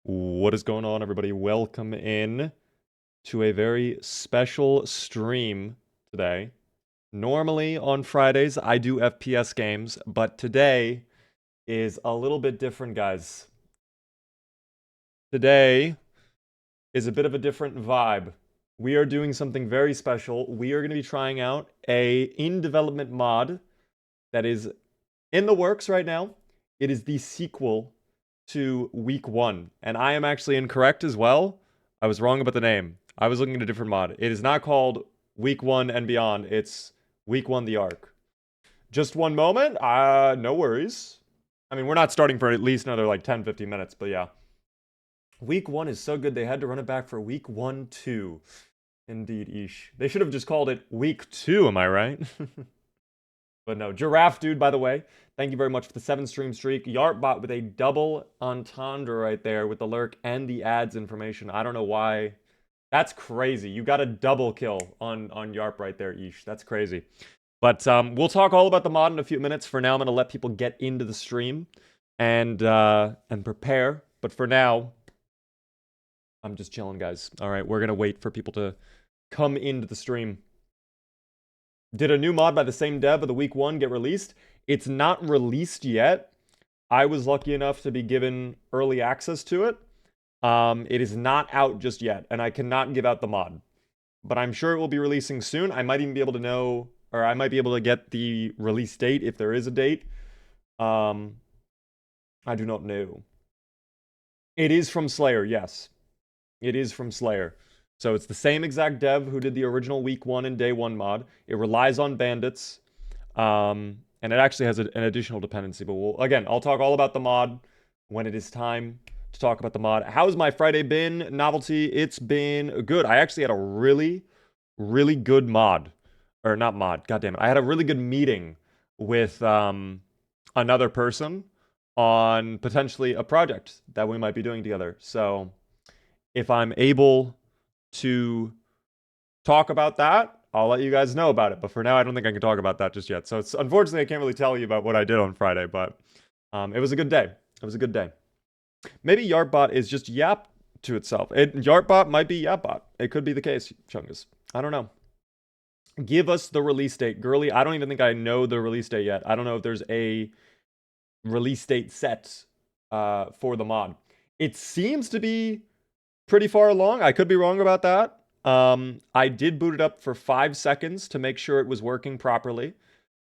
What is going on, everybody? Welcome in to a very special stream today. Normally on Fridays, I do FPS games, but today is a little bit different, guys. Today is a bit of a different vibe. We are doing something very special. We are going to be trying out a in-development mod that is in the works right now. It is the sequel to Week 1, and I am actually incorrect as well. I was wrong about the name. I was looking at a different mod. It is not called Week 1 and Beyond. It's Week 1 The Ark. Just one moment. No worries. I mean, we're not starting for at least another like 10, 15 minutes, but yeah. Week 1 is so good they had to run it back for Week 1, 2. Indeed, Ish. They should have just called it Week 2, am I right? But no, Giraffe Dude, by the way, thank you very much for the 7 stream streak. Yartbot with a double entendre right there with the lurk and the ads information. I don't know why. That's crazy. You got a double kill on Yarp right there, Ish. That's crazy. But we'll talk all about the mod in a few minutes. For now, I'm going to let people get into the stream and prepare. But for now, I'm just chilling, guys. All right, we're going to wait for people to come into the stream. Did a new mod by the same dev of the Week 1 get released? It's not released yet. I was lucky enough to be given early access to it. It is not out just yet, and I cannot give out the mod. But I'm sure it will be releasing soon. I might even be able to know, or I might be able to get the release date if there is a date. I do not know. It is from Slayer, yes. It is from Slayer. So it's the same exact dev who did the original Week 1 and Day 1 mod. It relies on bandits. And it actually has an additional dependency. But again, I'll talk all about the mod when it is time to talk about the mod. How's my Friday been, Novelty? It's been good. I actually had a really, really good mod. Or not mod, goddammit. I had a really good meeting with another person on potentially a project that we might be doing together. So if I'm able to talk about that, I'll let you guys know about it. But for now, I don't think I can talk about that just yet. So it's unfortunately I can't really tell you about what I did on Friday, but it was a good day. It was a good day. Maybe Yartbot is just Yap to itself. Yartbot might be Yapbot. It could be the case, Chungus. I don't know. Give us the release date. Girly, I don't even think I know the release date yet. I don't know if there's a release date set for the mod. It seems to be pretty far along. I could be wrong about that. I did boot it up for 5 seconds to make sure it was working properly.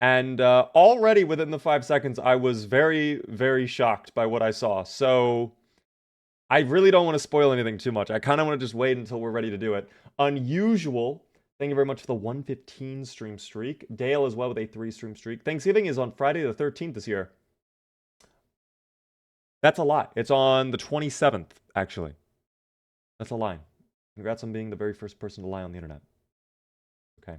And already within the 5 seconds, I was very, very shocked by what I saw. So I really don't want to spoil anything too much. I kind of want to just wait until we're ready to do it. Unusual. Thank you very much for the 115 stream streak. Dale as well with a 3 stream streak. Thanksgiving is on Friday the 13th this year. That's a lot. It's on the 27th, actually. That's a lie. Congrats on being the very first person to lie on the internet. Okay.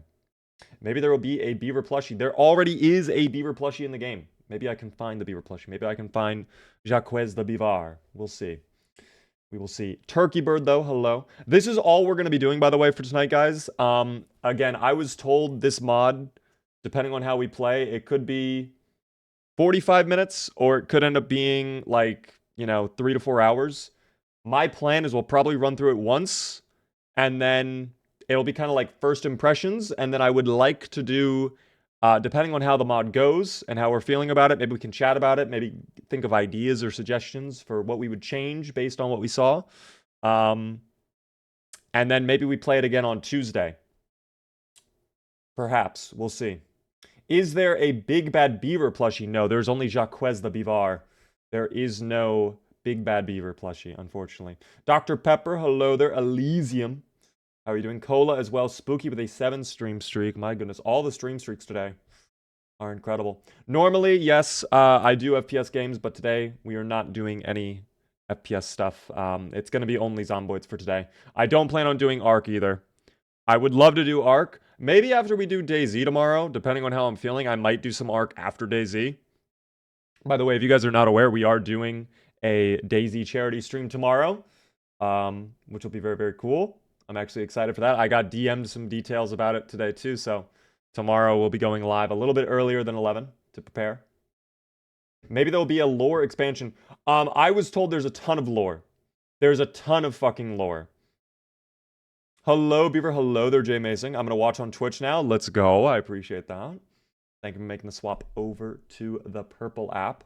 Maybe there will be a beaver plushie. There already is a beaver plushie in the game. Maybe I can find the beaver plushie. Maybe I can find Jacques the Beaver. We'll see. We will see. Turkey Bird, though, hello. This is all we're going to be doing, by the way, for tonight, guys. Again, I was told this mod, depending on how we play, it could be 45 minutes, or it could end up being like, 3 to 4 hours. My plan is we'll probably run through it once, and then it'll be kind of like first impressions, and then I would like to do, depending on how the mod goes and how we're feeling about it, maybe we can chat about it, maybe think of ideas or suggestions for what we would change based on what we saw. And then maybe we play it again on Tuesday. Perhaps. We'll see. Is there a Big Bad Beaver plushie? No, there's only Jacques the Beaver. There is no Big Bad Beaver plushie, unfortunately. Dr. Pepper, hello there. Elysium. How are you doing? Cola as well. Spooky with a 7 stream streak. My goodness, all the stream streaks today are incredible. Normally, yes, I do FPS games, but today we are not doing any FPS stuff. It's going to be only Zomboids for today. I don't plan on doing Ark either. I would love to do Ark. Maybe after we do DayZ tomorrow, depending on how I'm feeling, I might do some Ark after DayZ. By the way, if you guys are not aware, we are doing a DayZ charity stream tomorrow, which will be very, very cool. I'm actually excited for that. I got DM'd some details about it today too, so tomorrow we'll be going live a little bit earlier than 11 to prepare. Maybe there'll be a lore expansion. I was told there's a ton of lore. There's a ton of fucking lore. Hello, Beaver. Hello there, Jay Mason. I'm going to watch on Twitch now. Let's go. I appreciate that. Thank you for making the swap over to the purple app.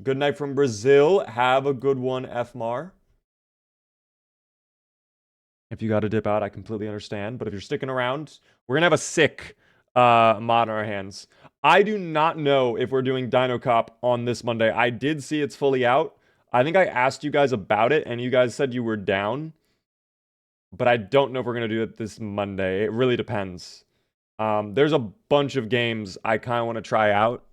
Good night from Brazil. Have a good one, FMAR. If you got to dip out, I completely understand. But if you're sticking around, we're going to have a sick mod on our hands. I do not know if we're doing Dino Cop on this Monday. I did see it's fully out. I think I asked you guys about it, and you guys said you were down. But I don't know if we're going to do it this Monday. It really depends. There's a bunch of games I kind of want to try out.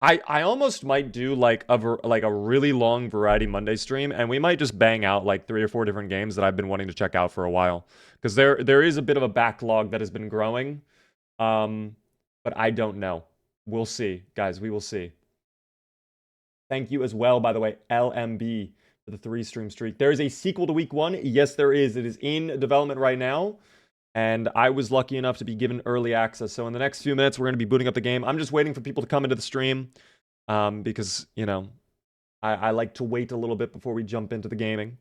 I almost might do like a really long Variety Monday stream, and we might just bang out like 3 or 4 different games that I've been wanting to check out for a while, because there is a bit of a backlog that has been growing, but I don't know. We'll see, guys. We will see. Thank you as well, by the way, LMB, for the 3-stream streak. There is a sequel to Week 1. Yes, there is. It is in development right now. And I was lucky enough to be given early access. So in the next few minutes, we're going to be booting up the game. I'm just waiting for people to come into the stream because, you know, I like to wait a little bit before we jump into the gaming.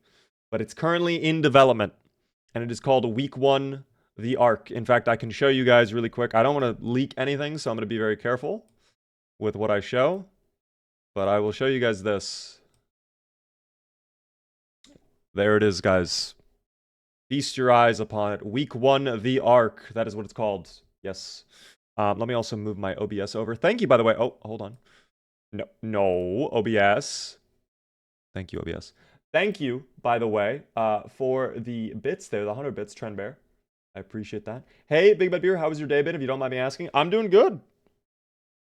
But it's currently in development, and it is called Week 1, The Ark. In fact, I can show you guys really quick. I don't want to leak anything, so I'm going to be very careful with what I show. But I will show you guys this. There it is, guys. Feast your eyes upon it. Week 1, The Ark. That is what it's called. Yes. Let me also move my OBS over. Thank you, by the way. Oh, hold on. No, OBS. Thank you, OBS. Thank you, by the way, for the bits there, the 100 bits, Trend Bear. I appreciate that. Hey, Big Bad Beer, how was your day been, if you don't mind me asking? I'm doing good.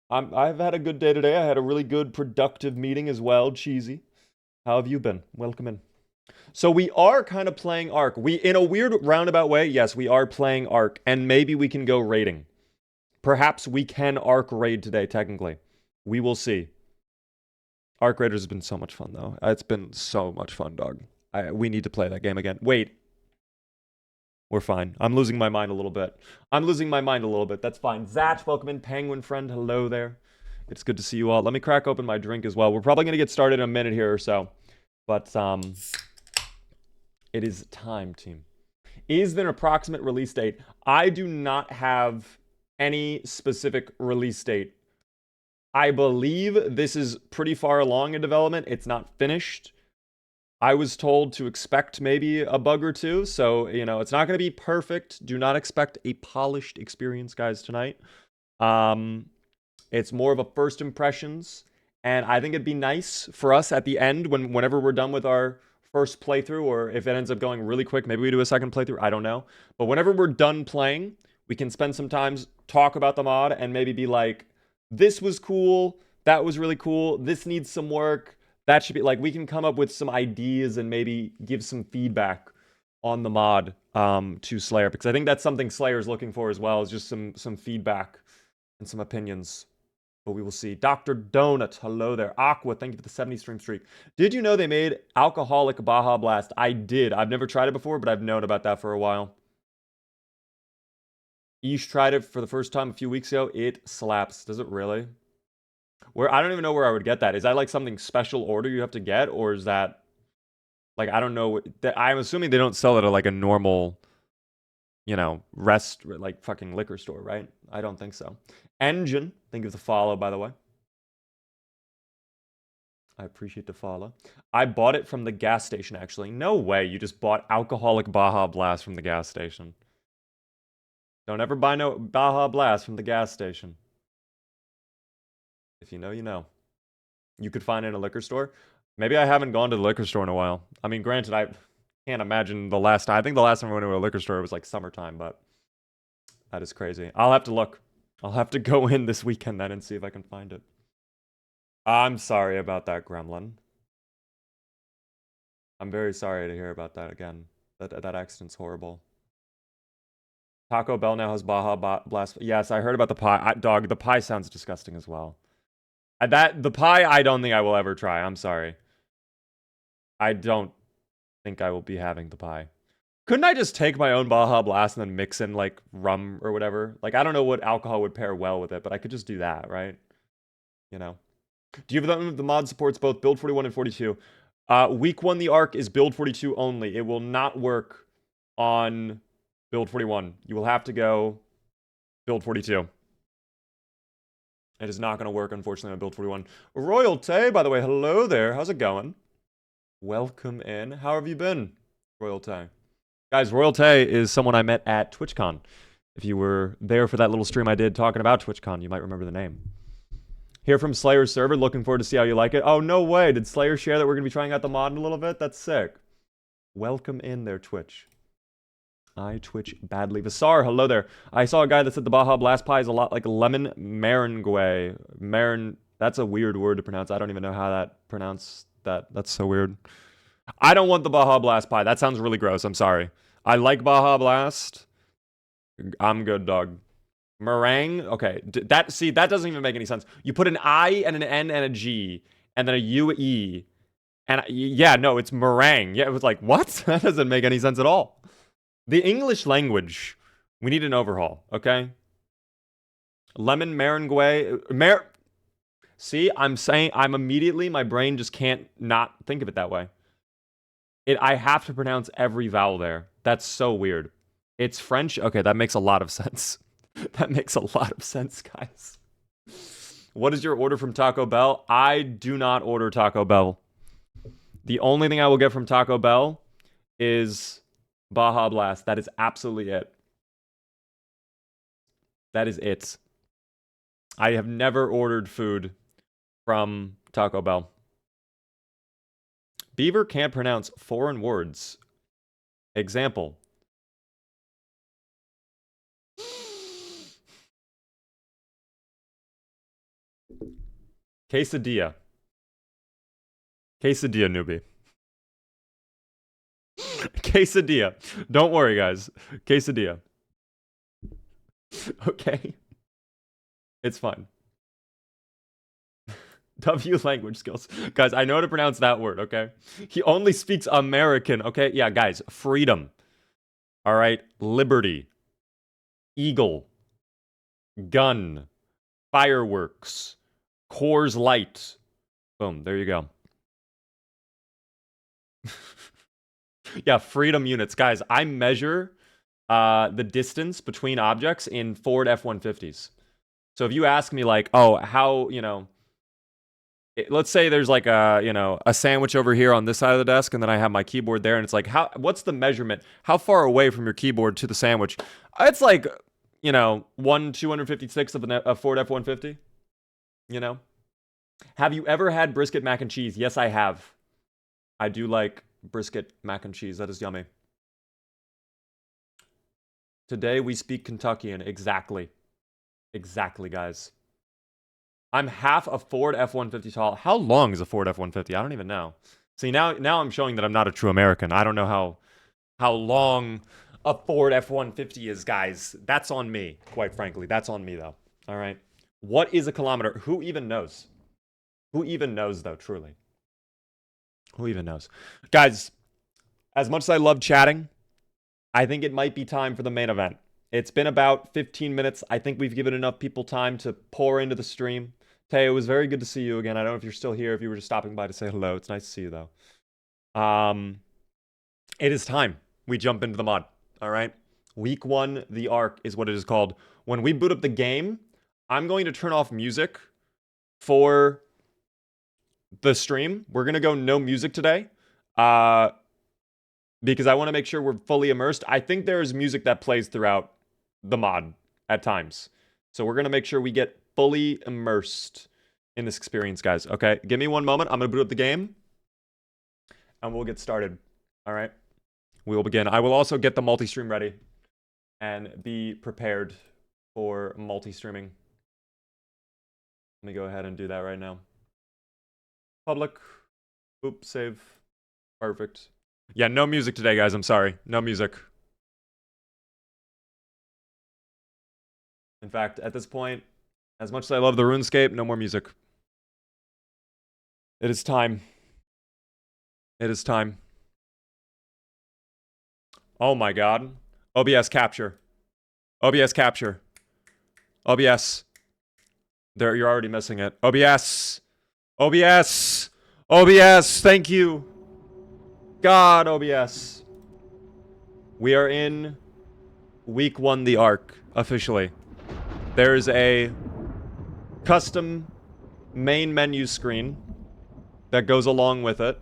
I've had a good day today. I had a really good, productive meeting as well. Cheesy. How have you been? Welcome in. So we are kind of playing Ark. In a weird roundabout way, yes, we are playing Ark, and maybe we can go raiding. Perhaps we can Ark raid today, technically. We will see. Ark Raiders has been so much fun, though. It's been so much fun, dog. We need to play that game again. Wait. We're fine. I'm losing my mind a little bit. That's fine. Zach, welcome in. Penguin friend, hello there. It's good to see you all. Let me crack open my drink as well. We're probably going to get started in a minute here or so. But, it is time, team. Is there an approximate release date? I do not have any specific release date. I believe this is pretty far along in development. It's not finished. I was told to expect maybe a bug or two, so, you know, it's not going to be perfect. Do not expect a polished experience, guys, tonight. It's more of a first impressions, and I think it'd be nice for us at the end, whenever we're done with our first playthrough, or if it ends up going really quick, maybe we do a second playthrough, I don't know. But whenever we're done playing, we can spend some time, talk about the mod, and maybe be like, this was cool, that was really cool, this needs some work, that should be, like, we can come up with some ideas and maybe give some feedback on the mod to Slayer, because I think that's something Slayer's looking for as well, is just some feedback and some opinions. But we will see. Dr. Donut, hello there. Aqua, thank you for the 70-stream streak. Did you know they made Alcoholic Baja Blast? I did. I've never tried it before, but I've known about that for a while. Ish tried it for the first time a few weeks ago. It slaps. Does it really? I don't even know where I would get that. Is that like something special order you have to get? Or is that... like, I don't know. I'm assuming they don't sell it at like a normal, you know, like fucking liquor store, right? I don't think so. Engine, thank you for the follow, by the way. I appreciate the follow. I bought it from the gas station, actually. No way, you just bought Alcoholic Baja Blast from the gas station. Don't ever buy no Baja Blast from the gas station. If you know, you know. You could find it in a liquor store. Maybe I haven't gone to the liquor store in a while. I mean, granted, I can't imagine the last time. I think the last time I went to a liquor store was like summertime, but that is crazy. I'll have to look. I'll have to go in this weekend then and see if I can find it. I'm sorry about that, Gremlin. I'm very sorry to hear about that again. That accident's horrible. Taco Bell now has Baja Blast. Yes, I heard about the pie. Dog, the pie sounds disgusting as well. The pie, I don't think I will ever try. I'm sorry. I don't think I will be having the pie. Couldn't I just take my own Baja Blast and then mix in, like, rum or whatever? Like, I don't know what alcohol would pair well with it, but I could just do that, right? You know? Do you have the mod supports both Build 41 and 42? Week 1, the Ark is build 42 only. It will not work on build 41. You will have to go build 42. It is not going to work, unfortunately, on build 41. Royalty, by the way, hello there. How's it going? Welcome in. How have you been, Royalty? Guys, Royalty is someone I met at TwitchCon. If you were there for that little stream I did talking about TwitchCon, you might remember the name. Here from Slayer's server. Looking forward to see how you like it. Oh, no way. Did Slayer share that we're going to be trying out the mod in a little bit? That's sick. Welcome in there, Twitch. I twitch badly. Vasar, hello there. I saw a guy that said the Baja Blast Pie is a lot like lemon marengue. That's a weird word to pronounce. I don't even know how that pronounced that. That's so weird. I don't want the Baja Blast Pie. That sounds really gross. I'm sorry. I like Baja Blast. I'm good, dog. Meringue? Okay. That doesn't even make any sense. You put an I and an N and a G and then a U-E. And yeah, no, it's meringue. Yeah, it was like, what? That doesn't make any sense at all. The English language, we need an overhaul, okay? Lemon meringue. See, I'm immediately, my brain just can't not think of it that way. I have to pronounce every vowel there. That's so weird. It's French? Okay, that makes a lot of sense. That makes a lot of sense, guys. What is your order from Taco Bell? I do not order Taco Bell. The only thing I will get from Taco Bell is Baja Blast. That is absolutely it. That is it. I have never ordered food from Taco Bell. Beaver can't pronounce foreign words. Example. Quesadilla. Quesadilla, newbie. Quesadilla. Don't worry, guys. Quesadilla. Okay. It's fine. W language skills. Guys, I know how to pronounce that word, okay? He only speaks American, okay? Yeah, guys. Freedom. All right? Liberty. Eagle. Gun. Fireworks. Coors Light. Boom. There you go. Yeah, freedom units. Guys, I measure the distance between objects in Ford F-150s. So if you ask me like, oh, how, let's say there's like a sandwich over here on this side of the desk and then I have my keyboard there and it's like, what's the measurement? How far away from your keyboard to the sandwich? It's like, 1/256 of a Ford F-150, Have you ever had brisket mac and cheese? Yes, I have. I do like brisket mac and cheese. That is yummy. Today we speak Kentuckian. Exactly. Exactly, guys. I'm half a Ford F-150 tall. How long is a Ford F-150? I don't even know. See, now I'm showing that I'm not a true American. I don't know how long a Ford F-150 is, guys. That's on me, quite frankly. That's on me, though. All right. What is a kilometer? Who even knows? Who even knows, though, truly? Who even knows? Guys, as much as I love chatting, I think it might be time for the main event. It's been about 15 minutes. I think we've given enough people time to pour into the stream. Tay, it was very good to see you again. I don't know if you're still here, if you were just stopping by to say hello. It's nice to see you, though. It is time we jump into the mod, all right? Week 1, the Ark is what it is called. When we boot up the game, I'm going to turn off music for the stream. We're going to go no music today because I want to make sure we're fully immersed. I think there is music that plays throughout the mod at times. So we're going to make sure we get fully immersed in this experience, guys. Okay, give me one moment. I'm going to boot up the game and we'll get started. All right, we will begin. I will also get the multi-stream ready and be prepared for multi-streaming. Let me go ahead and do that right now. Public. Oops, save. Perfect. Yeah, no music today, guys. I'm sorry. No music. In fact, at this point, as much as I love the RuneScape, no more music. It is time. It is time. Oh my god. OBS capture. OBS capture. OBS. You're already missing it. OBS. OBS. OBS. Thank you. God, OBS. We are in week 1, the Ark, officially. There's a custom main menu screen that goes along with it.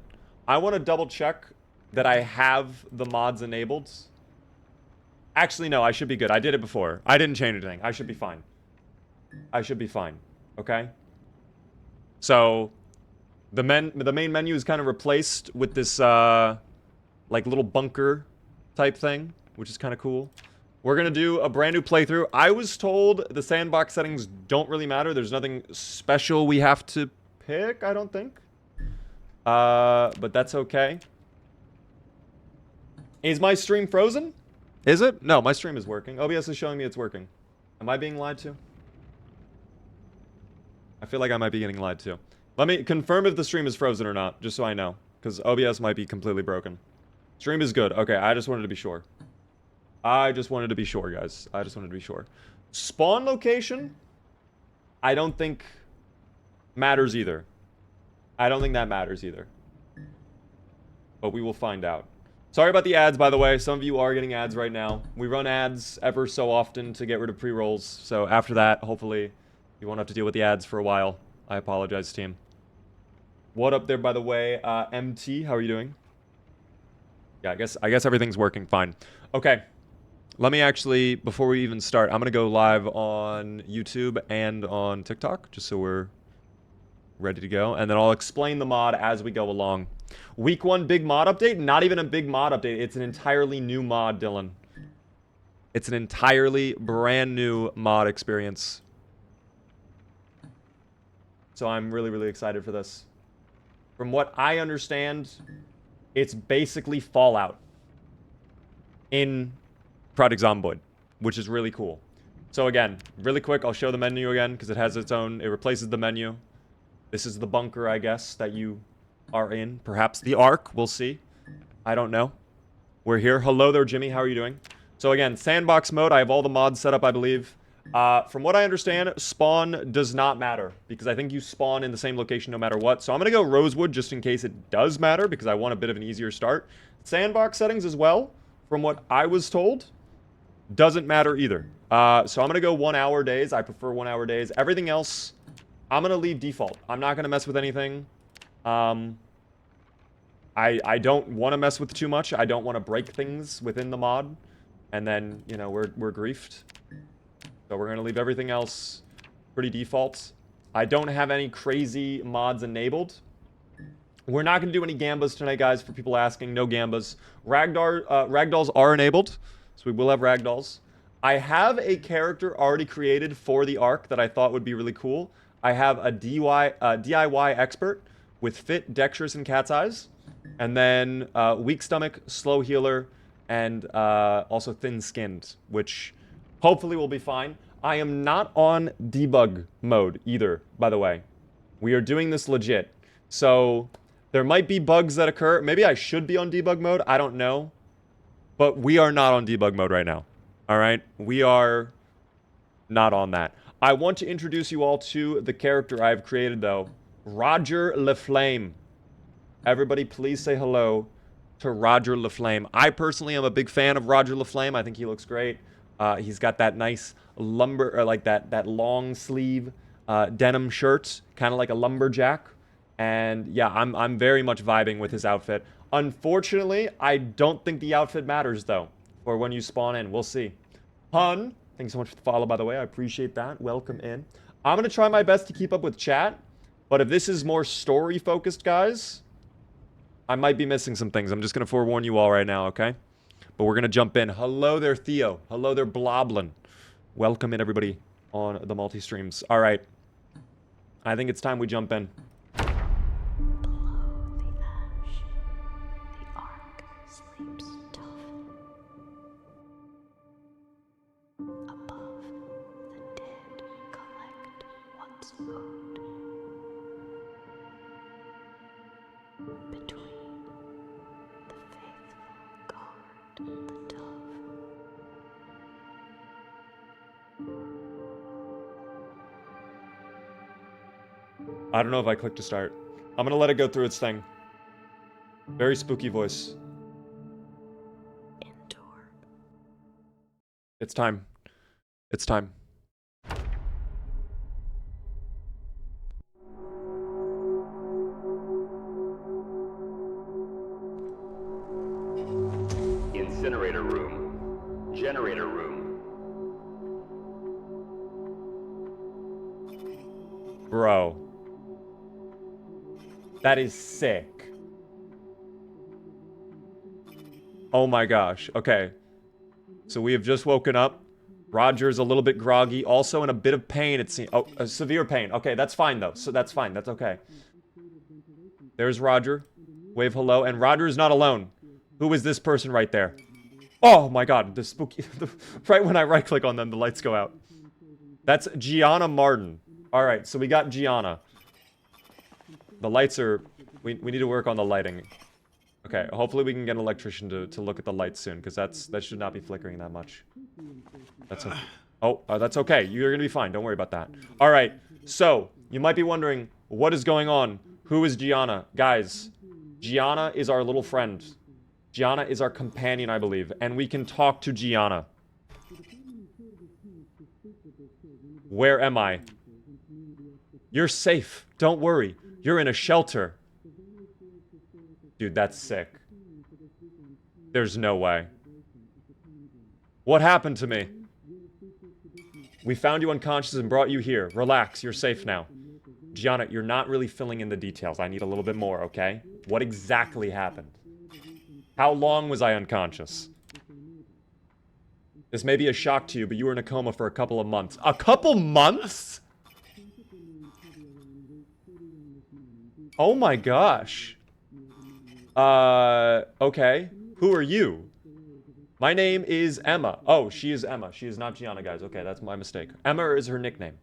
I want to double check that I have the mods enabled. Actually, no, I should be good. I did it before. I didn't change anything. I should be fine. I should be fine. Okay? So, the main menu is kind of replaced with this, like, little bunker type thing, which is kind of cool. We're going to do a brand new playthrough. I was told the sandbox settings don't really matter. There's nothing special we have to pick, I don't think. But that's okay. Is my stream frozen? Is it? No, my stream is working. OBS is showing me it's working. Am I being lied to? I feel like I might be getting lied to. Let me confirm if the stream is frozen or not, just so I know. Because OBS might be completely broken. Stream is good. Okay, I just wanted to be sure. I just wanted to be sure, guys. I just wanted to be sure. Spawn location, I don't think matters either. I don't think that matters either. But we will find out. Sorry about the ads, by the way. Some of you are getting ads right now. We run ads ever so often to get rid of pre-rolls. So after that, hopefully, you won't have to deal with the ads for a while. I apologize, team. What up there, by the way? MT, how are you doing? Yeah, I guess everything's working fine. Okay. Let me actually, before we even start, I'm going to go live on YouTube and on TikTok, just so we're ready to go. And then I'll explain the mod as we go along. Week 1 big mod update? Not even a big mod update. It's an entirely new mod, Dylan. It's an entirely brand new mod experience. So I'm really, really excited for this. From what I understand, it's basically Fallout in Project Zomboid, which is really cool. So again, really quick, I'll show the menu again because it has its own, it replaces the menu. This is the bunker, I guess, that you are in. Perhaps the Ark, we'll see. I don't know. We're here. Hello there, Jimmy. How are you doing? So again, sandbox mode. I have all the mods set up, I believe. From what I understand, spawn does not matter because I think you spawn in the same location no matter what. So I'm going to go Rosewood just in case it does matter because I want a bit of an easier start. Sandbox settings as well, from what I was told, doesn't matter either. So I'm going to go 1 hour days. I prefer 1 hour days. Everything else, I'm going to leave default. I'm not going to mess with anything. I don't want to mess with too much. I don't want to break things within the mod. And then, you know, we're griefed. So we're going to leave everything else pretty default. I don't have any crazy mods enabled. We're not going to do any Gambas tonight, guys, for people asking. No Gambas. Ragdolls are enabled, so we will have Ragdolls. I have a character already created for the Ark that I thought would be really cool. I have a DIY expert with fit, dexterous, and cat's eyes. And then weak stomach, slow healer, and also thin-skinned, which hopefully will be fine. I am not on debug mode either, by the way. We are doing this legit. So there might be bugs that occur. Maybe I should be on debug mode. I don't know. But we are not on debug mode right now. All right? We are not on that. I want to introduce you all to the character I've created, though. Roger LaFlame. Everybody, please say hello to Roger LaFlame. I personally am a big fan of Roger LaFlame. I think he looks great. He's got that nice lumber, or like that long sleeve denim shirt, kind of like a lumberjack. And yeah, I'm very much vibing with his outfit. Unfortunately, I don't think the outfit matters though, for when you spawn in. We'll see. Hun, thanks so much for the follow, by the way. I appreciate that. Welcome in. I'm gonna try my best to keep up with chat, but if this is more story focused, guys, I might be missing some things. I'm just gonna forewarn you all right now, okay? But we're going to jump in. Hello there, Theo. Hello there, Bloblin. Welcome in, everybody, on the multi-streams. All right. I think it's time we jump in. Below the ash, the Ark sleeps tough. Above, the dead collect what's owed. Between, the faithful guard the dove. I don't know if I clicked to start. I'm going to let it go through its thing. Very spooky voice. Endure. It's time. It's time. Incinerator room. Generator room. Bro. That is sick. Oh my gosh. Okay. So we have just woken up. Roger's a little bit groggy. Also in a bit of pain, it seems. Oh, a severe pain. Okay, that's fine, though. So that's fine. That's okay. There's Roger. Wave hello. And Roger is not alone. Who is this person right there? Oh my god. The spooky... right when I right-click on them, the lights go out. That's Gianna Martin. Alright, so we got Gianna. The lights are... We need to work on the lighting. Okay, hopefully we can get an electrician to look at the lights soon, because that should not be flickering that much. That's okay. Oh, that's okay. You're gonna be fine. Don't worry about that. Alright, so, you might be wondering, what is going on? Who is Gianna? Guys, Gianna is our little friend. Gianna is our companion, I believe, and we can talk to Gianna. Where am I? You're safe. Don't worry. You're in a shelter. Dude, that's sick. There's no way. What happened to me? We found you unconscious and brought you here. Relax, you're safe now. Gianna, you're not really filling in the details. I need a little bit more, okay? What exactly happened? How long was I unconscious? This may be a shock to you, but you were in a coma for a couple of months. A couple months? Oh my gosh. Okay. Who are you? My name is Emma. Oh, she is Emma. She is not Gianna, guys. Okay, that's my mistake. Emma is her nickname.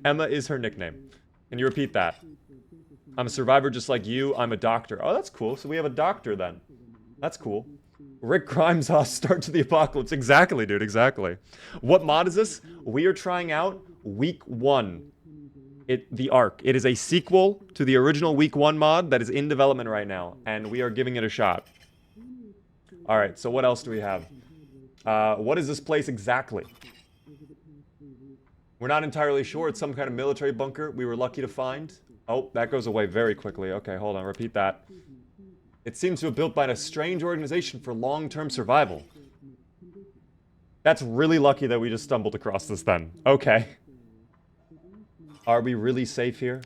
Emma is her nickname. Can you repeat that? I'm a survivor just like you. I'm a doctor. Oh, that's cool. So we have a doctor then. That's cool. Rick Grimes' start to the apocalypse. Exactly, dude. Exactly. What mod is this? We are trying out Week 1. The Ark. It is a sequel to the original Week 1 mod that is in development right now, and we are giving it a shot. Alright, so what else do we have? What is this place exactly? We're not entirely sure. It's some kind of military bunker we were lucky to find. Oh, that goes away very quickly. Okay, hold on. Repeat that. It seems to have built by a strange organization for long-term survival. That's really lucky that we just stumbled across this then. Okay. Are we really safe here?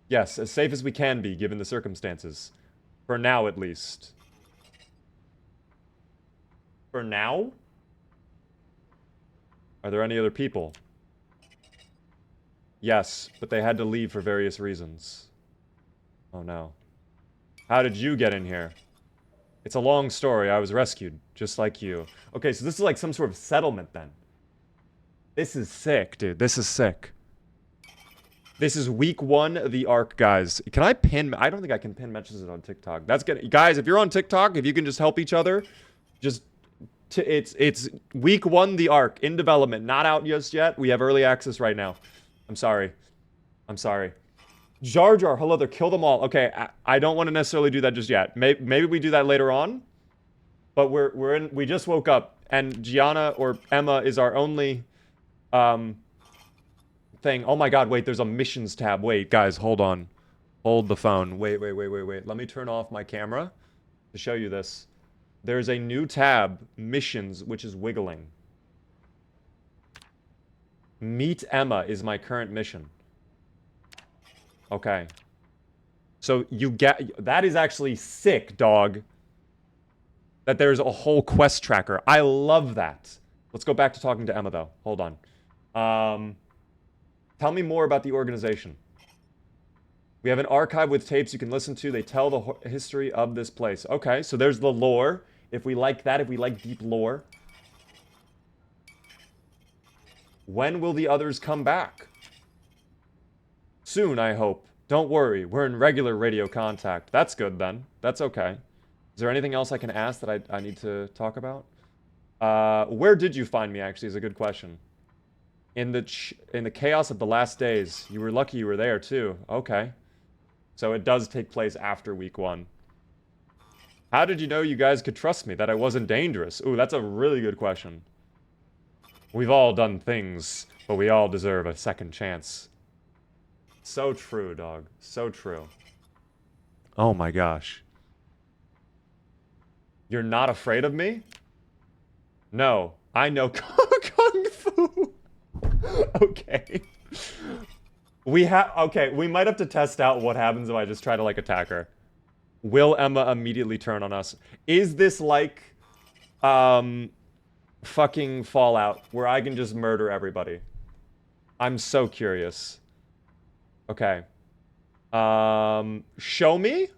Yes, as safe as we can be, given the circumstances. For now, at least. For now? Are there any other people? Yes, but they had to leave for various reasons. Oh no. How did you get in here? It's a long story. I was rescued, just like you. Okay, so this is like some sort of settlement then. This is sick, dude. This is sick. This is Week 1 of the Ark, guys. Can I pin... I don't think I can pin messages on TikTok. That's good. Guys, if you're on TikTok, if you can just help each other, just... It's Week 1 the Ark, in development. Not out just yet. We have early access right now. I'm sorry. I'm sorry. Jar Jar, hello there. Kill them all. Okay, I don't want to necessarily do that just yet. Maybe we do that later on. But we just woke up, and Gianna or Emma is our only... thing. Oh my god, wait, there's a missions tab. Wait, guys, hold on. Hold the phone. Wait. Let me turn off my camera to show you this. There's a new tab, missions, which is wiggling. Meet Emma is my current mission. Okay. So you get... That is actually sick, dog. That there's a whole quest tracker. I love that. Let's go back to talking to Emma, though. Hold on. Tell me more about the organization. We have an archive with tapes you can listen to. They tell the history of this place. Okay, so there's the lore. If we like that, if we like deep lore. When will the others come back? Soon, I hope. Don't worry, we're in regular radio contact. That's good, then. That's okay. Is there anything else I can ask that I need to talk about? Where did you find me, actually, is a good question. In the chaos of the last days. You were lucky you were there, too. Okay. So it does take place after week 1. How did you know you guys could trust me, that I wasn't dangerous? Ooh, that's a really good question. We've all done things, but we all deserve a second chance. So true, dog. So true. Oh my gosh. You're not afraid of me? No, I know Kung Fu. Okay. Okay, we might have to test out what happens if I just try to, like, attack her. Will Emma immediately turn on us? Is this like, fucking Fallout, where I can just murder everybody? I'm so curious. Okay. Show me?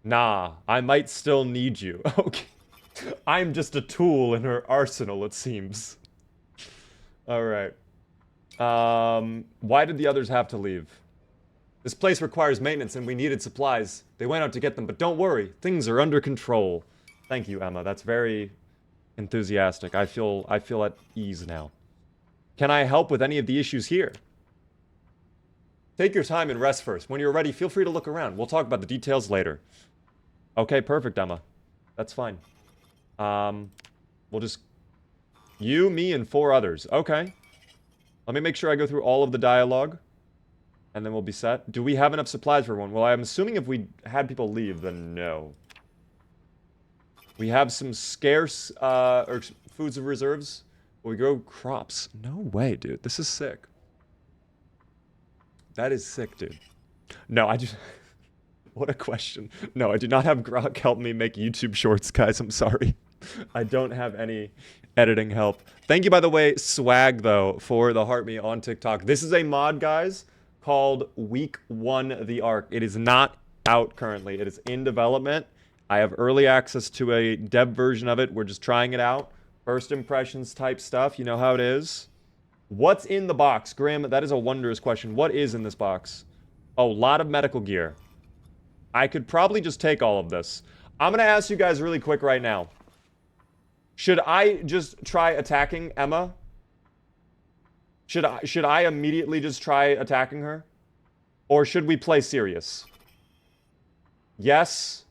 Nah, I might still need you. Okay. I'm just a tool in her arsenal, it seems. Alright. Why did the others have to leave? This place requires maintenance and we needed supplies. They went out to get them, but don't worry. Things are under control. Thank you, Emma. That's very enthusiastic. I feel at ease now. Can I help with any of the issues here? Take your time and rest first. When you're ready, feel free to look around. We'll talk about the details later. Okay, perfect, Emma. That's fine. We'll just... You, me, and 4 others. Okay. Let me make sure I go through all of the dialogue. And then we'll be set. Do we have enough supplies for everyone? Well, I'm assuming if we had people leave, then no. We have some scarce, or foods of reserves. We grow crops. No way, dude. This is sick. That is sick, dude. No, I just... What a question. No, I do not have Grok help me make YouTube shorts, guys. I'm sorry. I don't have any editing help. Thank you, by the way, Swag, though, for the heart me on TikTok. This is a mod, guys, called Week 1 The Ark. It is not out currently. It is in development. I have early access to a dev version of it. We're just trying it out. First impressions type stuff. You know how it is. What's in the box? Graham, that is a wondrous question. What is in this box? Oh, a lot of medical gear. I could probably just take all of this. I'm going to ask you guys really quick right now. Should I just try attacking Emma? Should I immediately just try attacking her? Or should we play serious? Yes.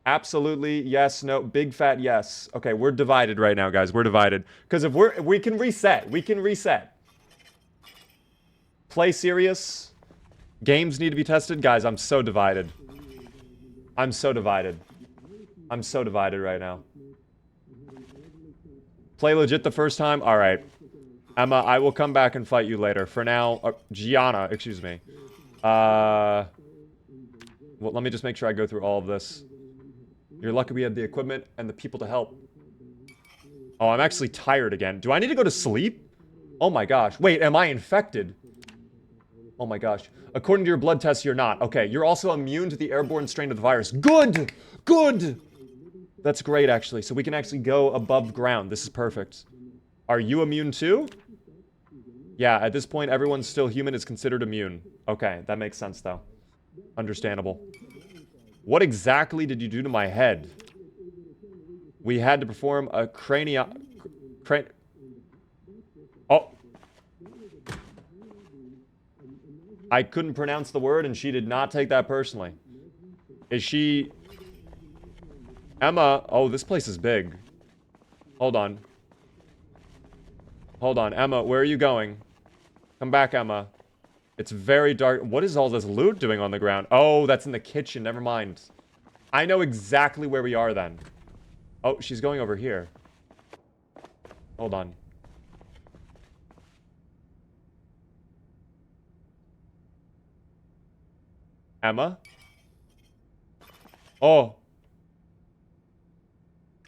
Absolutely. Yes. No. Big fat yes. Okay, we're divided right now, guys. We're divided. Because if we can reset. We can reset. Play serious. Games need to be tested. Guys, I'm so divided. I'm so divided. I'm so divided right now. Play legit the first time? Alright. Emma, I will come back and fight you later. For now, Gianna, excuse me. Well, let me just make sure I go through all of this. You're lucky we had the equipment and the people to help. Oh, I'm actually tired again. Do I need to go to sleep? Oh my gosh. Wait, am I infected? Oh my gosh. According to your blood test, you're not. Okay, you're also immune to the airborne strain of the virus. Good! Good! That's great, actually. So we can actually go above ground. This is perfect. Are you immune too? Yeah, at this point, everyone still human is considered immune. Okay, that makes sense, though. Understandable. What exactly did you do to my head? We had to perform a Oh! I couldn't pronounce the word, and she did not take that personally. Is she... Emma... Oh, this place is big. Hold on. Hold on. Emma, where are you going? Come back, Emma. It's very dark. What is all this loot doing on the ground? Oh, that's in the kitchen. Never mind. I know exactly where we are, then. Oh, she's going over here. Hold on. Emma? Oh.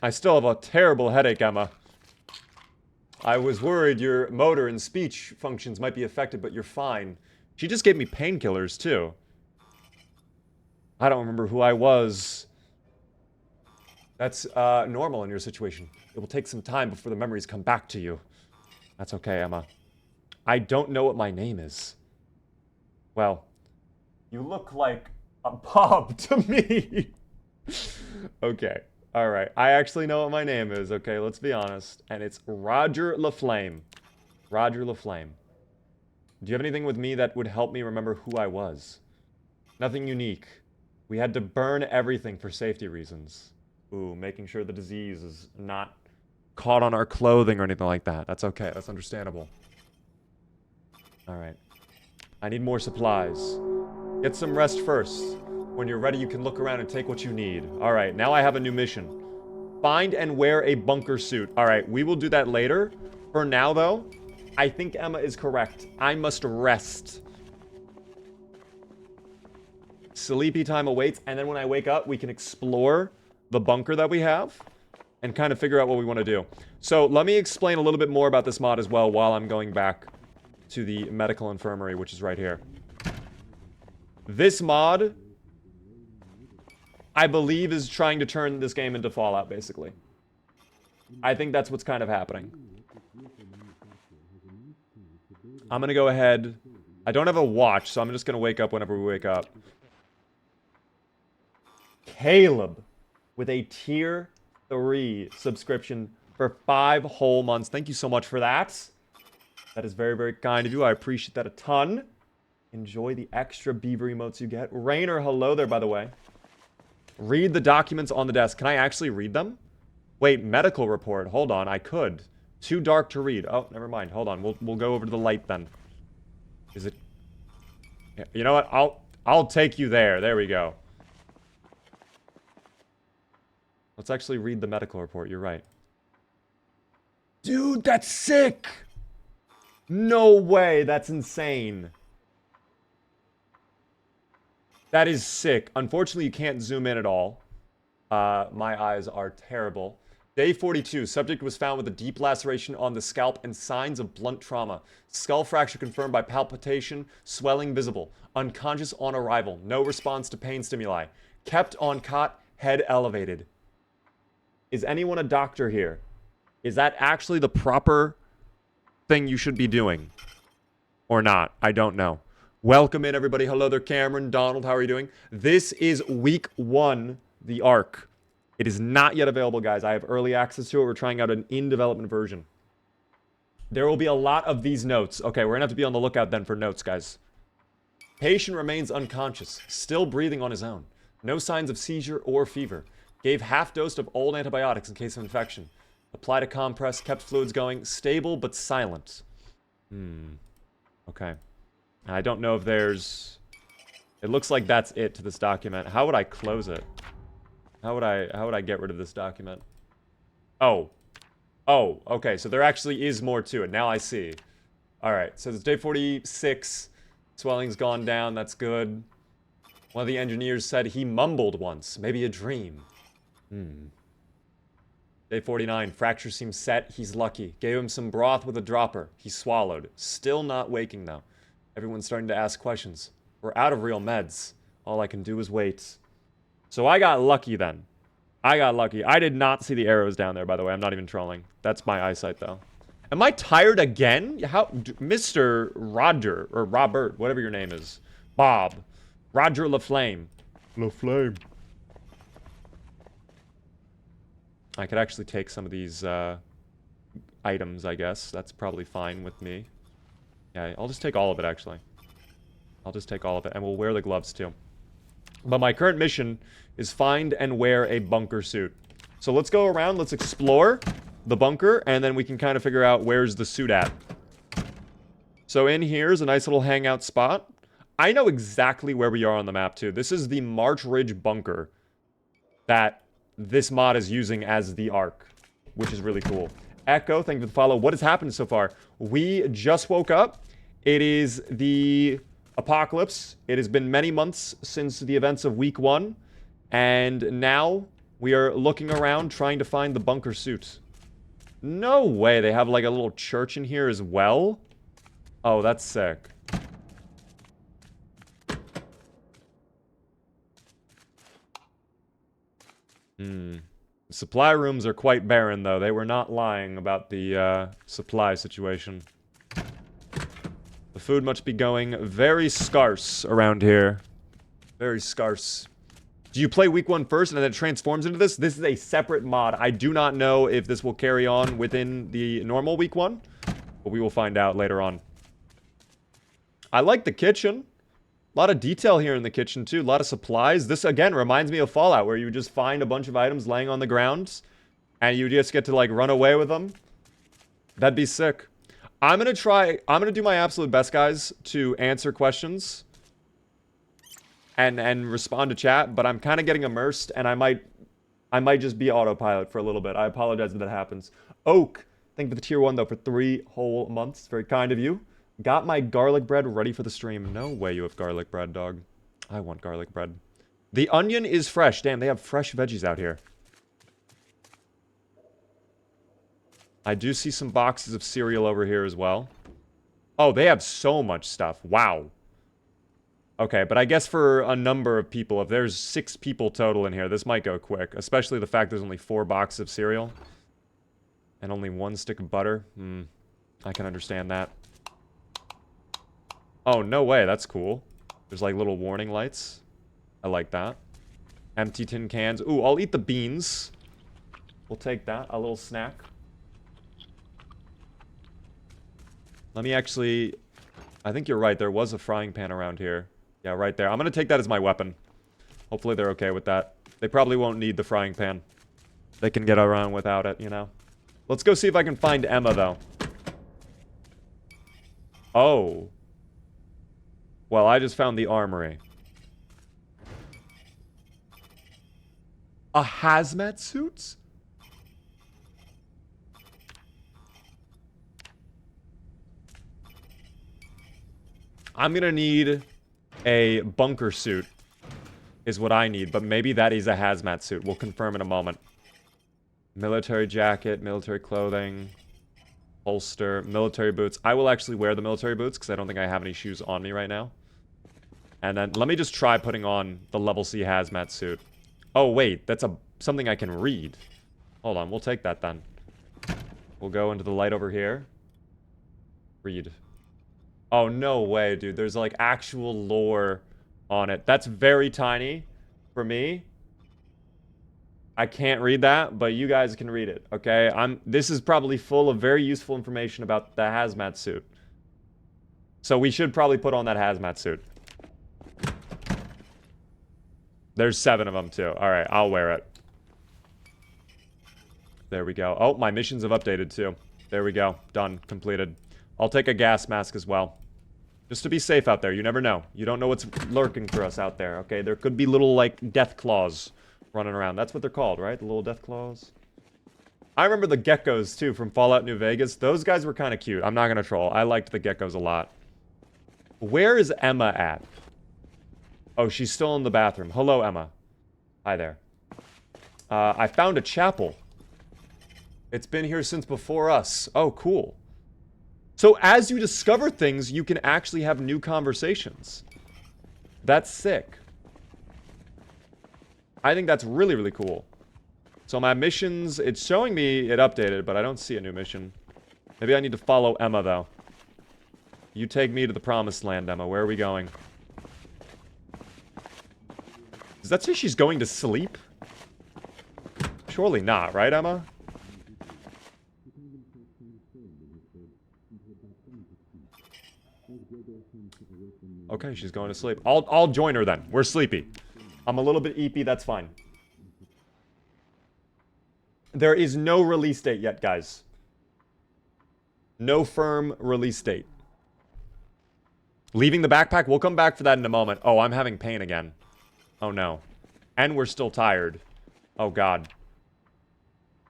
I still have a terrible headache, Emma. I was worried your motor and speech functions might be affected, but you're fine. She just gave me painkillers, too. I don't remember who I was. That's, normal in your situation. It will take some time before the memories come back to you. That's okay, Emma. I don't know what my name is. Well... You look like a Bob to me. Okay. Alright. I actually know what my name is. Okay, let's be honest. And it's Roger LaFlame. Roger LaFlame. Do you have anything with me that would help me remember who I was? Nothing unique. We had to burn everything for safety reasons. Ooh, making sure the disease is not caught on our clothing or anything like that. That's okay. That's understandable. Alright. I need more supplies. Get some rest first. When you're ready, you can look around and take what you need. Alright, now I have a new mission. Find and wear a bunker suit. Alright, we will do that later. For now, though, I think Emma is correct. I must rest. Sleepy time awaits, and then when I wake up, we can explore the bunker that we have and kind of figure out what we want to do. So let me explain a little bit more about this mod as well while I'm going back to the medical infirmary, which is right here. This mod, I believe, is trying to turn this game into Fallout, basically. I think that's what's kind of happening. I'm going to go ahead. I don't have a watch, so I'm just going to wake up whenever we wake up. Caleb with a tier 3 subscription for 5 whole months. Thank you so much for that. That is very, very kind of you. I appreciate that a ton. Enjoy the extra beaver emotes you get. Rainer, hello there, by the way. Read the documents on the desk. Can I actually read them? Wait, medical report. Hold on, I could. Too dark to read. Oh, never mind. Hold on. We'll go over to the light then. Is it? You know what? I'll take you there. There we go. Let's actually read the medical report. You're right. Dude, that's sick! No way. That's insane. That is sick. Unfortunately, you can't zoom in at all. My eyes are terrible. Day 42. Subject was found with a deep laceration on the scalp and signs of blunt trauma. Skull fracture confirmed by palpitation, swelling visible. Unconscious on arrival. No response to pain stimuli. Kept on cot, head elevated. Is anyone a doctor here? Is that actually the proper thing you should be doing? Or not? I don't know. Welcome in, everybody. Hello there, Cameron, Donald. How are you doing? This is week 1, the Ark. It is not yet available, guys. I have early access to it. We're trying out an in-development version. There will be a lot of these notes. Okay, we're going to have to be on the lookout then for notes, guys. Patient remains unconscious, still breathing on his own. No signs of seizure or fever. Gave half dose of old antibiotics in case of infection. Applied a compress, kept fluids going. Stable but silent. Okay. I don't know if there's... It looks like that's it to this document. How would I close it? How would I get rid of this document? Oh. Oh, okay. So there actually is more to it. Now I see. Alright, so it's day 46. Swelling's gone down. That's good. One of the engineers said he mumbled once. Maybe a dream. Day 49. Fracture seems set. He's lucky. Gave him some broth with a dropper. He swallowed. Still not waking, though. Everyone's starting to ask questions. We're out of real meds. All I can do is wait. So I got lucky then. I got lucky. I did not see the arrows down there, by the way. I'm not even trolling. That's my eyesight, though. Am I tired again? How, Mr. Roger, or Robert, whatever your name is. Bob. Roger LaFlame. LaFlame. I could actually take some of these items, I guess. That's probably fine with me. Yeah, I'll just take all of it, actually. I'll just take all of it, and we'll wear the gloves, too. But my current mission is find and wear a bunker suit. So let's go around, let's explore the bunker, and then we can kind of figure out where's the suit at. So in here is a nice little hangout spot. I know exactly where we are on the map, too. This is the March Ridge bunker that this mod is using as the Ark, which is really cool. Echo, thank you for the follow. What has happened so far? We just woke up. It is the apocalypse. It has been many months since the events of week 1. And now we are looking around trying to find the bunker suit. No way. They have like a little church in here as well. Oh, that's sick. Supply rooms are quite barren, though. They were not lying about the supply situation. The food must be going very scarce around here. Very scarce. Do you play week 1 first and then it transforms into this? This is a separate mod. I do not know if this will carry on within the normal week 1, but we will find out later on. I like the kitchen. A lot of detail here in the kitchen, too. A lot of supplies. This, again, reminds me of Fallout, where you just find a bunch of items laying on the ground, and you just get to, like, run away with them. That'd be sick. I'm gonna do my absolute best, guys, to answer questions and respond to chat, but I'm kind of getting immersed, and I might just be autopilot for a little bit. I apologize if that happens. Oak, thank you for the tier 1, though, for 3 whole months. Very kind of you. Got my garlic bread ready for the stream. No way you have garlic bread, dog. I want garlic bread. The onion is fresh. Damn, they have fresh veggies out here. I do see some boxes of cereal over here as well. Oh, they have so much stuff. Wow. Okay, but I guess for a number of people, if there's 6 people total in here, this might go quick. Especially the fact there's only 4 boxes of cereal. And only 1 stick of butter. I can understand that. Oh, no way. That's cool. There's like little warning lights. I like that. Empty tin cans. Ooh, I'll eat the beans. We'll take that. A little snack. Let me actually... I think you're right. There was a frying pan around here. Yeah, right there. I'm going to take that as my weapon. Hopefully they're okay with that. They probably won't need the frying pan. They can get around without it, you know? Let's go see if I can find Emma, though. Oh. Well, I just found the armory. A hazmat suit? I'm gonna need a bunker suit, is what I need, but maybe that is a hazmat suit. We'll confirm in a moment. Military jacket, military clothing, holster, military boots. I will actually wear the military boots because I don't think I have any shoes on me right now. And then let me just try putting on the level C hazmat suit. Oh, wait, that's something I can read. Hold on, we'll take that then. We'll go into the light over here. Read. Oh, no way, dude. There's, like, actual lore on it. That's very tiny for me. I can't read that, but you guys can read it, okay? This is probably full of very useful information about the hazmat suit. So we should probably put on that hazmat suit. There's 7 of them, too. Alright, I'll wear it. There we go. Oh, my missions have updated, too. There we go. Done. Completed. I'll take a gas mask as well. Just to be safe out there. You never know. You don't know what's lurking for us out there, okay? There could be little, like, death claws running around. That's what they're called, right? The little death claws. I remember the geckos, too, from Fallout New Vegas. Those guys were kind of cute. I'm not going to troll. I liked the geckos a lot. Where is Emma at? Oh, she's still in the bathroom. Hello, Emma. Hi there. I found a chapel. It's been here since before us. Oh, cool. So as you discover things, you can actually have new conversations. That's sick. I think that's really, really cool. So my missions, it's showing me it updated, but I don't see a new mission. Maybe I need to follow Emma, though. You take me to the promised land, Emma. Where are we going? Does that say she's going to sleep? Surely not, right, Emma? Okay, she's going to sleep. I'll join her then. We're sleepy. I'm a little bit eepy, that's fine. There is no release date yet, guys. No firm release date. Leaving the backpack? We'll come back for that in a moment. Oh, I'm having pain again. Oh, no. And we're still tired. Oh, God.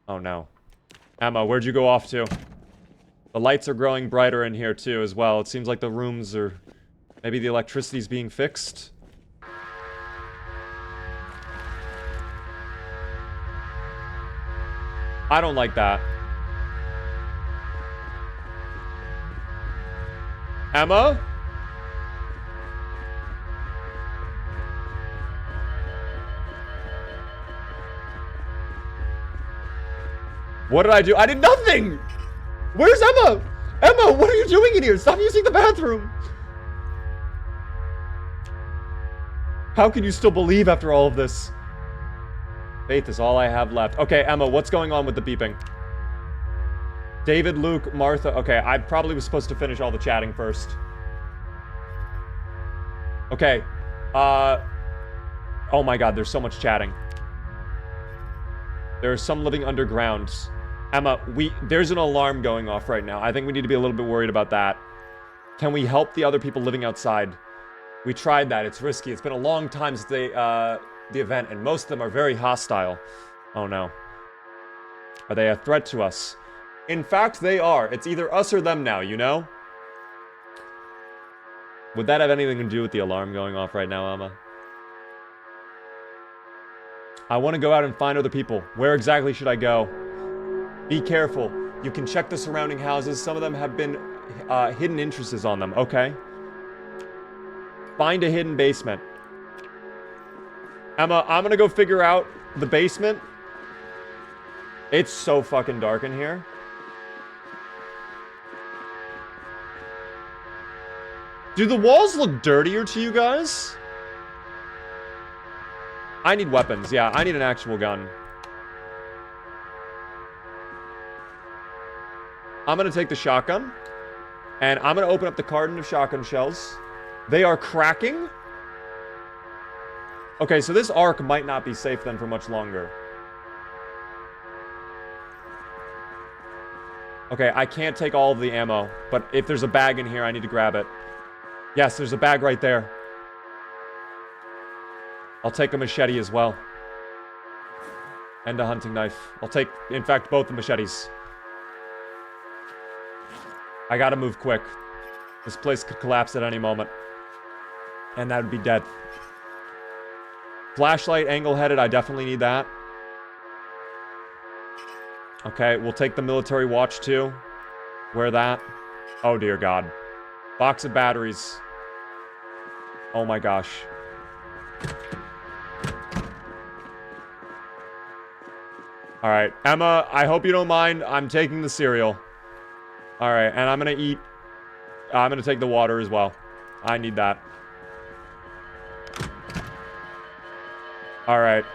Oh, no. Emma, where'd you go off to? The lights are growing brighter in here, too, as well. It seems like the rooms are... Maybe the electricity's being fixed? I don't like that. Emma? What did I do? I did nothing! Where's Emma? Emma, what are you doing in here? Stop using the bathroom! How can you still believe after all of this? Faith is all I have left. Okay, Emma, what's going on with the beeping? David, Luke, Martha. Okay, I probably was supposed to finish all the chatting first. Okay. Oh my god, there's so much chatting. There's some living underground. Emma, there's an alarm going off right now. I think we need to be a little bit worried about that. Can we help the other people living outside? We tried that. It's risky. It's been a long time since the event, and most of them are very hostile. Oh no. Are they a threat to us? In fact, they are. It's either us or them now, you know? Would that have anything to do with the alarm going off right now, Emma? I want to go out and find other people. Where exactly should I go? Be careful. You can check the surrounding houses. Some of them have been hidden entrances on them. Okay. Find a hidden basement. Emma, I'm gonna go figure out the basement. It's so fucking dark in here. Do the walls look dirtier to you guys? I need weapons. Yeah, I need an actual gun. I'm gonna take the shotgun. And I'm gonna open up the carton of shotgun shells. They are cracking. Okay, so this arc might not be safe then for much longer. Okay, I can't take all of the ammo. But if there's a bag in here, I need to grab it. Yes, there's a bag right there. I'll take a machete as well. And a hunting knife. I'll take, in fact, both the machetes. I gotta move quick. This place could collapse at any moment. And that would be dead. Flashlight, angle-headed, I definitely need that. Okay, we'll take the military watch too. Wear that. Oh dear God. Box of batteries. Oh my gosh. Alright, Emma, I hope you don't mind. I'm taking the cereal. Alright, and I'm gonna eat... I'm gonna take the water as well. I need that. Alright.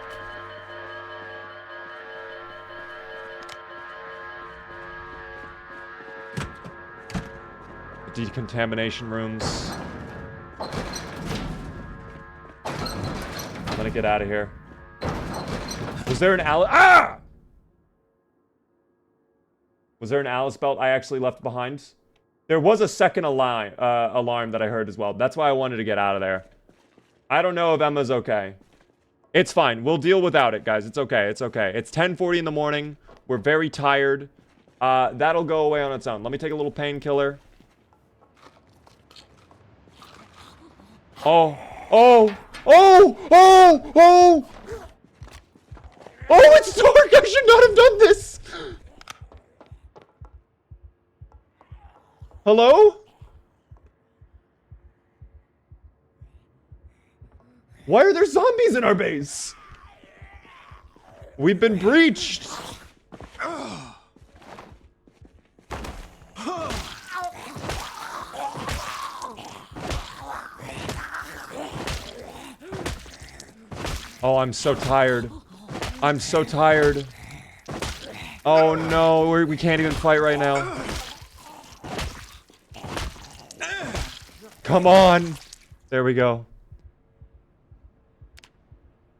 Decontamination rooms. I'm gonna get out of here. Was there an Ah! Was there an Alice belt I actually left behind? There was a second alarm that I heard as well. That's why I wanted to get out of there. I don't know if Emma's okay. It's fine. We'll deal without it, guys. It's okay. It's okay. It's 10:40 in the morning. We're very tired. That'll go away on its own. Let me take a little painkiller. Oh. Oh. Oh. Oh. Oh. Oh, it's dark. I should not have done this. Hello? Why are there zombies in our base? We've been breached. Oh, I'm so tired. I'm so tired. Oh no, we can't even fight right now. Come on. There we go.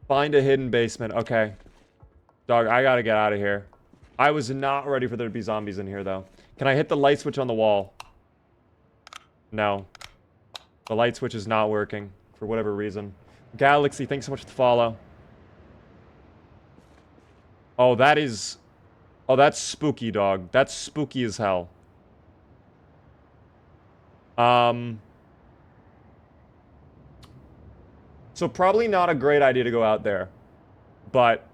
Find a hidden basement. Okay. Dog, I gotta get out of here. I was not ready for there to be zombies in here, though. Can I hit the light switch on the wall? No. The light switch is not working, for whatever reason. Galaxy, thanks so much for the follow. Oh, that is... Oh, that's spooky, dog. That's spooky as hell. So probably not a great idea to go out there. But...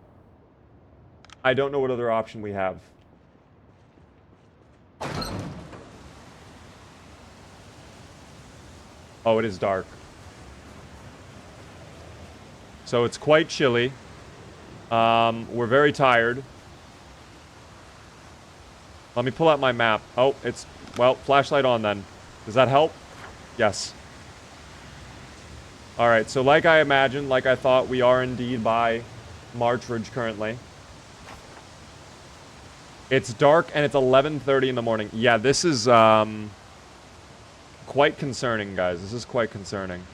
I don't know what other option we have. Oh, it is dark. So it's quite chilly. We're very tired. Let me pull out my map. Oh, it's... Well, flashlight on then. Does that help? Yes. Alright, so like I imagined, like I thought, we are indeed by Marchridge currently. It's dark and it's 11:30 in the morning. Yeah, this is, quite concerning, guys. This is quite concerning.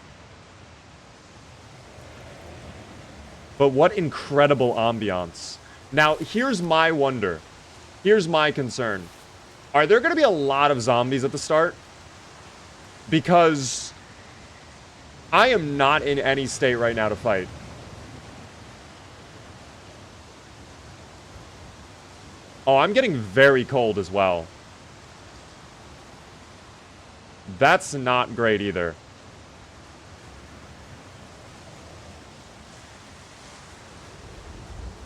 But what incredible ambiance. Now, here's my wonder. Here's my concern. Are there going to be a lot of zombies at the start? Because I am not in any state right now to fight. Oh, I'm getting very cold as well. That's not great either.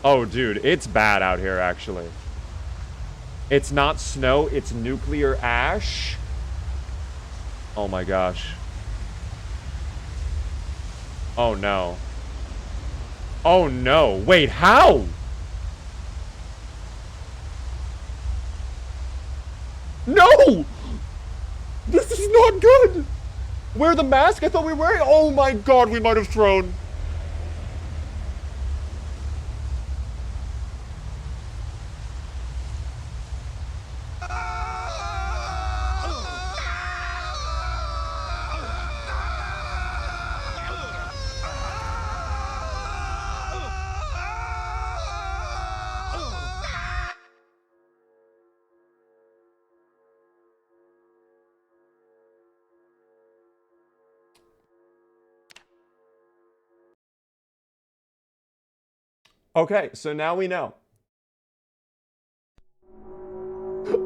Oh, dude, it's bad out here, actually. It's not snow, it's nuclear ash. Oh my gosh. Oh no. Oh no. Wait, how? No! This is not good! Wear the mask I thought we were wearing? Oh my god, we might have thrown. Okay, so now we know.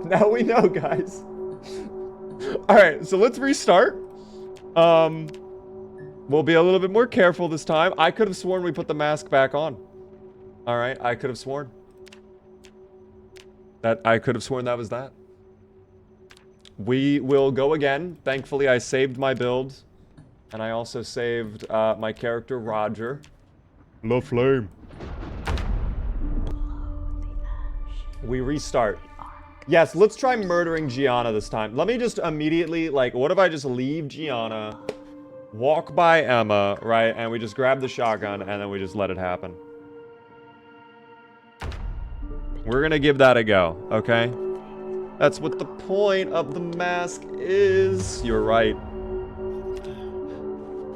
Now we know, guys. Alright, so let's restart. We'll be a little bit more careful this time. I could have sworn we put the mask back on. Alright, I could have sworn. I could have sworn that was that. We will go again. Thankfully, I saved my build. And I also saved my character, Roger. La Flame. We restart. Yes, let's try murdering Gianna this time. Let me just immediately, like, what if I just leave Gianna, walk by Emma, right, and we just grab the shotgun, and then we just let it happen. We're gonna give that a go, okay? That's what the point of the mask is. You're right.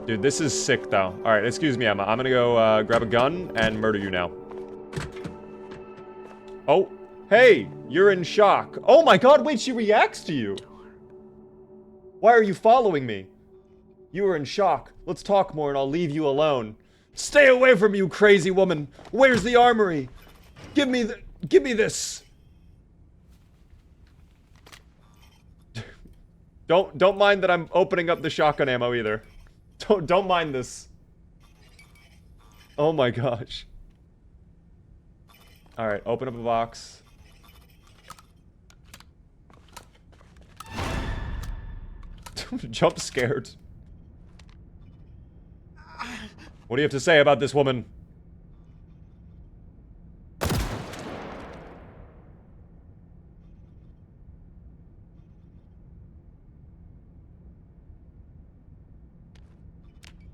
Dude, this is sick, though. Alright, excuse me, Emma. I'm gonna go grab a gun and murder you now. Oh. Hey, you're in shock. Oh my god, wait, she reacts to you. Why are you following me? You were in shock. Let's talk more and I'll leave you alone. Stay away from me, you crazy woman. Where's the armory? Give me this. Don't mind that I'm opening up the shotgun ammo either. Don't mind this. Oh my gosh. All right, open up a box. Jump scared. What do you have to say about this woman?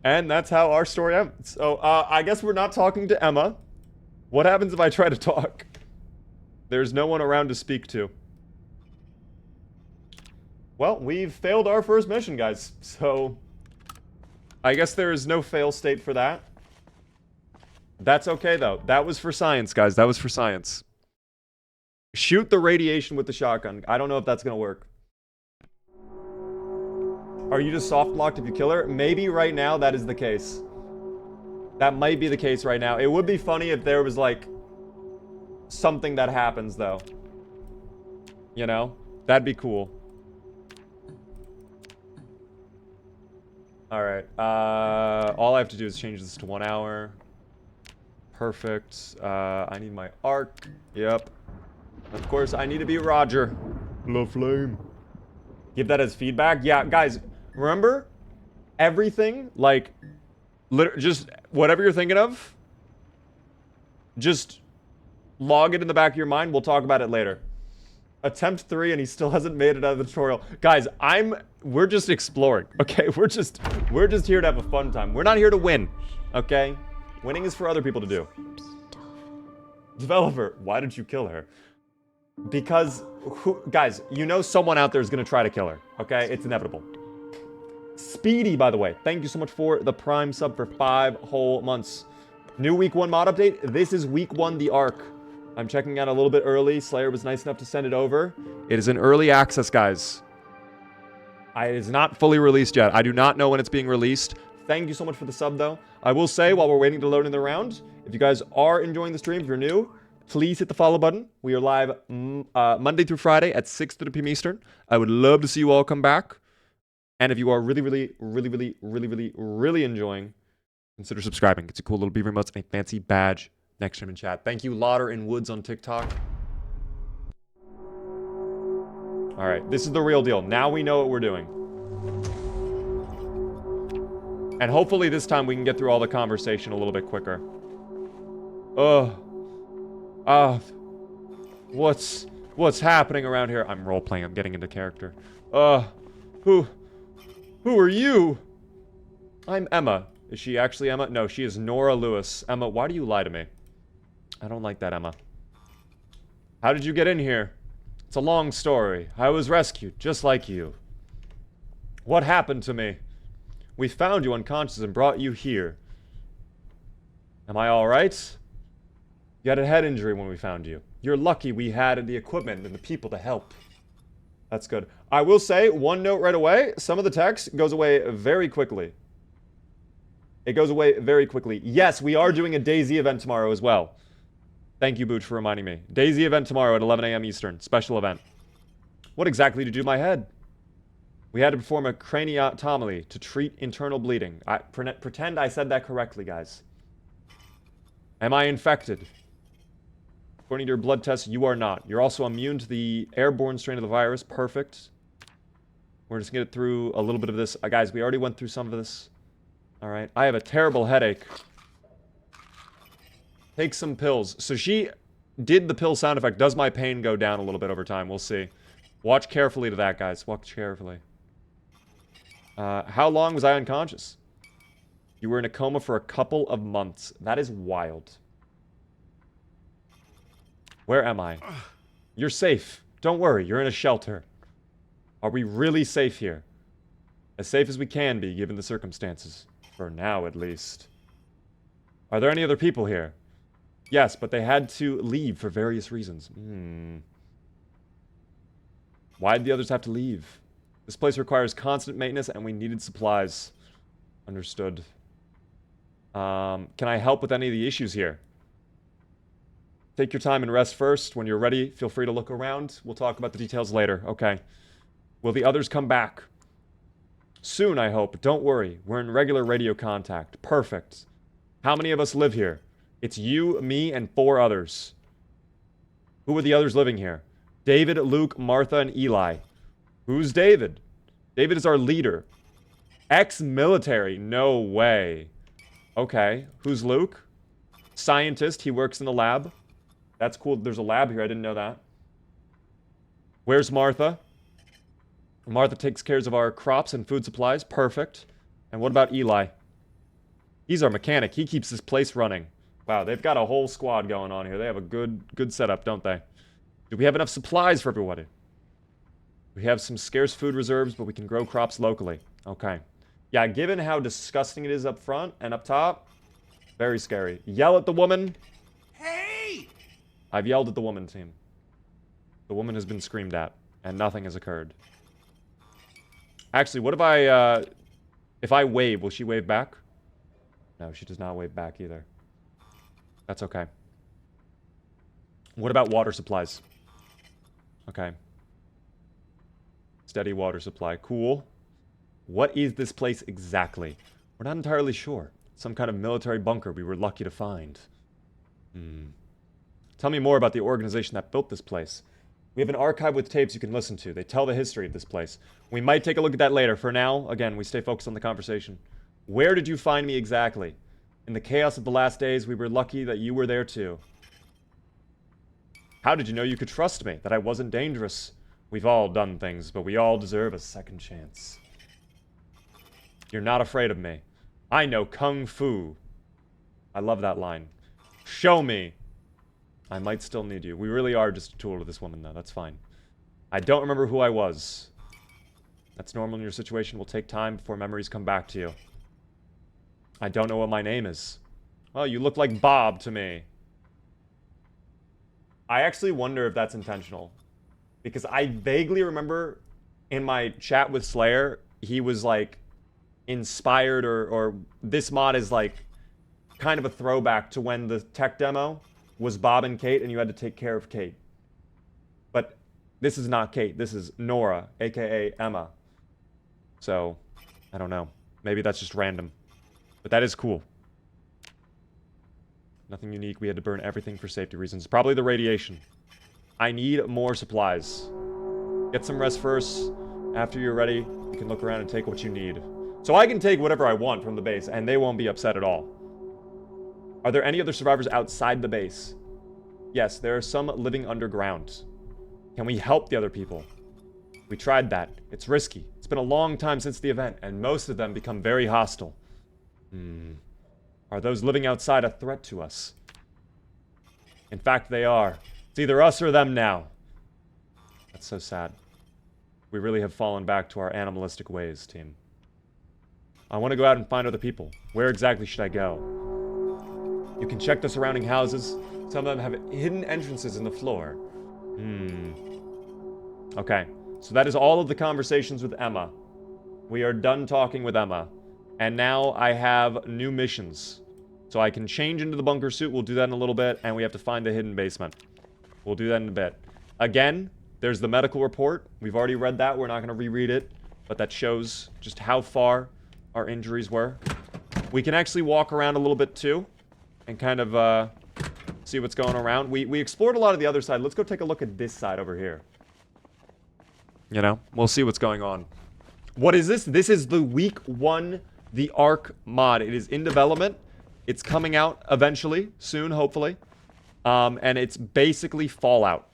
And that's how our story ends. So, I guess we're not talking to Emma. What happens if I try to talk? There's no one around to speak to. Well, we've failed our first mission, guys. So, I guess there is no fail state for that. That's okay, though. That was for science, guys. That was for science. Shoot the radiation with the shotgun. I don't know if that's gonna work. Are you just soft locked if you kill her? Maybe right now that is the case. That might be the case right now. It would be funny if there was, like, something that happens, though. You know? That'd be cool. Alright, all I have to do is change this to 1 hour. Perfect. I need my arc. Yep. Of course, I need to be Roger. La Flame. Give that as feedback? Yeah, guys, remember? Everything, like, just whatever you're thinking of, just log it in the back of your mind. We'll talk about it later. Attempt 3 and he still hasn't made it out of the tutorial. Guys, we're just exploring, okay? We're just here to have a fun time. We're not here to win, okay? Winning is for other people to do. Developer, why did you kill her? Because, guys, you know someone out there is going to try to kill her, okay? It's inevitable. Speedy, by the way, thank you so much for the Prime sub for 5 whole months. New week 1 mod update. This is week 1, the Ark. I'm checking out a little bit early. Slayer was nice enough to send it over. It is in early access, guys. It is not fully released yet. I do not know when it's being released. Thank you so much for the sub, though. I will say, while we're waiting to load in the round, if you guys are enjoying the stream, if you're new, please hit the follow button. We are live Monday through Friday at 6:30 p.m. Eastern. I would love to see you all come back. And if you are really enjoying, consider subscribing. It's a cool little beaver emotes and a fancy badge next to him in chat. Thank you, Lauder and Woods on TikTok. All right, this is the real deal. Now we know what we're doing. And hopefully this time we can get through all the conversation a little bit quicker. What's happening around here? I'm role-playing. I'm getting into character. Who are you? I'm Emma. Is she actually Emma? No, she is Nora Lewis. Emma, why do you lie to me? I don't like that, Emma. How did you get in here? It's a long story. I was rescued, just like you. What happened to me? We found you unconscious and brought you here. Am I alright? You had a head injury when we found you. You're lucky we had the equipment and the people to help. That's good. I will say, one note right away, some of the text goes away very quickly. It goes away very quickly. Yes, we are doing a DayZ event tomorrow as well. Thank you, Booch, for reminding me. DayZ event tomorrow at 11 a.m. Eastern. Special event. What exactly did you do to my head? We had to perform a craniotomy to treat internal bleeding. Pretend I said that correctly, guys. Am I infected? According to your blood test, you are not. You're also immune to the airborne strain of the virus. Perfect. We're just going to get through a little bit of this. Guys, we already went through some of this. Alright. I have a terrible headache. Take some pills. So she did the pill sound effect. Does my pain go down a little bit over time? We'll see. Watch carefully to that, guys. Watch carefully. How long was I unconscious? You were in a coma for a couple of months. That is wild. Where am I? You're safe. Don't worry. You're in a shelter. Are we really safe here? As safe as we can be, given the circumstances. For now, at least. Are there any other people here? Yes, but they had to leave for various reasons. Why did the others have to leave? This place requires constant maintenance, and we needed supplies. Understood. Can I help with any of the issues here? Take your time and rest first. When you're ready, feel free to look around. We'll talk about the details later. Okay. Will the others come back? Soon, I hope. Don't worry. We're in regular radio contact. Perfect. How many of us live here? It's you, me, and 4 others. Who are the others living here? David, Luke, Martha, and Eli. Who's David? David is our leader. Ex-military. No way. Okay. Who's Luke? Scientist. He works in the lab. That's cool. There's a lab here. I didn't know that. Where's Martha? Martha takes care of our crops and food supplies. Perfect. And what about Eli? He's our mechanic. He keeps this place running. Wow, they've got a whole squad going on here. They have a good setup, don't they? Do we have enough supplies for everybody? We have some scarce food reserves, but we can grow crops locally. Okay. Yeah, given how disgusting it is up front and up top, very scary. Yell at the woman. Hey! I've yelled at the woman, team. The woman has been screamed at, and nothing has occurred. Actually, what if I wave, will she wave back? No, she does not wave back either. That's okay. What about water supplies? Okay. Steady water supply. Cool. What is this place exactly? We're not entirely sure. Some kind of military bunker we were lucky to find. Tell me more about the organization that built this place. We have an archive with tapes you can listen to. They tell the history of this place. We might take a look at that later. For now, again, we stay focused on the conversation. Where did you find me exactly? In the chaos of the last days, we were lucky that you were there too. How did you know you could trust me? That I wasn't dangerous? We've all done things, but we all deserve a second chance. You're not afraid of me. I know Kung Fu. I love that line. Show me. I might still need you. We really are just a tool to this woman, though. That's fine. I don't remember who I was. That's normal in your situation. Will take time before memories come back to you. I don't know what my name is. Well, you look like Bob to me. I actually wonder if that's intentional. Because I vaguely remember in my chat with Slayer, he was like inspired or this mod is like kind of a throwback to when the tech demo was Bob and Kate and you had to take care of Kate. But this is not Kate. This is Nora, aka Emma. So, I don't know. Maybe that's just random. But that is cool. Nothing unique. We had to burn everything for safety reasons. Probably the radiation. I need more supplies. Get some rest first. After you're ready, you can look around and take what you need. So I can take whatever I want from the base, and they won't be upset at all. Are there any other survivors outside the base? Yes, there are some living underground. Can we help the other people? We tried that. It's risky. It's been a long time since the event, and most of them become very hostile. Are those living outside a threat to us? In fact, they are. It's either us or them now. That's so sad. We really have fallen back to our animalistic ways, team. I want to go out and find other people. Where exactly should I go? You can check the surrounding houses. Some of them have hidden entrances in the floor. Okay. So that is all of the conversations with Emma. We are done talking with Emma. And now I have new missions. So I can change into the bunker suit. We'll do that in a little bit. And we have to find the hidden basement. We'll do that in a bit. Again, there's the medical report. We've already read that. We're not going to reread it. But that shows just how far our injuries were. We can actually walk around a little bit too. And kind of see what's going around. We explored a lot of the other side. Let's go take a look at this side over here. You know, we'll see what's going on. What is this? This is the week 1, the Ark mod. It is in development. It's coming out eventually, soon, hopefully. And it's basically Fallout.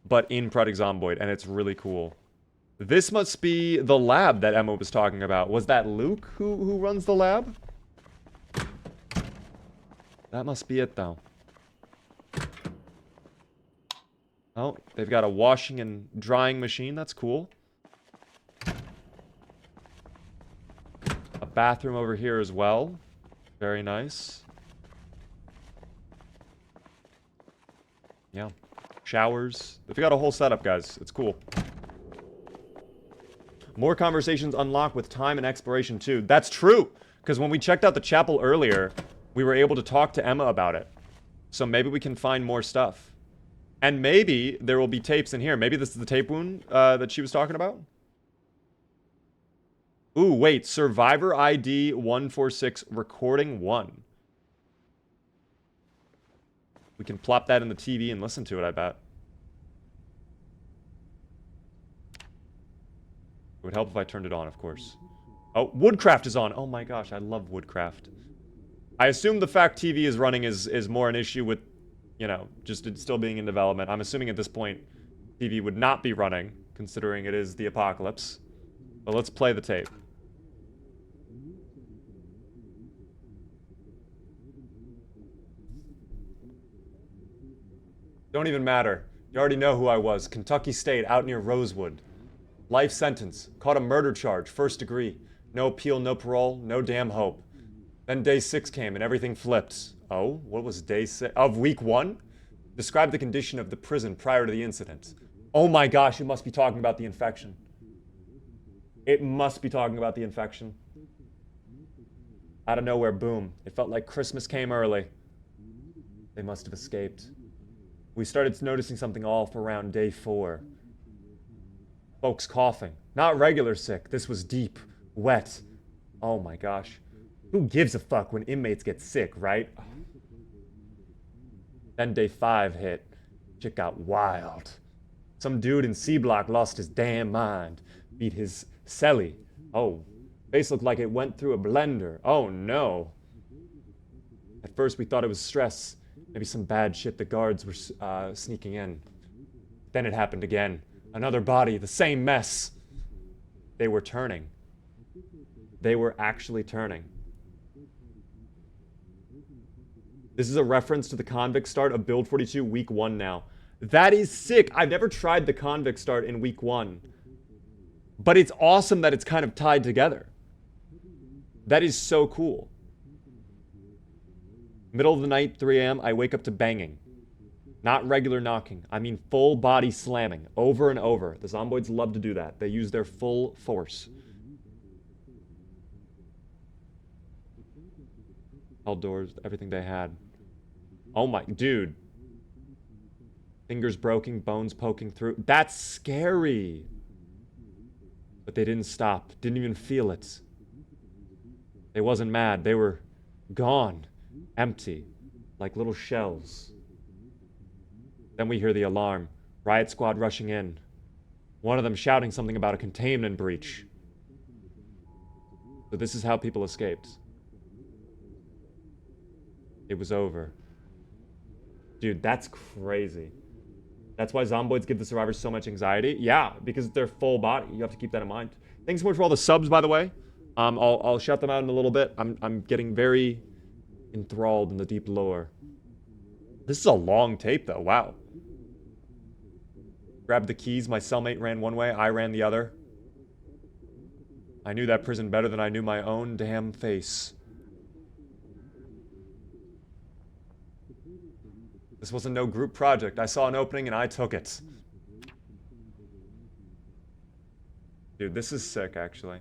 But in Project Zomboid, and it's really cool. This must be the lab that Emma was talking about. Was that Luke who runs the lab? That must be it, though. Oh, they've got a washing and drying machine. That's cool. A bathroom over here as well. Very nice. Yeah. Showers. They've got a whole setup, guys. It's cool. More conversations unlocked with time and exploration, too. That's true! Because when we checked out the chapel earlier, we were able to talk to Emma about it. So maybe we can find more stuff. And maybe there will be tapes in here. Maybe this is the tape wound that she was talking about? Ooh, wait. Survivor ID 146 recording 1. We can plop that in the TV and listen to it, I bet. It would help if I turned it on, of course. Oh, Woodcraft is on. Oh my gosh, I love Woodcraft. I assume the fact TV is running is more an issue with, you know, just it still being in development. I'm assuming at this point, TV would not be running, considering it is the apocalypse. But let's play the tape. Don't even matter. You already know who I was. Kentucky State, out near Rosewood. Life sentence. Caught a murder charge, 1st degree. No appeal, no parole, no damn hope. Then day 6 came and everything flipped. Oh, what was day 6? Of week 1? Describe the condition of the prison prior to the incident. Oh my gosh, it must be talking about the infection. It must be talking about the infection. Out of nowhere, boom. It felt like Christmas came early. They must have escaped. We started noticing something off around day 4. Folks coughing. Not regular sick. This was deep. Wet. Oh my gosh. Who gives a fuck when inmates get sick, right? Then day 5 hit. Shit got wild. Some dude in C Block lost his damn mind. Beat his celly. Oh. Face looked like it went through a blender. Oh no. At first we thought it was stress. Maybe some bad shit the guards were sneaking in. Then it happened again. Another body, the same mess. They were turning. They were actually turning. This is a reference to the convict start of Build 42 week 1 now. That is sick. I've never tried the convict start in week 1. But it's awesome that it's kind of tied together. That is so cool. Middle of the night, 3 a.m., I wake up to banging. Not regular knocking. I mean full body slamming. Over and over. The zomboids love to do that. They use their full force. Held doors, everything they had. Oh my... Dude. Fingers broken, bones poking through. That's scary! But they didn't stop. Didn't even feel it. They wasn't mad. They were gone. Empty. Like little shells. Then we hear the alarm. Riot squad rushing in. One of them shouting something about a containment breach. So this is how people escaped. It was over. Dude, that's crazy. That's why zomboids give the survivors so much anxiety. Yeah, because they're full body. You have to keep that in mind. Thanks so much for all the subs, by the way. I'll shout them out in a little bit. I'm getting very enthralled in the deep lore. This is a long tape, though. Wow. Grabbed the keys. My cellmate ran one way. I ran the other. I knew that prison better than I knew my own damn face. This was a no group project. I saw an opening and I took it. Dude, this is sick, actually.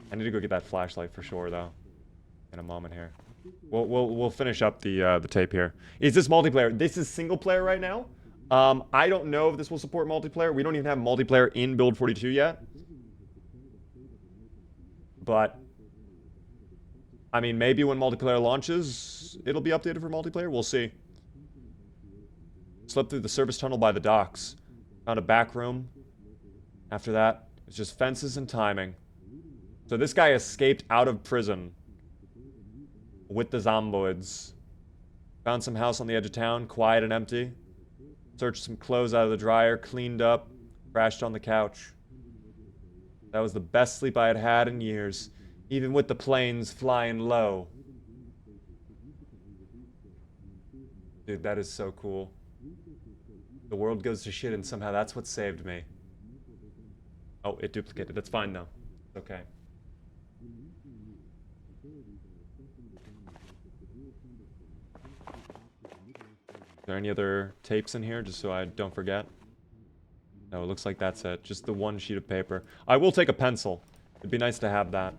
I need to go get that flashlight for sure, though. In a moment here. We'll finish up the tape here. Is this multiplayer? This is single player right now. I don't know if this will support multiplayer. We don't even have multiplayer in Build 42 yet. But I mean, maybe when multiplayer launches, it'll be updated for multiplayer. We'll see. Slept through the service tunnel by the docks. Found a back room. After that, it's just fences and timing. So this guy escaped out of prison with the zomboids. Found some house on the edge of town, quiet and empty. Searched some clothes out of the dryer, cleaned up, crashed on the couch. That was the best sleep I had had in years, even with the planes flying low. Dude, that is so cool. The world goes to shit and somehow that's what saved me. Oh, it duplicated. That's fine though. It's okay. Is there any other tapes in here, just so I don't forget? No, it looks like that's it. Just the one sheet of paper. I will take a pencil. It'd be nice to have that.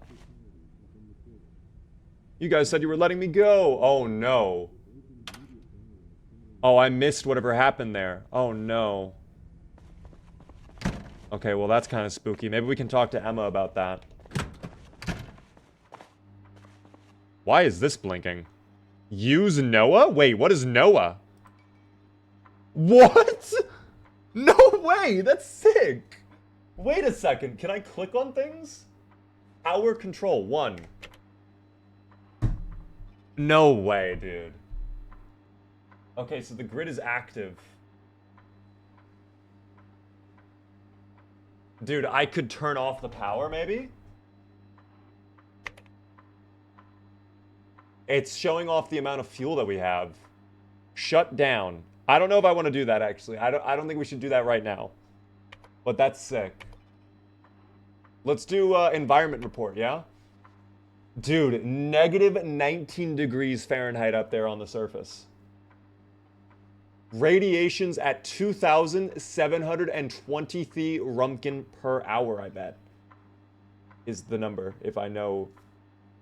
You guys said you were letting me go. Oh, no. Oh, I missed whatever happened there. Oh, no. Okay, well, that's kind of spooky. Maybe we can talk to Emma about that. Why is this blinking? Use Noah? Wait, what is Noah? What? No way! That's sick! Wait a second, can I click on things? Power control, 1. No way, dude. Okay, so the grid is active. Dude, I could turn off the power, maybe? It's showing off the amount of fuel that we have. Shut down. I don't know if I want to do that, actually. I don't think we should do that right now. But that's sick. Let's do environment report, yeah? Dude, negative 19 degrees Fahrenheit up there on the surface. Radiations at 2,720 Rumpkin per hour, I bet. Is the number, if I know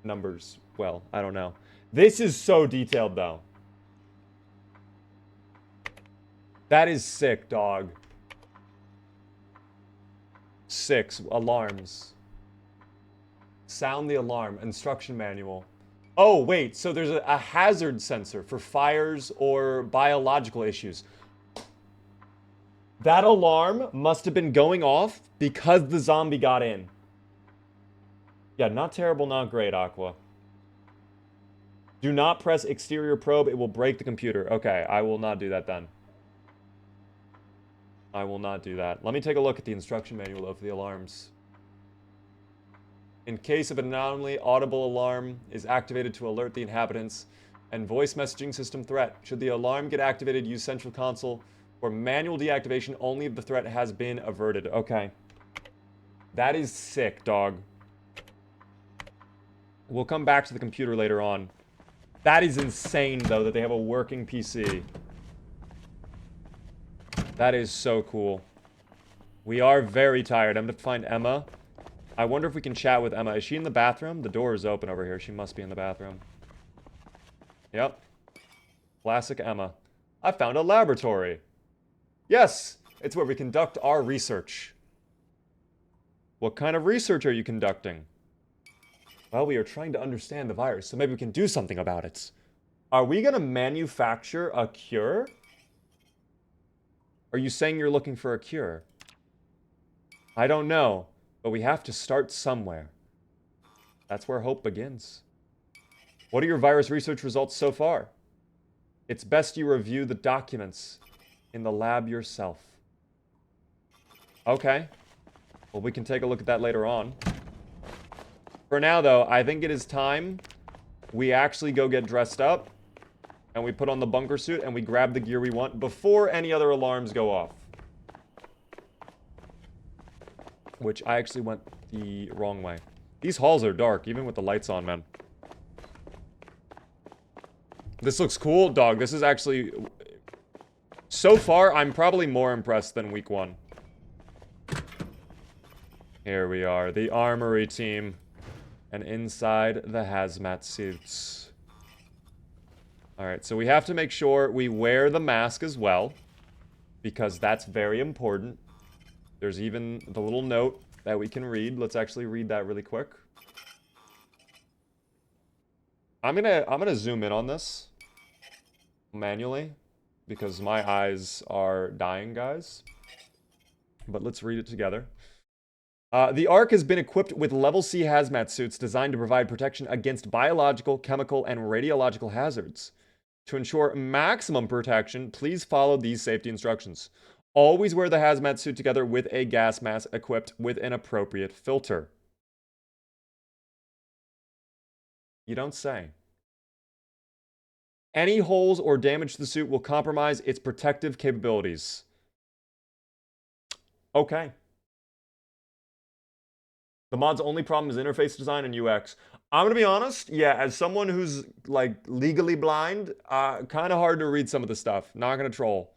numbers well. I don't know. This is so detailed, though. That is sick, dog. 6. Alarms. Sound the alarm. Instruction manual. Oh, wait. So there's a hazard sensor for fires or biological issues. That alarm must have been going off because the zombie got in. Yeah, not terrible, not great, Aqua. Do not press exterior probe. It will break the computer. Okay, I will not do that then. I will not do that. Let me take a look at the instruction manual of the alarms. In case of an anomaly, audible alarm is activated to alert the inhabitants and voice messaging system threat. Should the alarm get activated, use Central Console for manual deactivation only if the threat has been averted. Okay. That is sick, dog. We'll come back to the computer later on. That is insane, though, that they have a working PC. That is so cool. We are very tired. I'm gonna find Emma. I wonder if we can chat with Emma. Is she in the bathroom? The door is open over here. She must be in the bathroom. Yep. Classic Emma. I found a laboratory. Yes, it's where we conduct our research. What kind of research are you conducting? Well, we are trying to understand the virus, so maybe we can do something about it. Are we gonna manufacture a cure? Are you saying you're looking for a cure? I don't know, but we have to start somewhere. That's where hope begins. What are your virus research results so far? It's best you review the documents in the lab yourself. Okay. Well, we can take a look at that later on. For now, though, I think it is time we actually go get dressed up and we put on the bunker suit and we grab the gear we want before any other alarms go off. Which I actually went the wrong way. These halls are dark, even with the lights on, man. This looks cool, dog. This is actually... So far, I'm probably more impressed than week 1. Here we are, the armory team. And inside the hazmat suits. Alright, so we have to make sure we wear the mask as well. Because that's very important. There's even the little note that we can read. Let's actually read that really quick. I'm gonna zoom in on this manually because my eyes are dying, guys. But let's read it together. The Ark has been equipped with level C hazmat suits designed to provide protection against biological, chemical, and radiological hazards. To ensure maximum protection, please follow these safety instructions. Always wear the hazmat suit together with a gas mask equipped with an appropriate filter. You don't say. Any holes or damage to the suit will compromise its protective capabilities. Okay. The mod's only problem is interface design and UX. I'm gonna be honest, yeah, as someone who's, like, legally blind, kind of hard to read some of the stuff. Not gonna troll.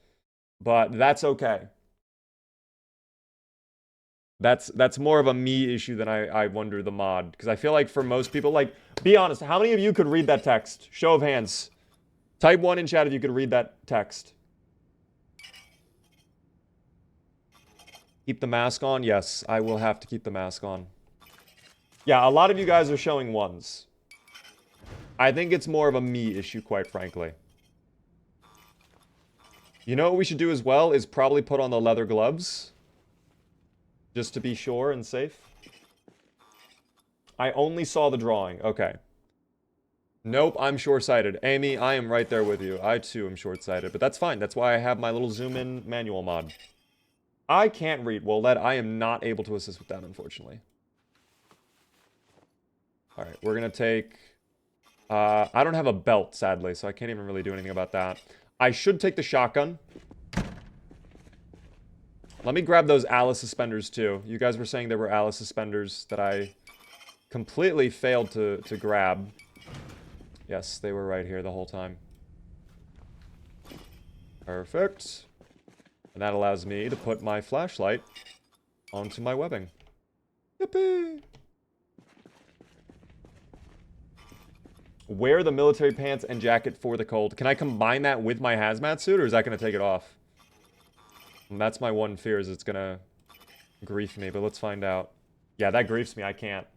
But that's okay. That's more of a me issue than I wonder the mod. Because I feel like for most people, like, be honest, how many of you could read that text? Show of hands. Type 1 in chat if you could read that text. Keep the mask on? Yes, I will have to keep the mask on. Yeah, a lot of you guys are showing 1s. I think it's more of a me issue, quite frankly. You know what we should do as well is probably put on the leather gloves. Just to be sure and safe. I only saw the drawing. Okay. Nope, I'm short-sighted. Amy, I am right there with you. I, too, am short-sighted. But that's fine. That's why I have my little zoom-in manual mod. I can't read WOLED. I am not able to assist with that, unfortunately. Alright, we're gonna take... I don't have a belt, sadly, so I can't even really do anything about that. I should take the shotgun. Let me grab those Alice suspenders, too. You guys were saying there were Alice suspenders that I completely failed to grab. Yes, they were right here the whole time. Perfect. And that allows me to put my flashlight onto my webbing. Yippee! Wear the military pants and jacket for the cold. Can I combine that with my hazmat suit, or is that going to take it off? And that's my one fear, is it's going to grief me, but let's find out. Yeah, that griefs me. I can't.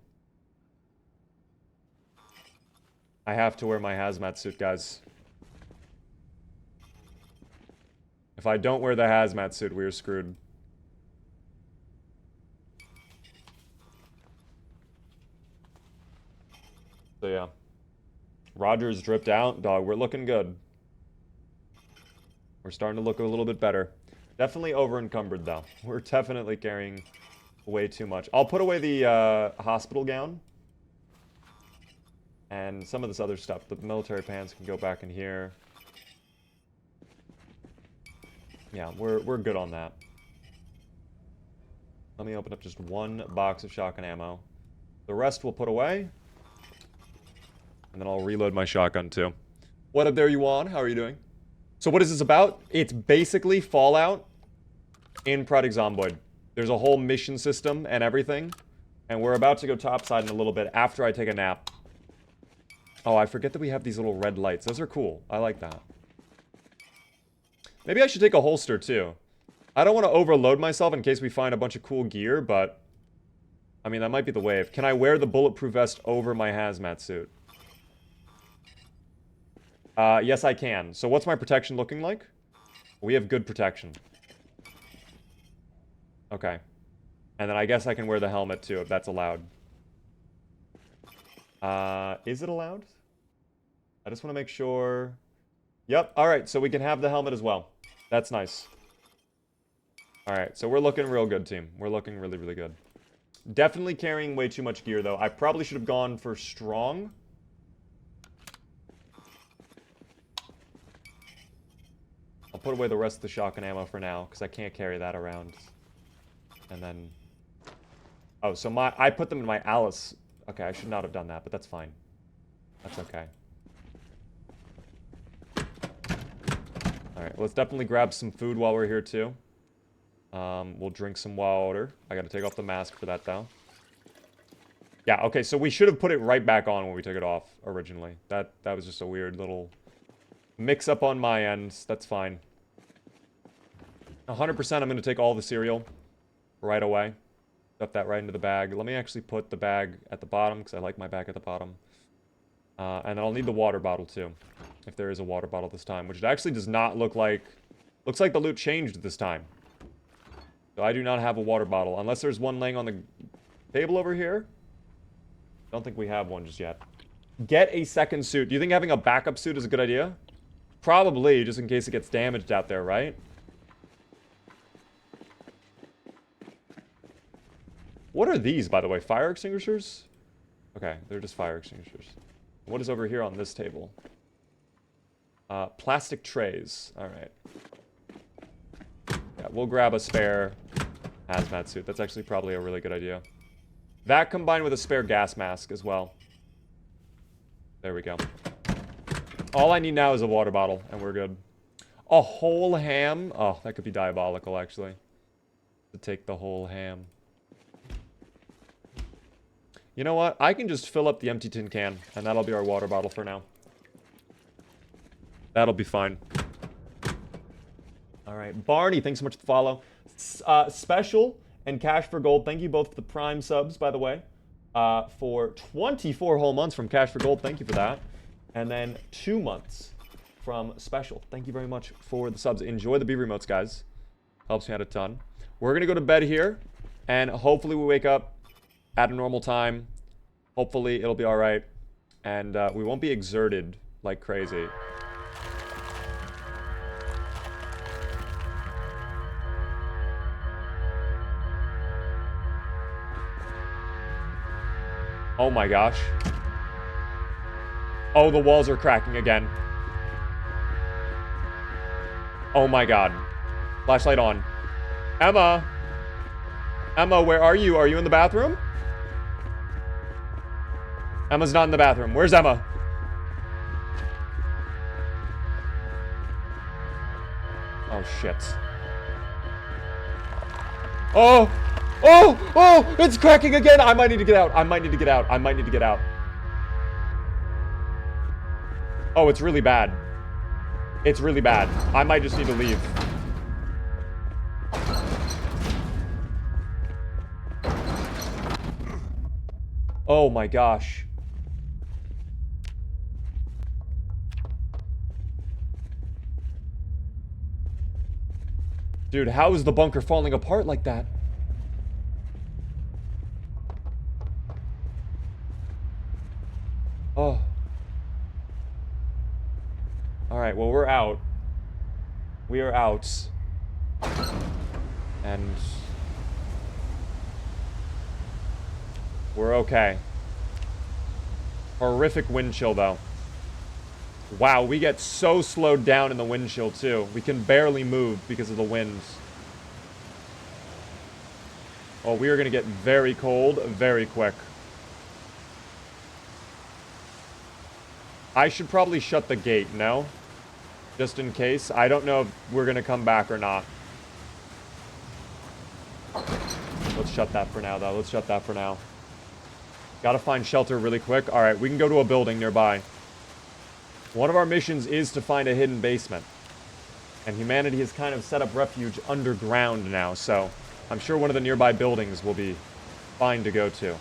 I have to wear my hazmat suit, guys. If I don't wear the hazmat suit, we're screwed. So yeah. Roger's dripped out. Dog, we're looking good. We're starting to look a little bit better. Definitely over-encumbered, though. We're definitely carrying way too much. I'll put away the hospital gown. And some of this other stuff. The military pants can go back in here. Yeah, we're good on that. Let me open up just one box of shotgun ammo. The rest we'll put away. And then I'll reload my shotgun too. What up there, Yuan? How are you doing? So what is this about? It's basically Fallout in Project Zomboid. There's a whole mission system and everything. And we're about to go topside in a little bit after I take a nap. Oh, I forget that we have these little red lights. Those are cool. I like that. Maybe I should take a holster too. I don't want to overload myself in case we find a bunch of cool gear, but... I mean, that might be the wave. Can I wear the bulletproof vest over my hazmat suit? Yes, I can. So what's my protection looking like? We have good protection. Okay. And then I guess I can wear the helmet too, if that's allowed. Is it allowed? I just want to make sure... Yep, alright, so we can have the helmet as well. That's nice. Alright, so we're looking real good, team. We're looking really, really good. Definitely carrying way too much gear, though. I probably should have gone for strong. I'll put away the rest of the shotgun ammo for now, because I can't carry that around. And then... Oh, so I put them in my Alice. Okay, I should not have done that, but that's fine. That's okay. Alright, let's definitely grab some food while we're here, too. We'll drink some water. I gotta take off the mask for that, though. Yeah, okay, so we should have put it right back on when we took it off, originally. That was just a weird little mix-up on my end. That's fine. 100% I'm gonna take all the cereal right away. Stuff that right into the bag. Let me actually put the bag at the bottom, because I like my bag at the bottom. And then I'll need the water bottle, too. If there is a water bottle this time, which it actually does not look like... Looks like the loot changed this time. So I do not have a water bottle, unless there's one laying on the table over here. Don't think we have one just yet. Get a second suit. Do you think having a backup suit is a good idea? Probably, just in case it gets damaged out there, right? What are these, by the way? Fire extinguishers? Okay, they're just fire extinguishers. What is over here on this table? Plastic trays. Alright. Yeah, we'll grab a spare hazmat suit. That's actually probably a really good idea. That combined with a spare gas mask as well. There we go. All I need now is a water bottle, and we're good. A whole ham? Oh, that could be diabolical, actually. To take the whole ham. You know what? I can just fill up the empty tin can, and that'll be our water bottle for now. That'll be fine. Alright, Barney, thanks so much for the follow. Special and Cash for Gold, thank you both for the Prime subs, by the way. For 24 whole months from Cash for Gold, thank you for that. And then 2 months from Special. Thank you very much for the subs. Enjoy the B remotes, guys. Helps me out a ton. We're going to go to bed here, and hopefully we wake up at a normal time. Hopefully it'll be alright. And we won't be exerted like crazy. Oh my gosh. Oh, the walls are cracking again. Oh my god. Flashlight on. Emma! Emma, where are you? Are you in the bathroom? Emma's not in the bathroom. Where's Emma? Oh, shit. Oh! Oh! Oh! It's cracking again! I might need to get out. I might need to get out. I might need to get out. Oh, it's really bad. It's really bad. I might just need to leave. Oh my gosh. Dude, how is the bunker falling apart like that? Oh. Alright, well, we're out. We are out. And... we're okay. Horrific wind chill, though. Wow, we get so slowed down in the wind chill, too. We can barely move because of the winds. Oh, we are going to get very cold very quick. I should probably shut the gate, no? Just in case. I don't know if we're going to come back or not. Let's shut that for now, though. Let's shut that for now. Gotta find shelter really quick. Alright, we can go to a building nearby. One of our missions is to find a hidden basement. And humanity has kind of set up refuge underground now, so I'm sure one of the nearby buildings will be fine to go to.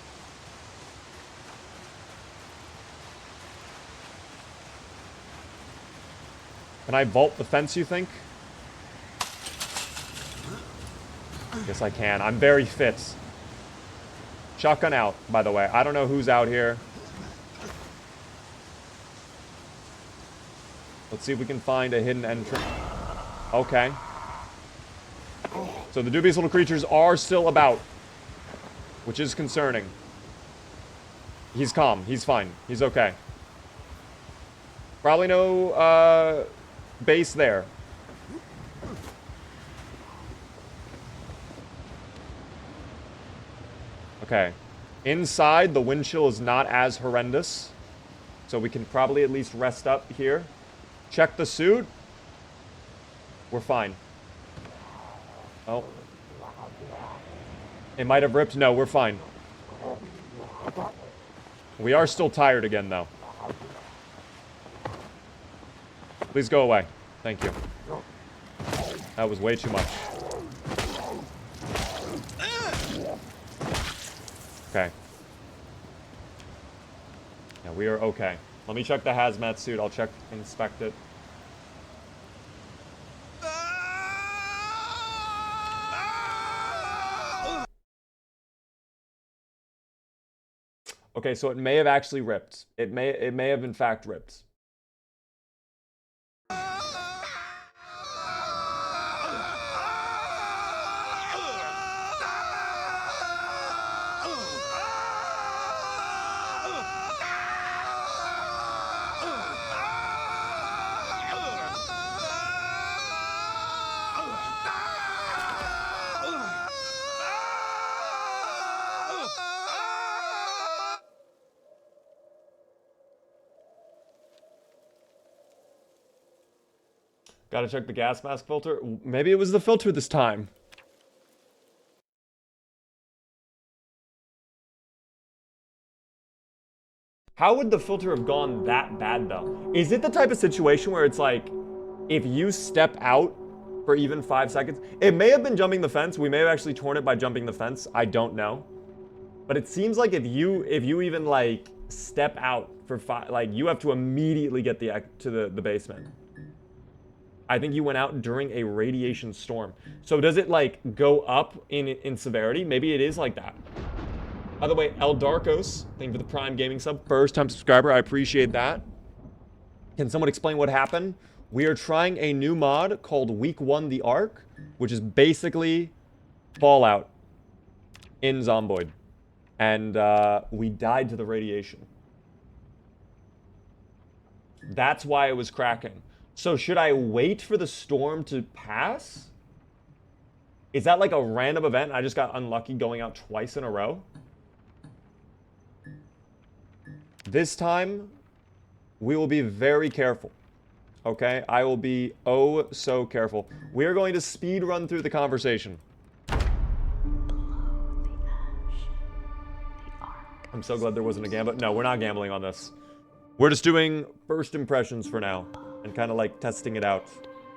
Can I vault the fence, you think? Yes, I can. I'm very fit. Shotgun out, by the way. I don't know who's out here. Let's see if we can find a hidden entrance. Okay. So the dubious little creatures are still about, which is concerning. He's calm. He's fine. He's okay. Probably no, base there. Okay. Inside, the wind chill is not as horrendous. So we can probably at least rest up here. Check the suit. We're fine. Oh. It might have ripped. No, we're fine. We are still tired again, though. Please go away. Thank you. That was way too much. Okay. Yeah, we are okay. Let me check the hazmat suit. I'll inspect it. Okay, so it may have actually ripped. It may have in fact ripped. Gotta check the gas mask filter. Maybe it was the filter this time. How would the filter have gone that bad, though? Is it the type of situation where it's like, if you step out for even 5 seconds, it may have been jumping the fence. We may have actually torn it by jumping the fence. I don't know. But it seems like if you even like step out for 5, like you have to immediately get to the basement. I think you went out during a radiation storm. So does it like go up in severity? Maybe it is like that. By the way, El Darkos, thank you for the Prime Gaming sub. First time subscriber, I appreciate that. Can someone explain what happened? We are trying a new mod called Week 1 The Ark, which is basically Fallout in Zomboid. And we died to the radiation. That's why it was cracking. So should I wait for the storm to pass? Is that like a random event? I just got unlucky going out twice in a row. This time, we will be very careful. Okay? I will be oh so careful. We are going to speed run through the conversation. I'm so glad there wasn't a gamble. No, we're not gambling on this. We're just doing first impressions for now. And kind of like testing it out.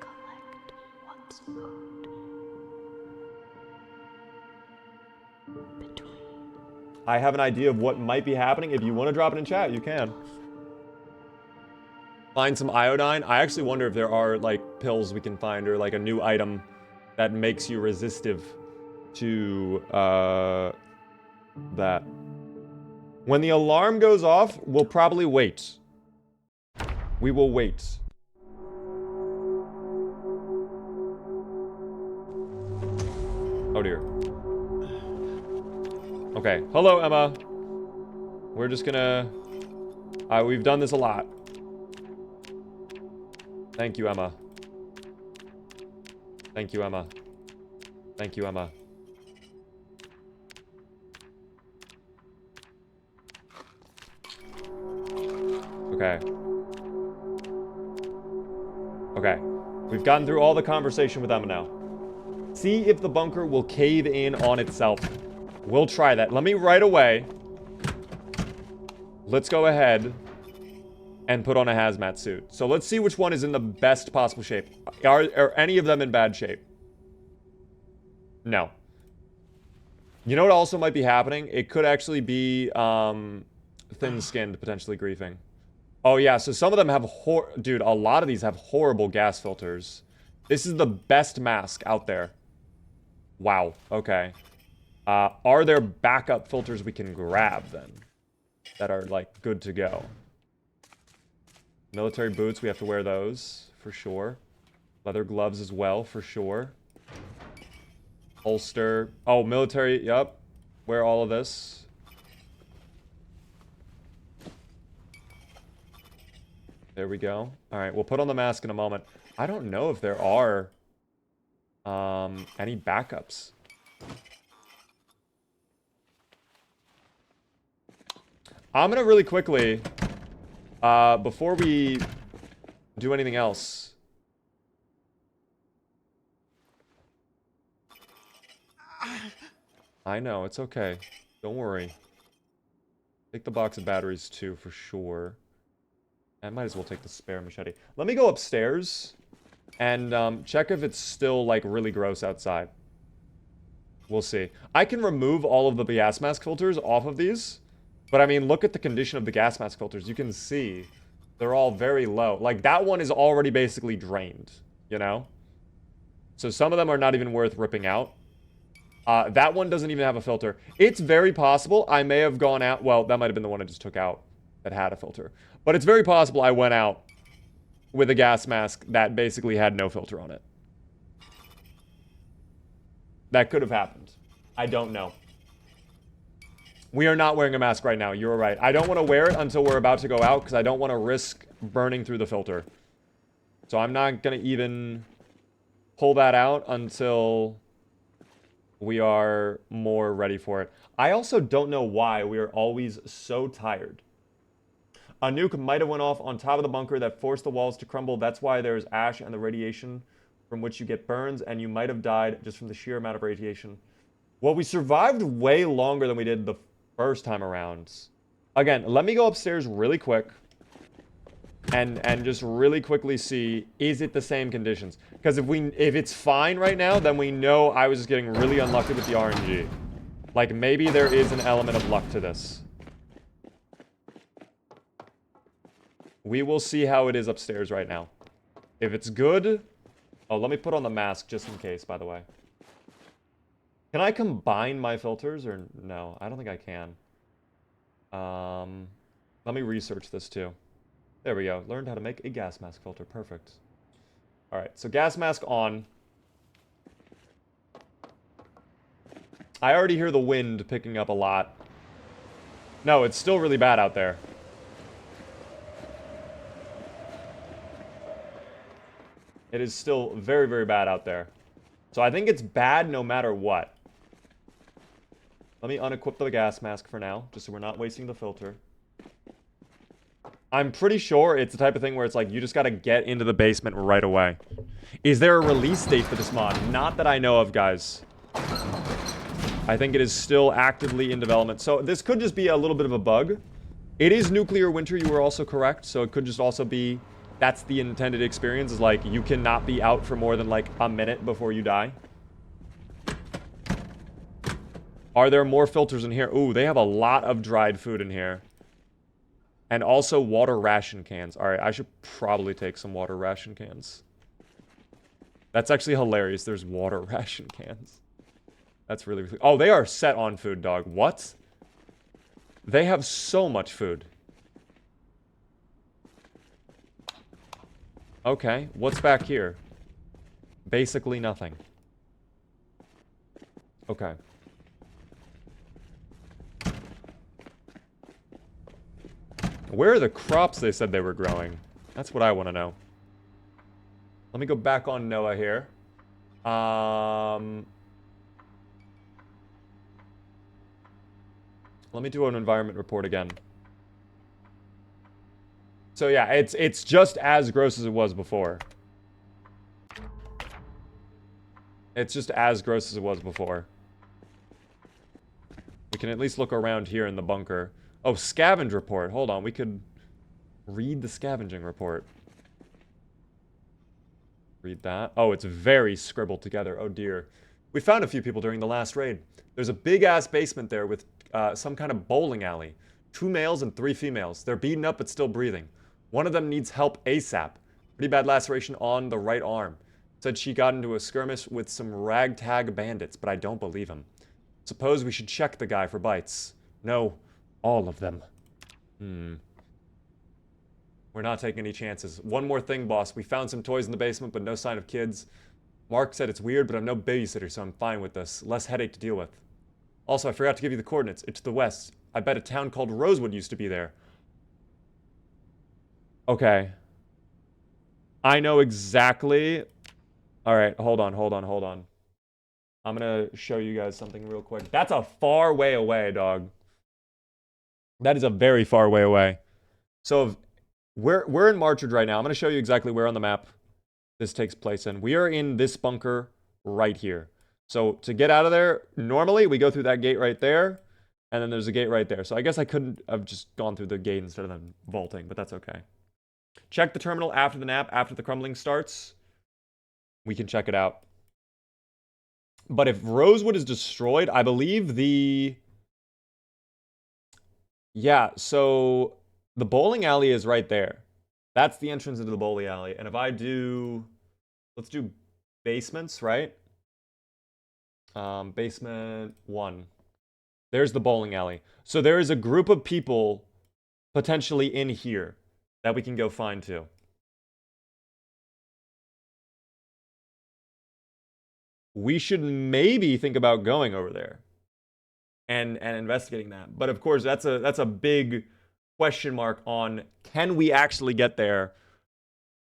Collect what's owed. Between. I have an idea of what might be happening. If you want to drop it in chat, you can. Find some iodine. I actually wonder if there are like pills we can find or like a new item that makes you resistive to that. When the alarm goes off, we'll probably wait. We will wait. Oh dear. Okay. Hello, Emma. We're just gonna... we've done this a lot. Thank you, Emma. Thank you, Emma. Thank you, Emma. Okay. Okay. We've gotten through all the conversation with Emma now. See if the bunker will cave in on itself. We'll try that. Let me right away. Let's go ahead and put on a hazmat suit. So let's see which one is in the best possible shape. Are any of them in bad shape? No. You know what also might be happening? It could actually be thin-skinned, potentially griefing. Oh yeah, so some of them have dude, a lot of these have horrible gas filters. This is the best mask out there. Wow, okay. Are there backup filters we can grab then? That are, like, good to go? Military boots, we have to wear those, for sure. Leather gloves as well, for sure. Holster. Oh, military, yep. Wear all of this. There we go. Alright, we'll put on the mask in a moment. I don't know if there are any backups. I'm gonna really quickly, before we do anything else. I know, it's okay. Don't worry. Take the box of batteries too, for sure. I might as well take the spare machete. Let me go upstairs and check if it's still, like, really gross outside. We'll see. I can remove all of the gas mask filters off of these. But, I mean, look at the condition of the gas mask filters. You can see they're all very low. Like, that one is already basically drained, you know? So some of them are not even worth ripping out. That one doesn't even have a filter. It's very possible I may have gone out... Well, that might have been the one I just took out that had a filter. But it's very possible I went out with a gas mask that basically had no filter on it. That could have happened. I don't know. We are not wearing a mask right now. You're right. I don't want to wear it until we're about to go out because I don't want to risk burning through the filter. So I'm not going to even pull that out until we are more ready for it. I also don't know why we are always so tired. A nuke might have went off on top of the bunker that forced the walls to crumble. That's why there's ash and the radiation from which you get burns, and you might have died just from the sheer amount of radiation. Well, we survived way longer than we did the first time around. Again, let me go upstairs really quick and just really quickly see, is it the same conditions? Because if it's fine right now, then we know I was just getting really unlucky with the RNG. Like, maybe there is an element of luck to this. We will see how it is upstairs right now. If it's good... Oh, let me put on the mask just in case, by the way. Can I combine my filters or no? I don't think I can. Let me research this too. There we go. Learned how to make a gas mask filter. Perfect. Alright, so gas mask on. I already hear the wind picking up a lot. No, it's still really bad out there. It is still very, very bad out there. So I think it's bad no matter what. Let me unequip the gas mask for now, just so we're not wasting the filter. I'm pretty sure it's the type of thing where it's like, you just gotta get into the basement right away. Is there a release date for this mod? Not that I know of, guys. I think it is still actively in development. So this could just be a little bit of a bug. It is nuclear winter, you were also correct. So it could just also be, that's the intended experience, is like, you cannot be out for more than like a minute before you die. Are there more filters in here? Ooh, they have a lot of dried food in here. And also water ration cans. Alright, I should probably take some water ration cans. That's actually hilarious. There's water ration cans. That's really... Oh, they are set on food, dog. What? They have so much food. Okay, what's back here? Basically nothing. Okay. Where are the crops they said they were growing? That's what I want to know. Let me go back on Noah here. Let me do an environment report again. So yeah, it's just as gross as it was before. It's just as gross as it was before. We can at least look around here in the bunker. Oh, scavenge report. Hold on, we could read the scavenging report. Read that. Oh, it's very scribbled together. Oh dear. We found a few people during the last raid. There's a big-ass basement there with some kind of bowling alley. 2 males and 3 females. They're beaten up but still breathing. One of them needs help ASAP. Pretty bad laceration on the right arm. Said she got into a skirmish with some ragtag bandits, but I don't believe him. Suppose we should check the guy for bites. No, all of them. We're not taking any chances. One more thing, boss. We found some toys in the basement, but no sign of kids. Mark said it's weird, but I'm no babysitter, so I'm fine with this. Less headache to deal with. Also, I forgot to give you the coordinates. It's to the west. I bet a town called Rosewood used to be there. Okay. I know exactly... Alright, hold on. I'm gonna show you guys something real quick. That's a far way away, dog. That is a very far way away. So, we're in Marchard right now. I'm gonna show you exactly where on the map this takes place in. We are in this bunker right here. So, to get out of there, normally we go through that gate right there, and then there's a gate right there. So, I guess I couldn't have just gone through the gate instead of then vaulting, but that's okay. Check the terminal after the nap, after the crumbling starts. We can check it out. But if Rosewood is destroyed, I believe the... Yeah, so the bowling alley is right there. That's the entrance into the bowling alley. And if I do... Let's do basements, right? Basement 1. There's the bowling alley. So there is a group of people potentially in here that we can go find too. We should maybe think about going over there and investigating that. But of course, that's a big question mark on, can we actually get there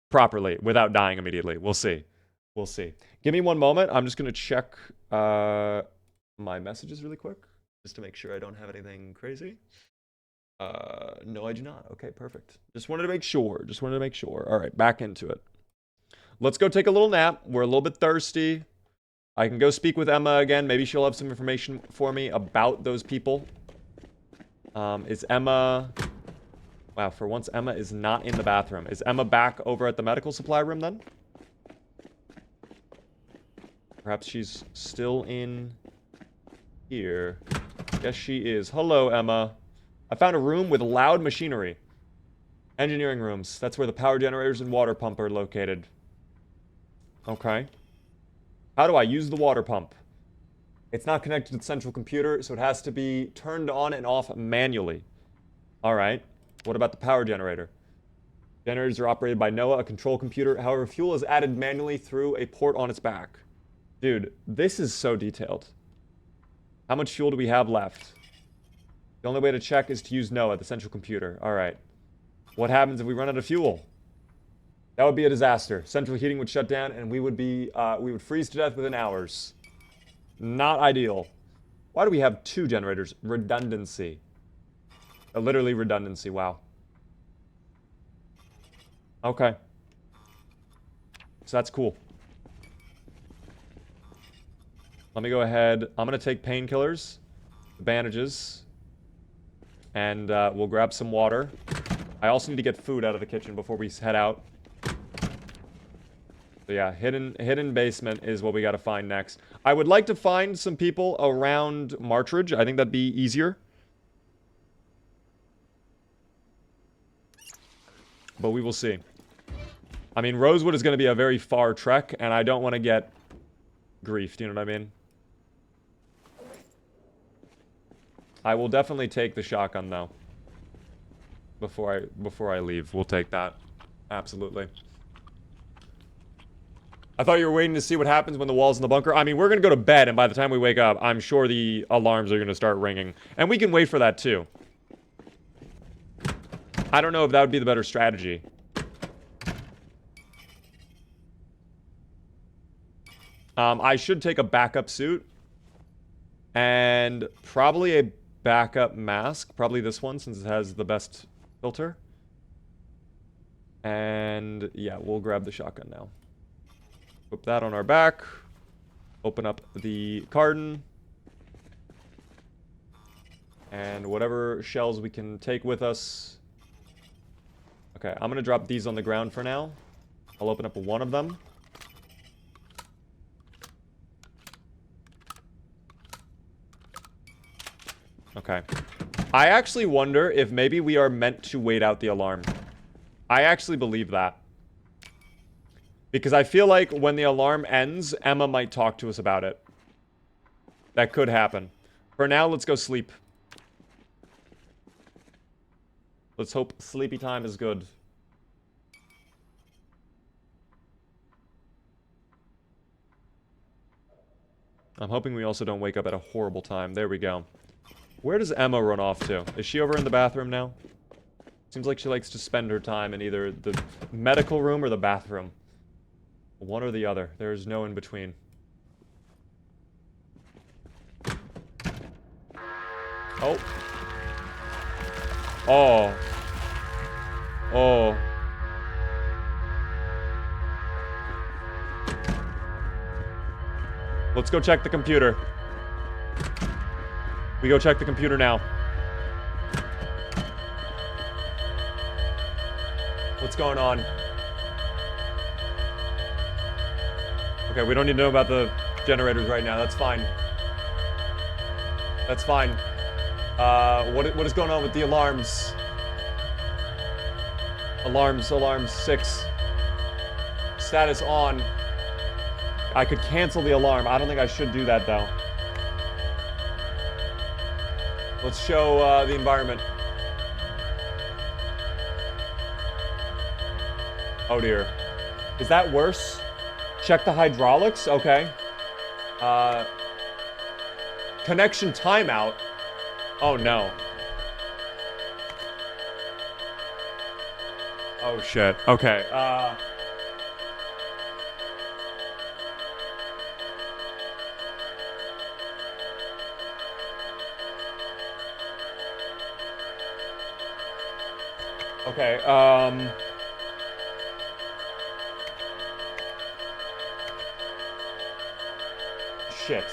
properly without dying immediately? We'll see. We'll see. Give me one moment. I'm just going to check my messages really quick just to make sure I don't have anything crazy. No, I do not. Okay, perfect. Just wanted to make sure. All right, back into it. Let's go take a little nap. We're a little bit thirsty. I can go speak with Emma again. Maybe she'll have some information for me about those people. Is Emma... Wow, for once Emma is not in the bathroom. Is Emma back over at the medical supply room then? Perhaps she's still in here. Yes, she is. Hello, Emma. I found a room with loud machinery. Engineering rooms. That's where the power generators and water pump are located. Okay. How do I use the water pump? It's not connected to the central computer, so it has to be turned on and off manually. Alright. What about the power generator? Generators are operated by NOAA, a control computer. However, fuel is added manually through a port on its back. Dude, this is so detailed. How much fuel do we have left? The only way to check is to use NOAA, the central computer. Alright. What happens if we run out of fuel? That would be a disaster. Central heating would shut down and we would freeze to death within hours. Not ideal. Why do we have 2 generators? Redundancy. Literally redundancy, wow. Okay. So that's cool. Let me go ahead. I'm going to take painkillers, bandages, and we'll grab some water. I also need to get food out of the kitchen before we head out. So yeah, hidden basement is what we got to find next. I would like to find some people around Marchridge. I think that'd be easier. But we will see. I mean, Rosewood is going to be a very far trek, and I don't want to get griefed, you know what I mean? I will definitely take the shotgun, though. Before I leave, we'll take that. Absolutely. I thought you were waiting to see what happens when the wall's in the bunker. I mean, we're going to go to bed, and by the time we wake up, I'm sure the alarms are going to start ringing. And we can wait for that, too. I don't know if that would be the better strategy. I should take a backup suit. And probably a backup mask. Probably this one, since it has the best filter. And yeah, we'll grab the shotgun now. Put that on our back. Open up the carton. And whatever shells we can take with us. Okay, I'm gonna drop these on the ground for now. I'll open up one of them. Okay. I actually wonder if maybe we are meant to wait out the alarm. I actually believe that. Because I feel like when the alarm ends, Emma might talk to us about it. That could happen. For now, let's go sleep. Let's hope sleepy time is good. I'm hoping we also don't wake up at a horrible time. There we go. Where does Emma run off to? Is she over in the bathroom now? Seems like she likes to spend her time in either the medical room or the bathroom. One or the other. There's no in between. Oh. Oh. Oh. Let's go check the computer. We go check the computer now. What's going on? Okay, we don't need to know about the generators right now. That's fine. That's fine. What is going on with the alarms? Alarms 6. Status on. I could cancel the alarm. I don't think I should do that, though. Let's show the environment. Oh, dear. Is that worse? Check the hydraulics? Okay. Connection timeout. Oh, no. Oh, shit. Okay, Okay, shit.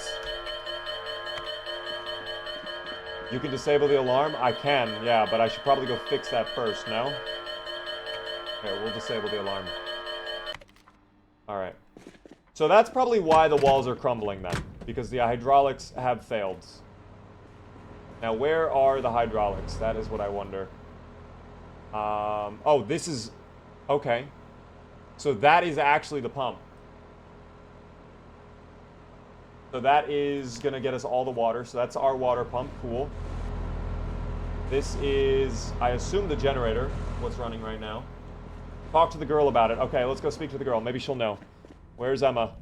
You can disable the alarm? I can, yeah, but I should probably go fix that first, no? Okay, we'll disable the alarm. Alright. So that's probably why the walls are crumbling then, because the hydraulics have failed. Now, where are the hydraulics? That is what I wonder. Oh, this is... Okay. So that is actually the pump. So that is gonna get us all the water. So that's our water pump. Cool. This is, I assume, the generator. What's running right now. Talk to the girl about it. Okay, let's go speak to the girl. Maybe she'll know. Where's Emma?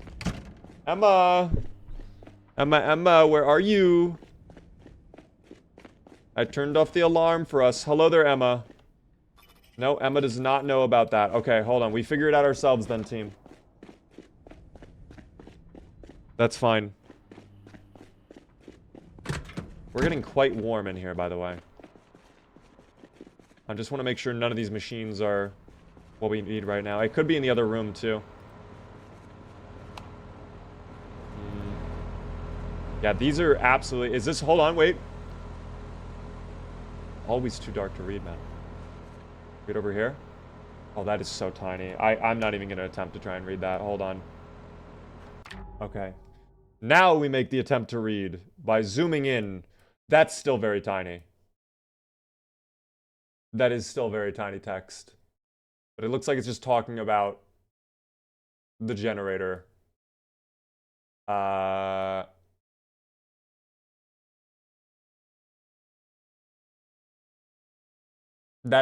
Emma! Emma, where are you? I turned off the alarm for us. Hello there, Emma. No, Emma does not know about that. Okay, hold on. We figure it out ourselves then, team. That's fine. We're getting quite warm in here, by the way. I just want to make sure none of these machines are what we need right now. It could be in the other room, too. Yeah, these are absolutely... Is this... Hold on, wait. Always too dark to read, man. Read over here. Oh, that is so tiny. I'm not even going to attempt to try and read that. Hold on. Okay. Now we make the attempt to read by zooming in. That's still very tiny. That is still very tiny text. But it looks like it's just talking about the generator. That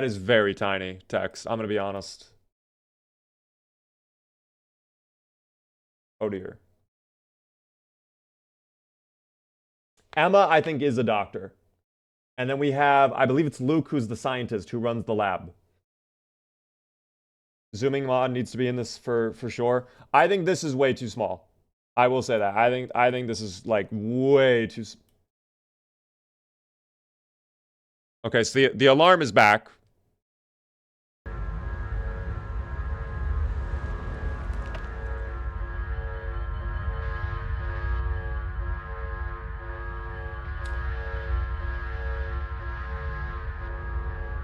is very tiny text. I'm gonna be honest. Oh dear. Emma, I think, is a doctor. And then we have, I believe it's Luke, who's the scientist who runs the lab. Zooming mod needs to be in this for sure. I think this is way too small. I will say that. I think this is like way too. Okay, so the alarm is back.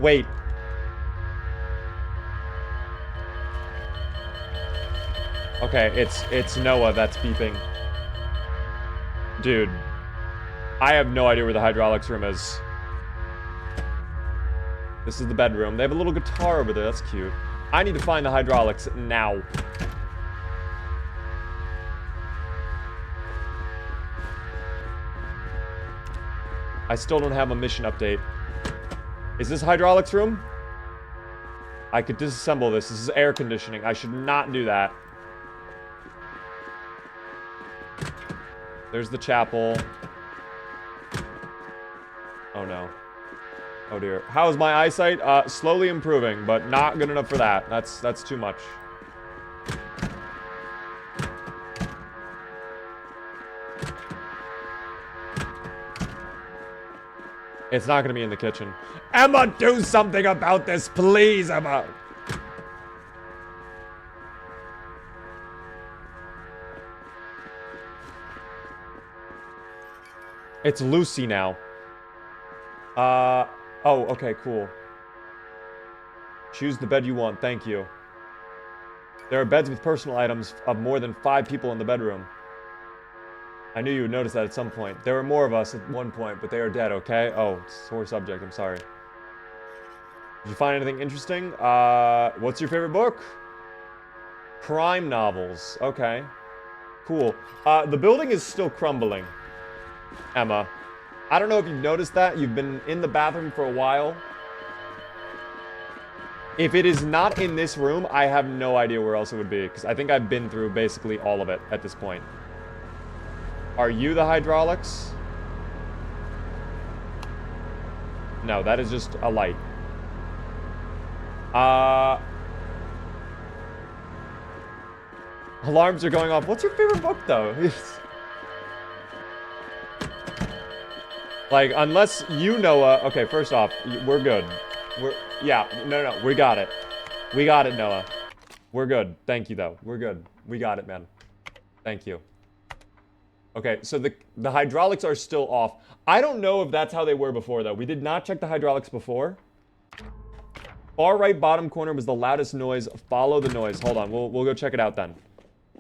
Wait. Okay, it's Noah that's beeping. Dude. I have no idea where the hydraulics room is. This is the bedroom. They have a little guitar over there. That's cute. I need to find the hydraulics now. I still don't have a mission update. Is this hydraulics room? I could disassemble this. This is air conditioning. I should not do that. There's the chapel. Oh no. Oh dear. How's my eyesight? Slowly improving, but not good enough for that. That's too much. It's not gonna be in the kitchen. Emma, do something about this, please, Emma! It's Lucy now. Oh, okay, cool. Choose the bed you want, thank you. There are beds with personal items of more than 5 people in the bedroom. I knew you would notice that at some point. There were more of us at one point, but they are dead, okay? Oh, sore subject, I'm sorry. Did you find anything interesting? What's your favorite book? Crime novels, okay. Cool. The building is still crumbling, Emma. I don't know if you've noticed that. You've been in the bathroom for a while. If it is not in this room, I have no idea where else it would be, because I think I've been through basically all of it at this point. Are you the hydraulics? No, that is just a light. Alarms are going off. What's your favorite book, though? Like, unless you know, okay, first off, we're good. Yeah, no, we got it. We got it, Noah. We're good. Thank you, though. We're good. We got it, man. Thank you. Okay, so the hydraulics are still off. I don't know if that's how they were before, though. We did not check the hydraulics before. Far right bottom corner was the loudest noise. Follow the noise. Hold on, we'll go check it out then.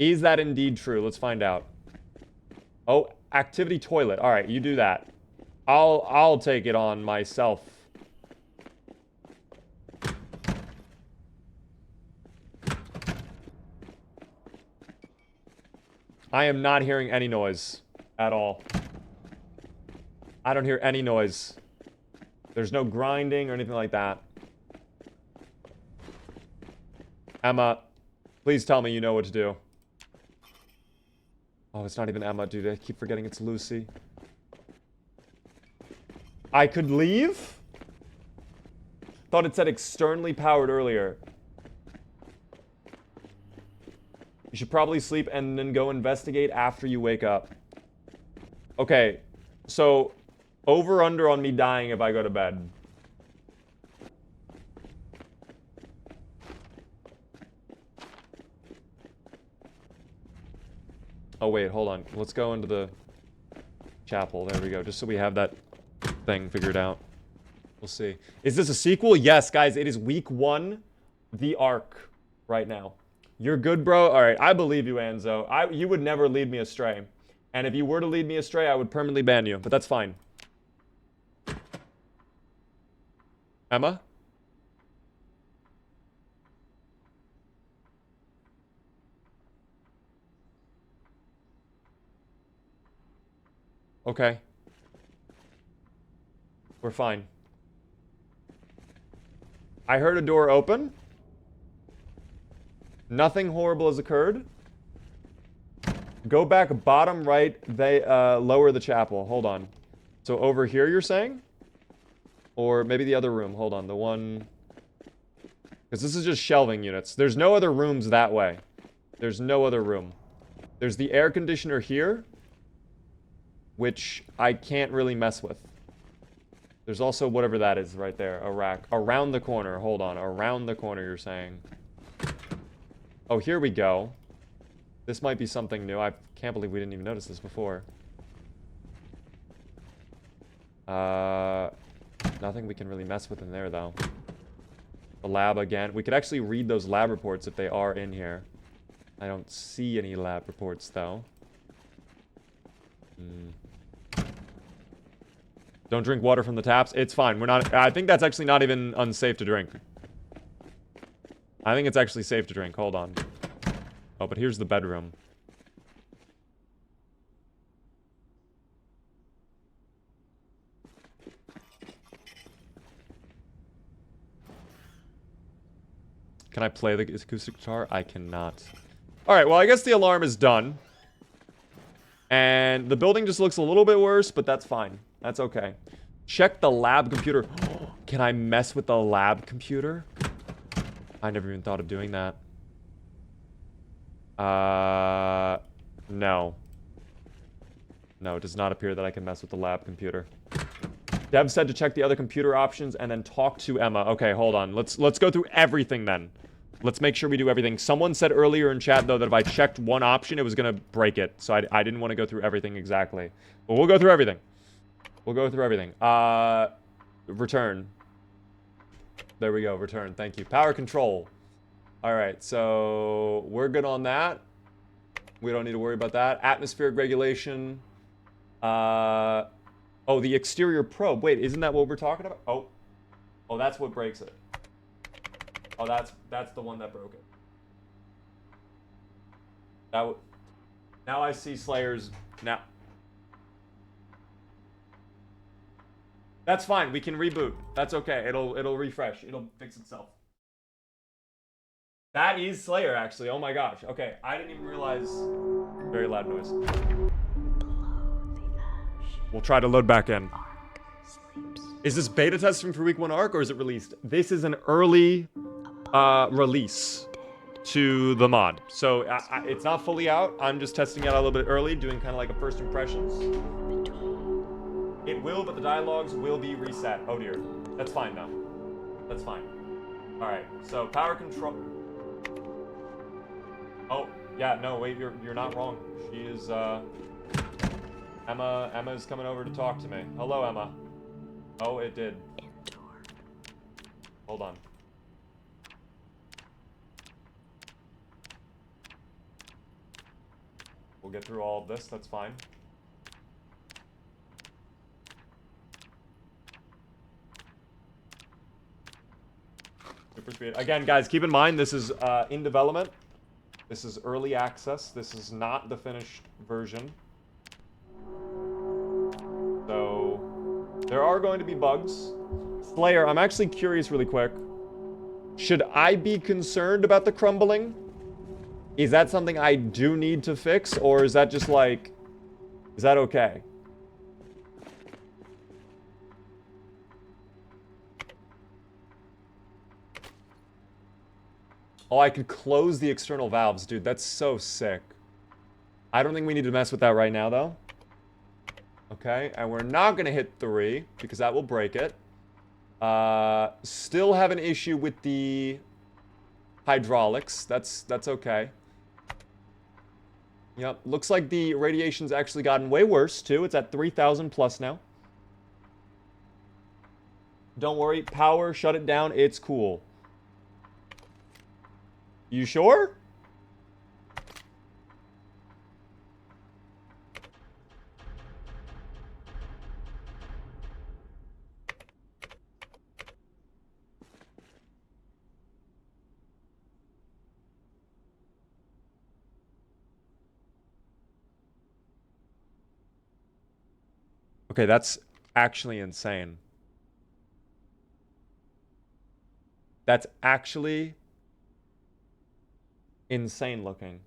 Is that indeed true? Let's find out. Oh, activity toilet. All right, you do that. I'll take it on myself. I am not hearing any noise at all. I don't hear any noise. There's no grinding or anything like that. Emma, please tell me you know what to do. Oh, it's not even Emma, dude. I keep forgetting it's Lucy. I could leave? Thought it said externally powered earlier. You should probably sleep and then go investigate after you wake up. Okay, so over under on me dying if I go to bed. Oh wait, hold on. Let's go into the chapel. There we go. Just so we have that thing figured out. We'll see. Is this a sequel? Yes, guys. It is week 1, The Ark, right now. You're good, bro? All right. I believe you, Anzo. You would never lead me astray. And if you were to lead me astray, I would permanently ban you. But that's fine. Emma? Okay. We're fine. I heard a door open. Nothing horrible has occurred. Go back bottom right. They lower the chapel. Hold on. So over here you're saying? Or maybe the other room. Hold on. The one... Because this is just shelving units. There's no other rooms that way. There's no other room. There's the air conditioner here, which I can't really mess with. There's also whatever that is right there. A rack. Around the corner. Hold on. Around the corner, you're saying. Oh, here we go. This might be something new. I can't believe we didn't even notice this before. Nothing we can really mess with in there, though. The lab again. We could actually read those lab reports if they are in here. I don't see any lab reports, though. Don't drink water from the taps. It's fine. We're not... I think that's actually not even unsafe to drink. I think it's actually safe to drink. Hold on. Oh, but here's the bedroom. Can I play the acoustic guitar? I cannot. Alright, well, I guess the alarm is done. And the building just looks a little bit worse, but that's fine. That's okay. Check the lab computer. Can I mess with the lab computer? I never even thought of doing that. No. No, it does not appear that I can mess with the lab computer. Dev said to check the other computer options and then talk to Emma. Okay, hold on. Let's go through everything then. Let's make sure we do everything. Someone said earlier in chat, though, that if I checked one option, it was going to break it. So I didn't want to go through everything exactly. But we'll go through everything. We'll go through everything. Return. There we go. Return. Thank you. Power control. All right. So we're good on that. We don't need to worry about that. Atmospheric regulation. Oh, the exterior probe. Wait, isn't that what we're talking about? Oh. Oh, that's what breaks it. Oh, that's the one that broke it. Now I see Slayer's... Now... That's fine. We can reboot. That's okay. It'll refresh. It'll fix itself. That is Slayer, actually. Oh my gosh. Okay, I didn't even realize... Very loud noise. We'll try to load back in. Is this beta testing for week 1 ARC, or is it released? This is an early release to the mod. So it's not fully out. I'm just testing it out a little bit early, doing kind of like a first impressions. It will, but the dialogues will be reset. Oh dear. That's fine now. That's fine. Alright, so power control. Oh, yeah, no, wait, you're not wrong. She is, Emma's coming over to talk to me. Hello, Emma. Oh, it did. Hold on. We'll get through all of this, that's fine. Super speed. Again, guys, keep in mind, this is in development. This is early access. This is not the finished version. So, there are going to be bugs. Slayer, I'm actually curious really quick. Should I be concerned about the crumbling? Is that something I do need to fix, or is that just like... Is that okay? Oh, I could close the external valves. Dude, that's so sick. I don't think we need to mess with that right now, though. Okay, and we're not going to hit 3, because that will break it. Still have an issue with the hydraulics. That's okay. Yep, looks like the radiation's actually gotten way worse, too. It's at 3,000 plus now. Don't worry, power, shut it down, it's cool. You sure? Okay, that's actually insane. That's actually insane looking.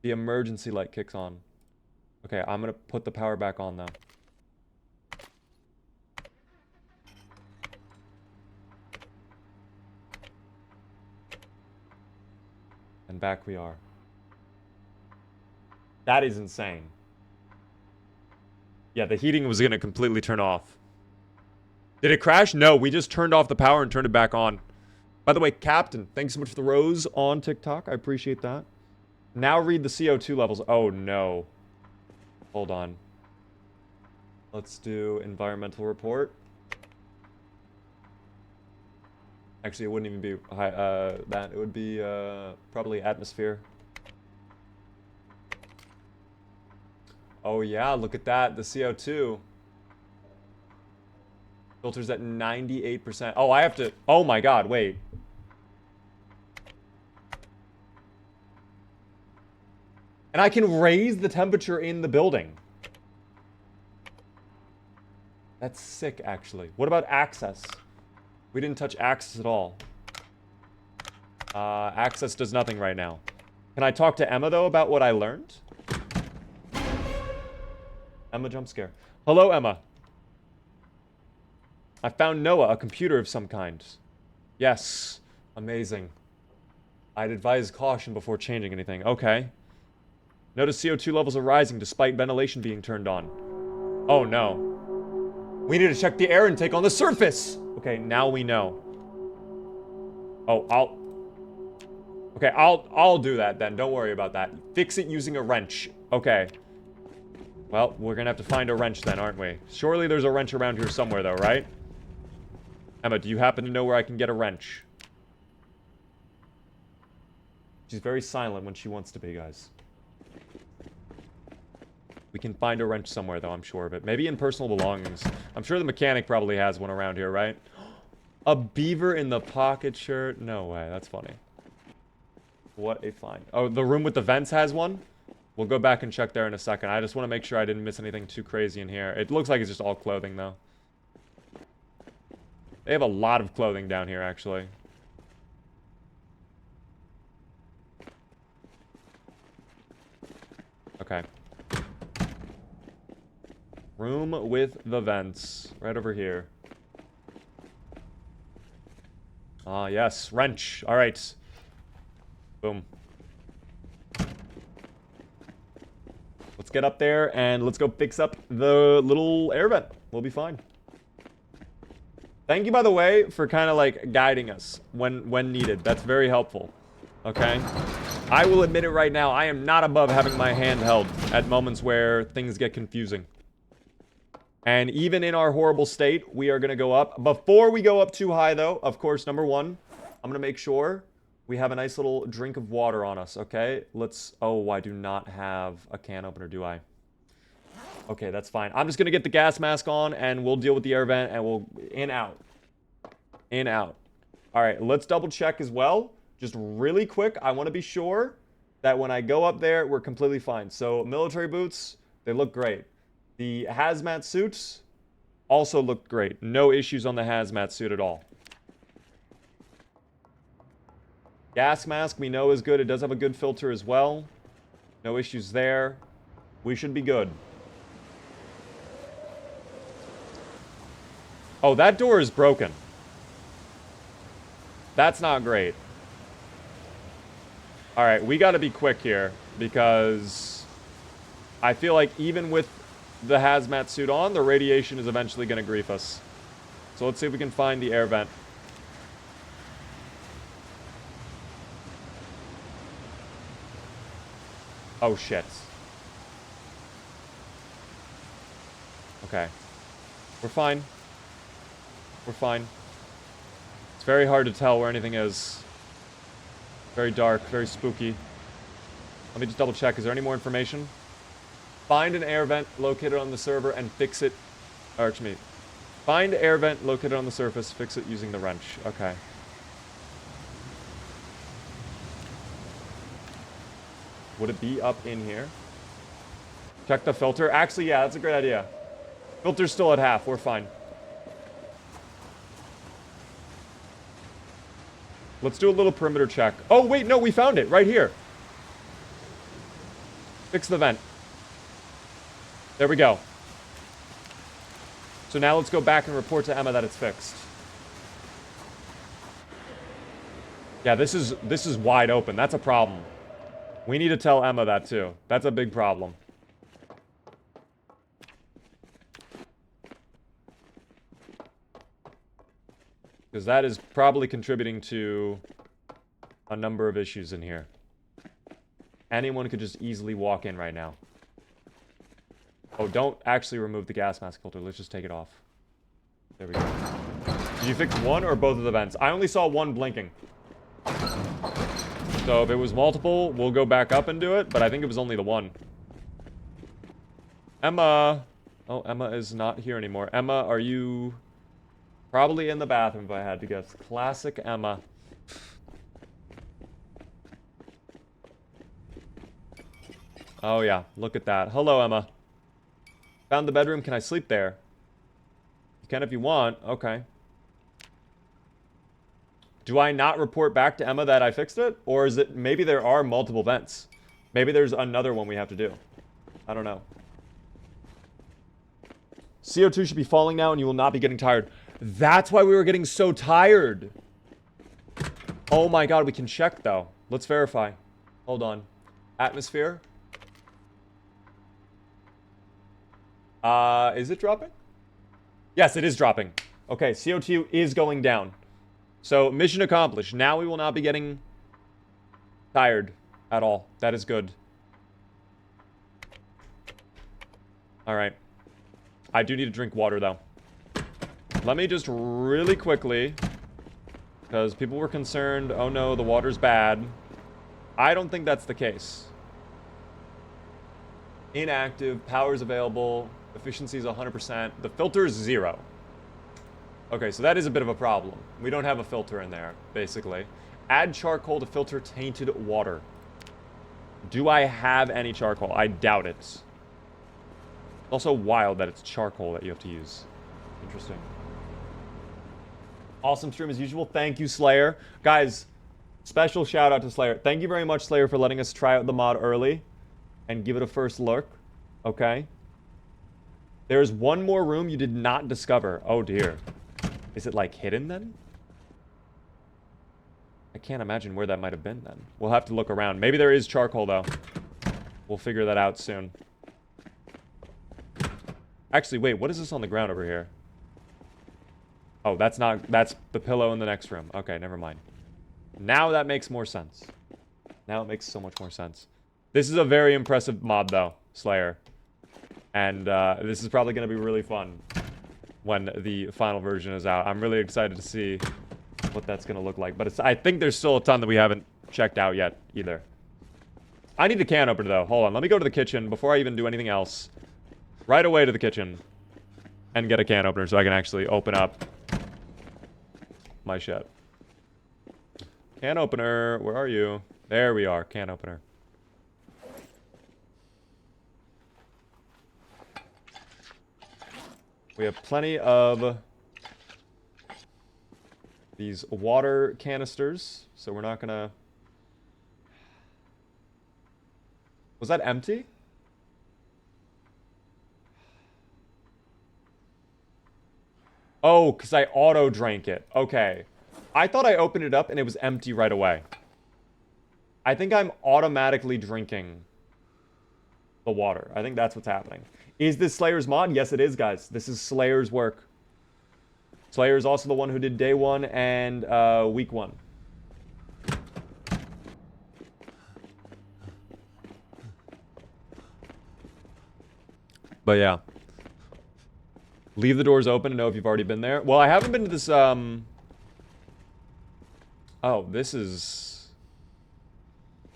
The emergency light kicks on. Okay, I'm gonna put the power back on though. And back we are. That is insane. Yeah, the heating was gonna completely turn off. Did it crash? No, we just turned off the power and turned it back on. By the way, Captain, thanks so much for the rose on TikTok. I appreciate that. Now read the CO2 levels. Oh, no. Hold on. Let's do environmental report. Actually, it wouldn't even be high, that. It would be probably atmosphere. Oh yeah, look at that. The CO2. Filters at 98%. Oh, I have to... Oh my god, wait. And I can raise the temperature in the building. That's sick, actually. What about access? We didn't touch access at all. Access does nothing right now. Can I talk to Emma, though, about what I learned? Emma jump scare. Hello, Emma. I found Noah, a computer of some kind. Yes. Amazing. I'd advise caution before changing anything. Okay. Notice CO2 levels are rising despite ventilation being turned on. Oh, no. We need to check the air intake on the surface! Okay, now we know. Oh, I'll do that then. Don't worry about that. Fix it using a wrench. Okay. Well, we're gonna have to find a wrench then, aren't we? Surely there's a wrench around here somewhere, though, right? Emma, do you happen to know where I can get a wrench? She's very silent when she wants to be, guys. We can find a wrench somewhere, though, I'm sure of it. Maybe in personal belongings. I'm sure the mechanic probably has one around here, right? A beaver in the pocket shirt? No way, that's funny. What a find. Oh, the room with the vents has one? We'll go back and check there in a second. I just want to make sure I didn't miss anything too crazy in here. It looks like it's just all clothing, though. They have a lot of clothing down here, actually. Okay. Room with the vents. Right over here. Ah, yes. Wrench. Alright. Boom. Let's get up there and let's go fix up the little air vent. We'll be fine. Thank you, by the way, for kind of like guiding us when needed. That's very helpful. Okay? I will admit it right now. I am not above having my hand held at moments where things get confusing. And even in our horrible state, we are going to go up. Before we go up too high, though, of course, number one, I'm going to make sure we have a nice little drink of water on us, okay? Let's... Oh, I do not have a can opener, do I? Okay, that's fine. I'm just going to get the gas mask on, and we'll deal with the air vent, and we'll... In, out. In, out. All right, let's double check as well. Just really quick, I want to be sure that when I go up there, we're completely fine. So, military boots, they look great. The hazmat suits also look great. No issues on the hazmat suit at all. Gas mask we know is good. It does have a good filter as well. No issues there. We should be good. Oh, that door is broken. That's not great. Alright, we gotta be quick here because I feel like even with the hazmat suit on, the radiation is eventually going to grief us. So let's see if we can find the air vent. Oh, shit. Okay. We're fine. We're fine. It's very hard to tell where anything is. Very dark, very spooky. Let me just double check. Is there any more information? Find an air vent located on the server and fix it. Or, excuse me. Find air vent located on the surface, fix it using the wrench. Okay. Would it be up in here? Check the filter. Actually, yeah, that's a great idea. Filter's still at half. We're fine. Let's do a little perimeter check. Oh, wait, no, we found it. Right here. Fix the vent. There we go. So now let's go back and report to Emma that it's fixed. Yeah, this is wide open. That's a problem. We need to tell Emma that too. That's a big problem. Because that is probably contributing to a number of issues in here. Anyone could just easily walk in right now. Oh, don't actually remove the gas mask filter. Let's just take it off. There we go. Did you fix one or both of the vents? I only saw one blinking. So if it was multiple, we'll go back up and do it, but I think it was only the one. Emma. Oh, Emma is not here anymore. Emma, are you... Probably in the bathroom, if I had to guess. Classic Emma. Oh, yeah. Look at that. Hello, Emma. Found the bedroom. Can I sleep there? You can if you want. Okay. Do I not report back to Emma that I fixed it? Or is it... Maybe there are multiple vents. Maybe there's another one we have to do. I don't know. CO2 should be falling now and you will not be getting tired. That's why we were getting so tired. Oh my god, we can check though. Let's verify. Hold on. Atmosphere. Is it dropping? Yes, it is dropping. Okay, CO2 is going down. So, mission accomplished. Now we will not be getting tired at all. That is good. Alright. I do need to drink water, though. Let me just really quickly... Because people were concerned, oh no, the water's bad. I don't think that's the case. Inactive, power's available, efficiency is 100%. The filter is 0. Okay, so that is a bit of a problem. We don't have a filter in there, basically. Add charcoal to filter tainted water. Do I have any charcoal? I doubt it. It's also wild that it's charcoal that you have to use. Interesting. Awesome stream as usual. Thank you, Slayer. Guys, special shout out to Slayer. Thank you very much, Slayer, for letting us try out the mod early and give it a first look. Okay. There's one more room you did not discover. Oh, dear. Is it, like, hidden, then? I can't imagine where that might have been, then. We'll have to look around. Maybe there is charcoal, though. We'll figure that out soon. Actually, wait. What is this on the ground over here? Oh, that's not... That's the pillow in the next room. Okay, never mind. Now that makes more sense. Now it makes so much more sense. This is a very impressive mod, though, Slayer. And this is probably going to be really fun when the final version is out. I'm really excited to see what that's going to look like. But it's, I think there's still a ton that we haven't checked out yet, either. I need a can opener, though. Hold on. Let me go to the kitchen before I even do anything else. Right away to the kitchen. And get a can opener so I can actually open up my shit. Can opener. Where are you? There we are. Can opener. We have plenty of these water canisters, so we're not gonna... Was that empty? Oh, because I auto-drank it. Okay. I thought I opened it up and it was empty right away. I think I'm automatically drinking the water. I think that's what's happening. Is this Slayer's mod? Yes, it is, guys. This is Slayer's work. Slayer is also the one who did day 1 and week 1. But yeah. Leave the doors open to know if you've already been there. Well, I haven't been to this, Oh, this is...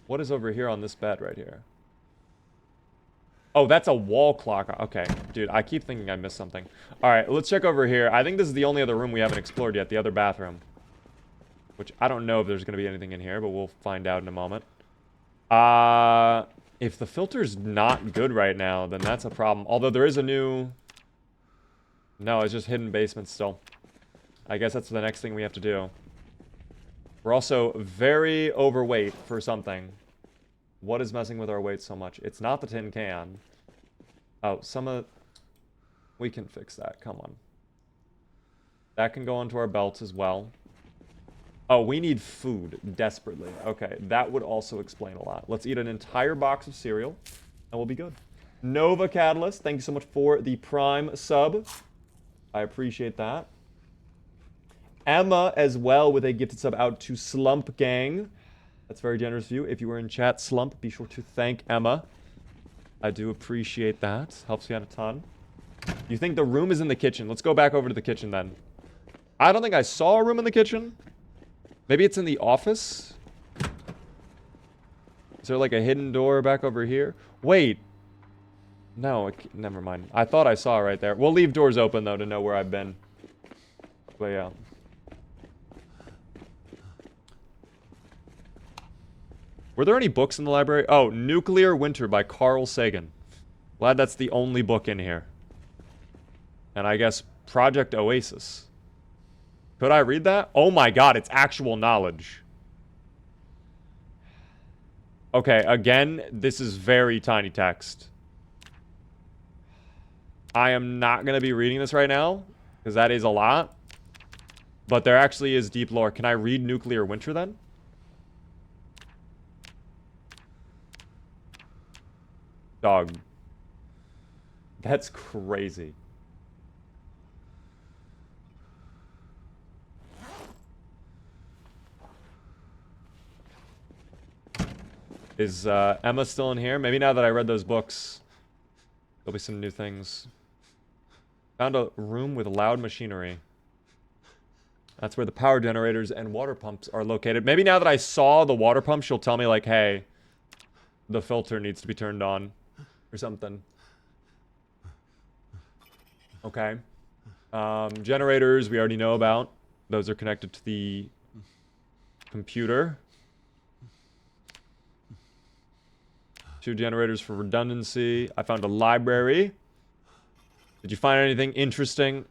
What is over here on this bed right here? Oh, that's a wall clock. Okay, dude, I keep thinking I missed something. Alright, let's check over here. I think this is the only other room we haven't explored yet, the other bathroom. Which, I don't know if there's going to be anything in here, but we'll find out in a moment. If the filter's not good right now, then that's a problem. Although there is a new... No, it's just hidden basement still. I guess that's the next thing we have to do. We're also very overweight for something. What is messing with our weight so much? It's not the tin can. Oh, some of... We can fix that. Come on. That can go onto our belts as well. Oh, we need food desperately. Okay, that would also explain a lot. Let's eat an entire box of cereal, and we'll be good. Nova Catalyst, thank you so much for the Prime sub. I appreciate that. Emma as well with a gifted sub out to Slump Gang. That's very generous of you. If you were in chat, Slump, be sure to thank Emma. I do appreciate that. Helps me out a ton. You think the room is in the kitchen? Let's go back over to the kitchen then. I don't think I saw a room in the kitchen. Maybe it's in the office? Is there like a hidden door back over here? Wait. No, never mind. I thought I saw it right there. We'll leave doors open, though, to know where I've been. But yeah. Were there any books in the library? Oh, Nuclear Winter by Carl Sagan. Glad that's the only book in here. And I guess Project Oasis. Could I read that? Oh my god, it's actual knowledge. Okay, again, this is very tiny text. I am not going to be reading this right now, because that is a lot. But there actually is deep lore. Can I read Nuclear Winter then? Dog. That's crazy. Is Emma still in here? Maybe now that I read those books, there'll be some new things. Found a room with loud machinery. That's where the power generators and water pumps are located. Maybe now that I saw the water pump, she'll tell me like, hey, the filter needs to be turned on or something. Okay. Generators we already know about. Those are connected to the computer. 2 generators for redundancy. I found a library. Did you find anything interesting?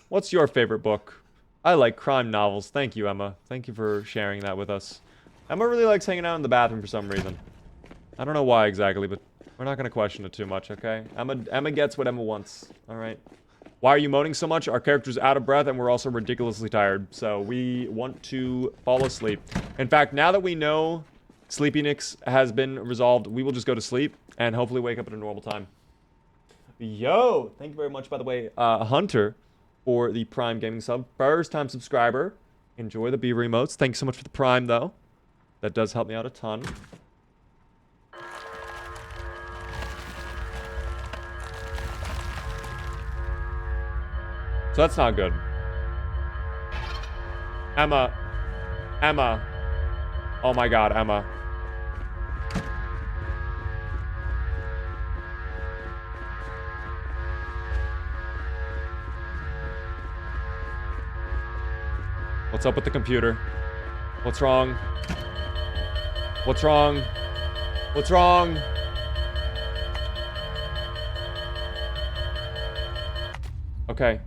What's your favorite book? I like crime novels. Thank you, Emma. Thank you for sharing that with us. Emma really likes hanging out in the bathroom for some reason. I don't know why exactly, but we're not going to question it too much, okay? Emma gets what Emma wants, all right? Why are you moaning so much? Our character's out of breath, and we're also ridiculously tired, so we want to fall asleep. In fact, now that we know sleepiness has been resolved, we will just go to sleep and hopefully wake up at a normal time. Yo! Thank you very much, by the way, Hunter, for the Prime Gaming sub. First time subscriber. Enjoy the Beaver emotes. Thanks so much for the Prime, though. That does help me out a ton. So that's not good. Emma. Emma. Oh my god, Emma. What's up with the computer? What's wrong? What's wrong? What's wrong? Okay.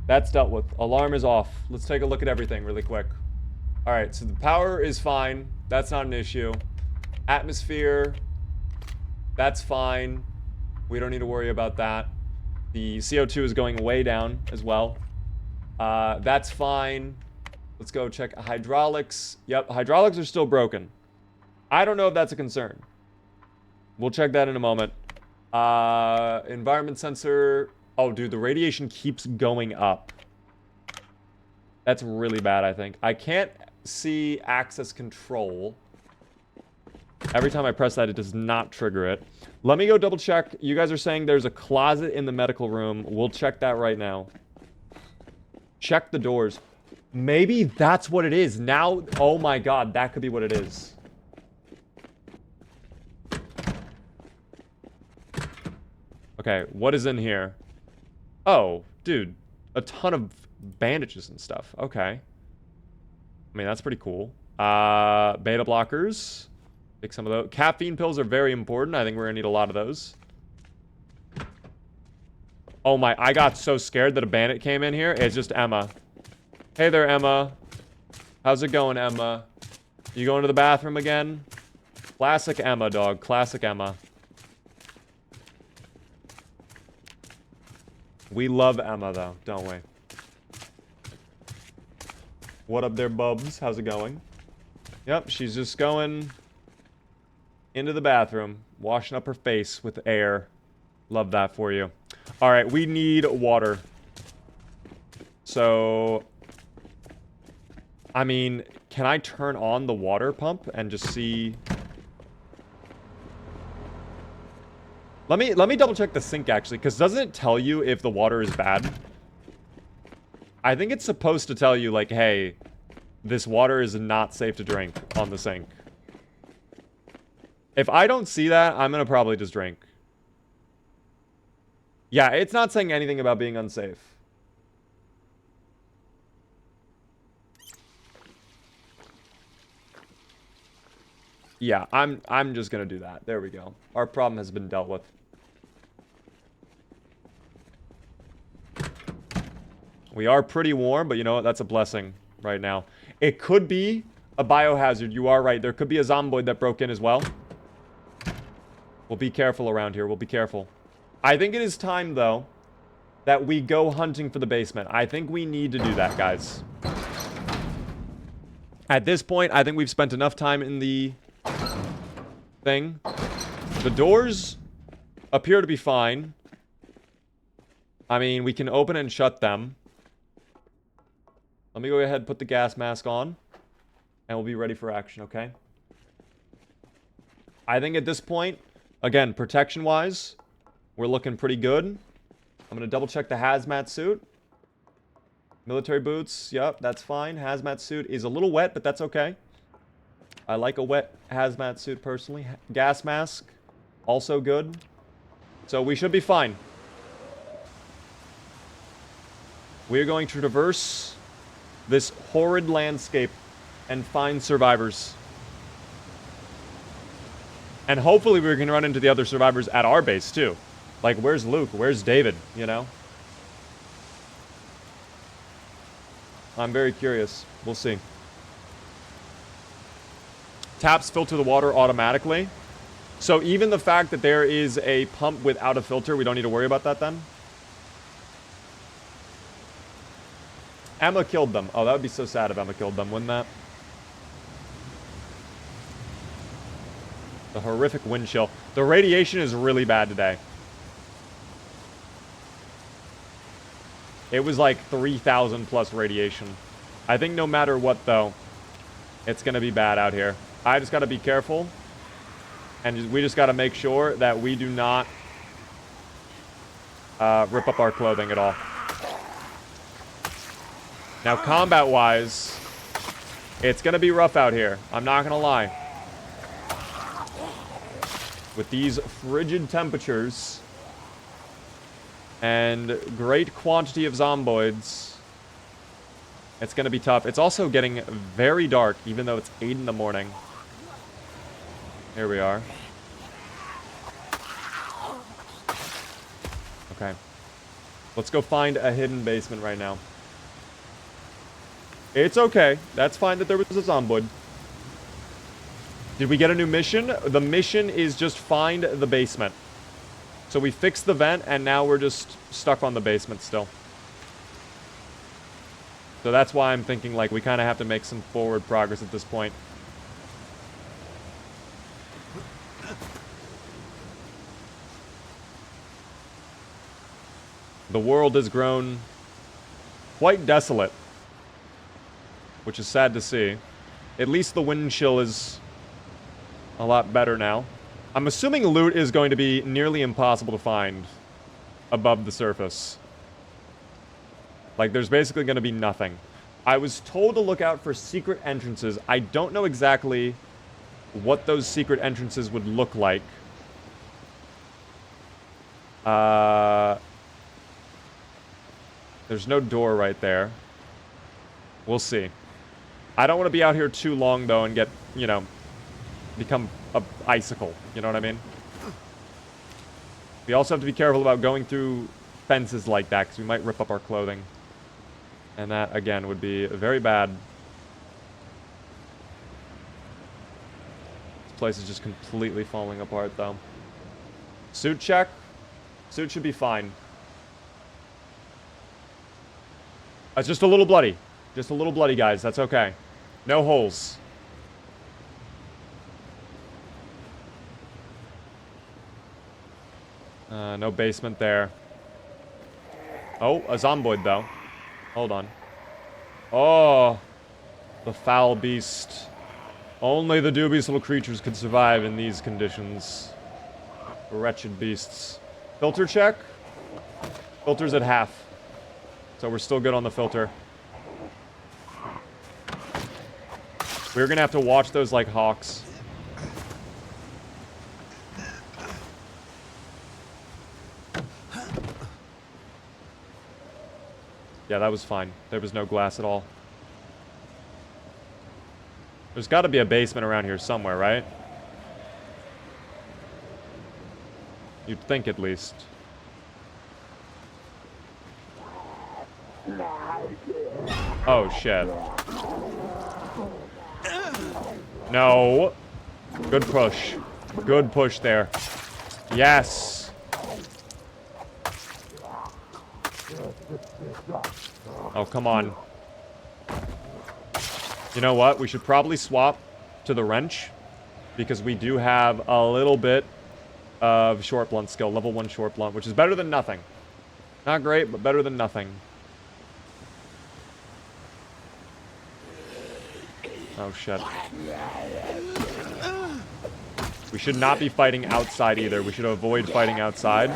That's dealt with. Alarm is off. Let's take a look at everything really quick. Alright, so the power is fine. That's not an issue. Atmosphere. That's fine. We don't need to worry about that. The CO2 is going way down as well. That's fine. Let's go check hydraulics. Yep, hydraulics are still broken. I don't know if that's a concern. We'll check that in a moment. Environment sensor. Oh, dude, the radiation keeps going up. That's really bad, I think. I can't see access control. Every time I press that, it does not trigger it. Let me go double check. You guys are saying there's a closet in the medical room. We'll check that right now. Check the doors. Maybe that's what it is. Now, oh my god, that could be what it is. Okay, what is in here? Oh, dude. A ton of bandages and stuff. Okay. I mean, that's pretty cool. Beta blockers. Take some of those. Caffeine pills are very important. I think we're gonna need a lot of those. Oh my, I got so scared that a bandit came in here. It's just Emma. Hey there, Emma. How's it going, Emma? You going to the bathroom again? Classic Emma, dog. Classic Emma. We love Emma, though, don't we? What up there, Bubs? How's it going? Yep, she's just going into the bathroom, washing up her face with air. Love that for you. All right, we need water. So, I mean, can I turn on the water pump and just see? Let me double check the sink actually, because doesn't it tell you if the water is bad? I think it's supposed to tell you, like, hey, this water is not safe to drink on the sink. If I don't see that, I'm gonna probably just drink. Yeah, it's not saying anything about being unsafe. Yeah, I'm just gonna do that. There we go. Our problem has been dealt with. We are pretty warm, but you know what? That's a blessing right now. It could be a biohazard. You are right. There could be a zomboid that broke in as well. We'll be careful around here. We'll be careful. I think it is time, though, that we go hunting for the basement. I think we need to do that, guys. At this point, I think we've spent enough time in the thing. The doors appear to be fine. I mean, we can open and shut them. Let me go ahead and put the gas mask on. And we'll be ready for action, okay? I think at this point, again, protection-wise, we're looking pretty good. I'm going to double-check the hazmat suit. Military boots, yep, that's fine. Hazmat suit is a little wet, but that's okay. I like a wet hazmat suit, personally. Gas mask, also good. So we should be fine. We're going to traverse this horrid landscape and find survivors. And hopefully we're going to run into the other survivors at our base, too. Like, where's Luke? Where's David? You know? I'm very curious. We'll see. Taps filter the water automatically. So even the fact that there is a pump without a filter, we don't need to worry about that then? Emma killed them. Oh, that would be so sad if Emma killed them, wouldn't that? The horrific wind chill. The radiation is really bad today. It was like 3,000 plus radiation. I think no matter what, though, it's going to be bad out here. I just got to be careful. And we just got to make sure that we do not rip up our clothing at all. Now, combat-wise, it's going to be rough out here. I'm not going to lie. With these frigid temperatures and great quantity of zomboids, it's going to be tough. It's also getting very dark, even though it's 8 in the morning. Here we are. Okay. Let's go find a hidden basement right now. It's okay. That's fine that there was a zomboid. Did we get a new mission? The mission is just find the basement. So we fixed the vent, and now we're just stuck on the basement still. So that's why I'm thinking, like, we kind of have to make some forward progress at this point. The world has grown quite desolate, which is sad to see. At least the wind chill is a lot better now. I'm assuming loot is going to be nearly impossible to find above the surface. Like, there's basically going to be nothing. I was told to look out for secret entrances. I don't know exactly what those secret entrances would look like. There's no door right there. We'll see. I don't want to be out here too long, though, and get, you know, become an icicle. You know what I mean? We also have to be careful about going through fences like that, because we might rip up our clothing. And that, again, would be very bad. This place is just completely falling apart, though. Suit check. Suit should be fine. It's just a little bloody. Just a little bloody, guys. That's okay. No holes. No basement there. Oh, a zomboid, though. Hold on. Oh, the foul beast. Only the dubious little creatures could survive in these conditions. Wretched beasts. Filter check. Filter's at half. So we're still good on the filter. We're gonna have to watch those like hawks. Yeah, that was fine. There was no glass at all. There's got to be a basement around here somewhere, right? You'd think at least. Oh, shit. No. Good push. Good push there. Yes. Oh, come on. You know what? We should probably swap to the wrench because we do have a little bit of short blunt skill. Level 1 short blunt, which is better than nothing. Not great, but better than nothing. Oh, shit. We should not be fighting outside either. We should avoid fighting outside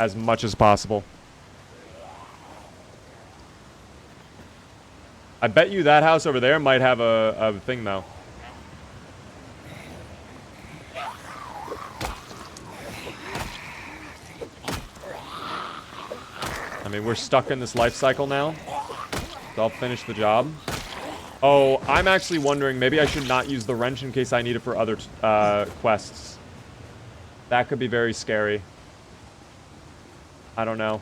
as much as possible. I bet you that house over there might have a thing, though. I mean, we're stuck in this life cycle now. So I'll finish the job. Oh, I'm actually wondering, maybe I should not use the wrench in case I need it for other quests. That could be very scary. I don't know.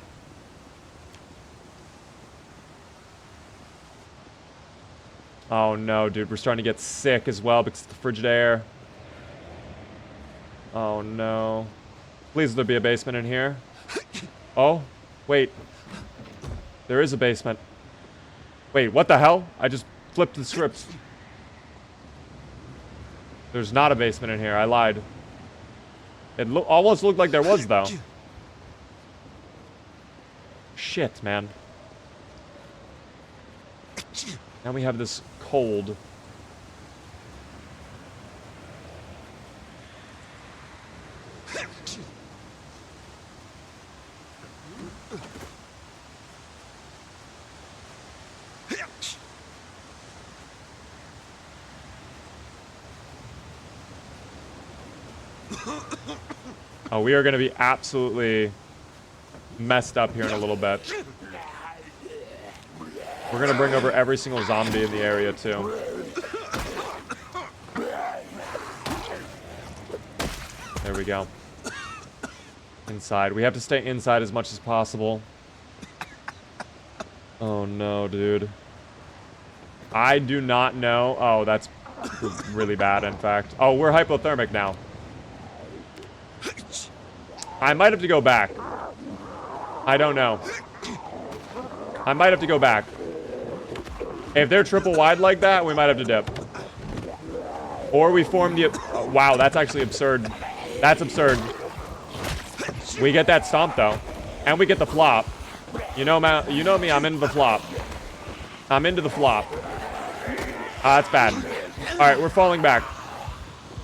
Oh no, dude, we're starting to get sick as well because of the frigid air. Oh no. Please there be a basement in here. Oh, wait. There is a basement. Wait, what the hell? I just flipped the script. There's not a basement in here. I lied. It almost looked like there was, though. Shit, man. Now we have this cold. Oh, we are going to be absolutely messed up here in a little bit. We're going to bring over every single zombie in the area, too. There we go. Inside. We have to stay inside as much as possible. Oh, no, dude. I do not know. Oh, that's really bad, in fact. Oh, we're hypothermic now. I might have to go back. I don't know. I might have to go back. If they're triple wide like that, we might have to dip. Or we form the... wow, that's actually absurd. That's absurd. We get that stomp, though. And we get the flop. You know me, I'm into the flop. I'm into the flop. That's bad. Alright, we're falling back.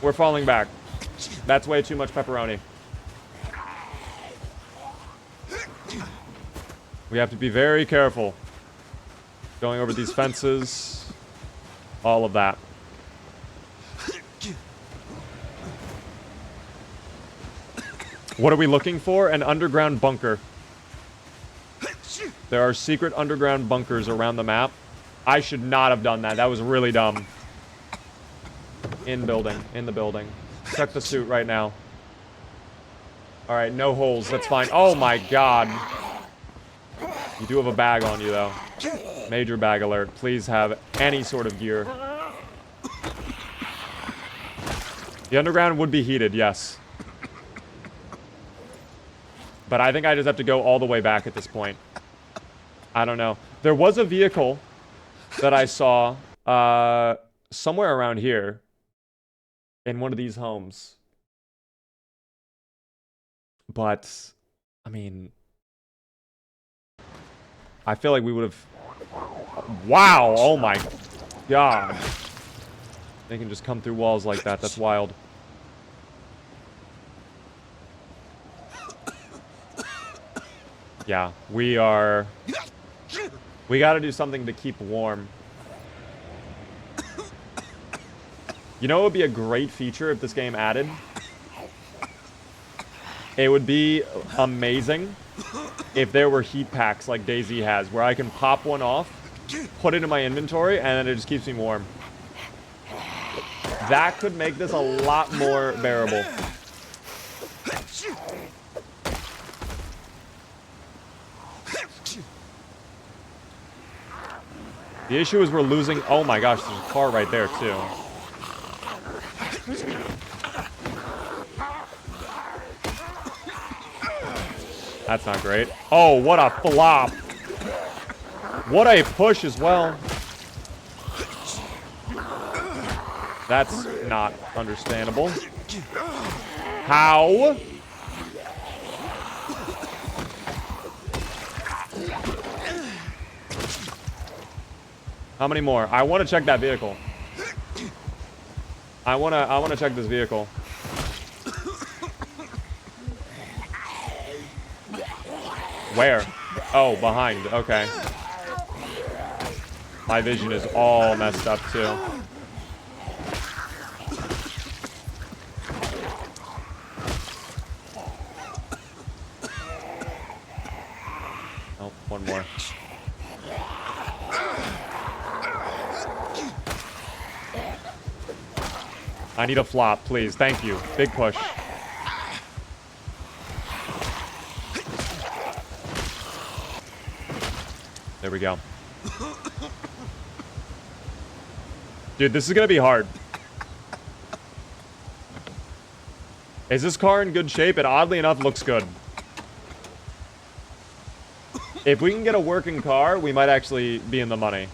We're falling back. That's way too much pepperoni. We have to be very careful. Going over these fences. All of that. What are we looking for? An underground bunker. There are secret underground bunkers around the map. I should not have done that. That was really dumb. In building. In the building. Check the suit right now. Alright, no holes. That's fine. Oh my god. You do have a bag on you, though. Major bag alert. Please have any sort of gear. The underground would be heated, yes. But I think I just have to go all the way back at this point. I don't know. There was a vehicle that I saw somewhere around here in one of these homes. But, I mean... I feel like we would have... Wow! Oh my god. They can just come through walls like that. That's wild. Yeah, we are We gotta do something to keep warm. You know what would be a great feature if this game added? It would be amazing if there were heat packs like DayZ has, where I can pop one off, put it in my inventory, and then it just keeps me warm. That could make this a lot more bearable. The issue is we're losing... Oh my gosh, there's a car right there, too. That's not great. Oh, what a flop. What a push as well. That's not understandable. How? How many more? I want to check that vehicle. I want to check this vehicle. Where? Oh, behind. Okay. My vision is all messed up, too. Oh, one more. I need a flop, please. Thank you. Big push. There we go. Dude, this is gonna be hard. Is this car in good shape? It oddly enough looks good. If we can get a working car, we might actually be in the money.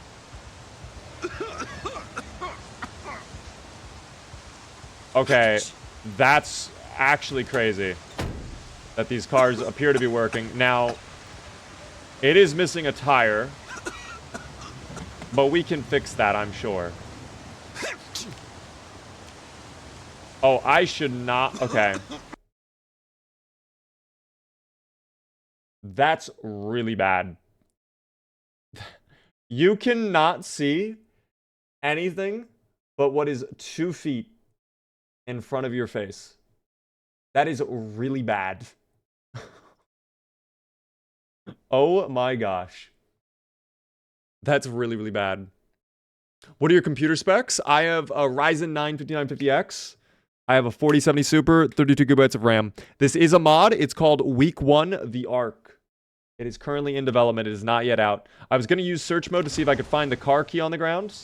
Okay, that's actually crazy that these cars appear to be working. Now, it is missing a tire, but we can fix that, I'm sure. Oh, I should not... Okay. That's really bad. You cannot see anything but what is 2 feet in front of your face. That is really bad. Oh my gosh. That's really, really bad. What are your computer specs? I have a Ryzen 9 5950X. I have a 4070 Super, 32 gigabytes of RAM. This is a mod. It's called Week 1 The Ark. It is currently in development. It is not yet out. I was going to use search mode to see if I could find the car key on the ground.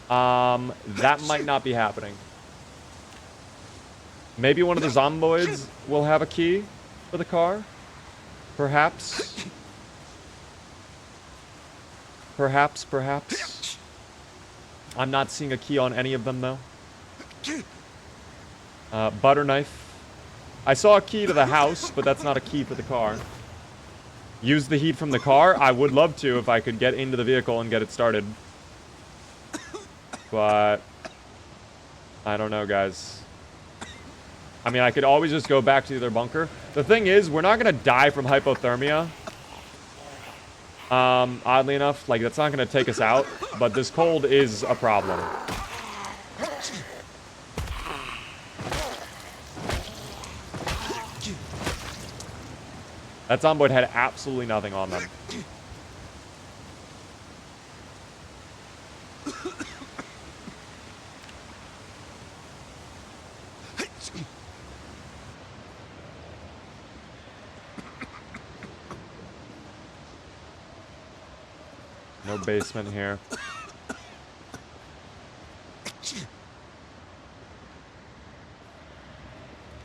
That might not be happening. Maybe one of the zomboids will have a key for the car. Perhaps. Perhaps. I'm not seeing a key on any of them, though. Butter knife. I saw a key to the house, but that's not a key for the car. Use the heat from the car? I would love to if I could get into the vehicle and get it started. But I don't know, guys. I mean, I could always just go back to the other bunker. The thing is, we're not going to die from hypothermia. Oddly enough, like, that's not going to take us out. But this cold is a problem. That zomboid had absolutely nothing on them. No basement here.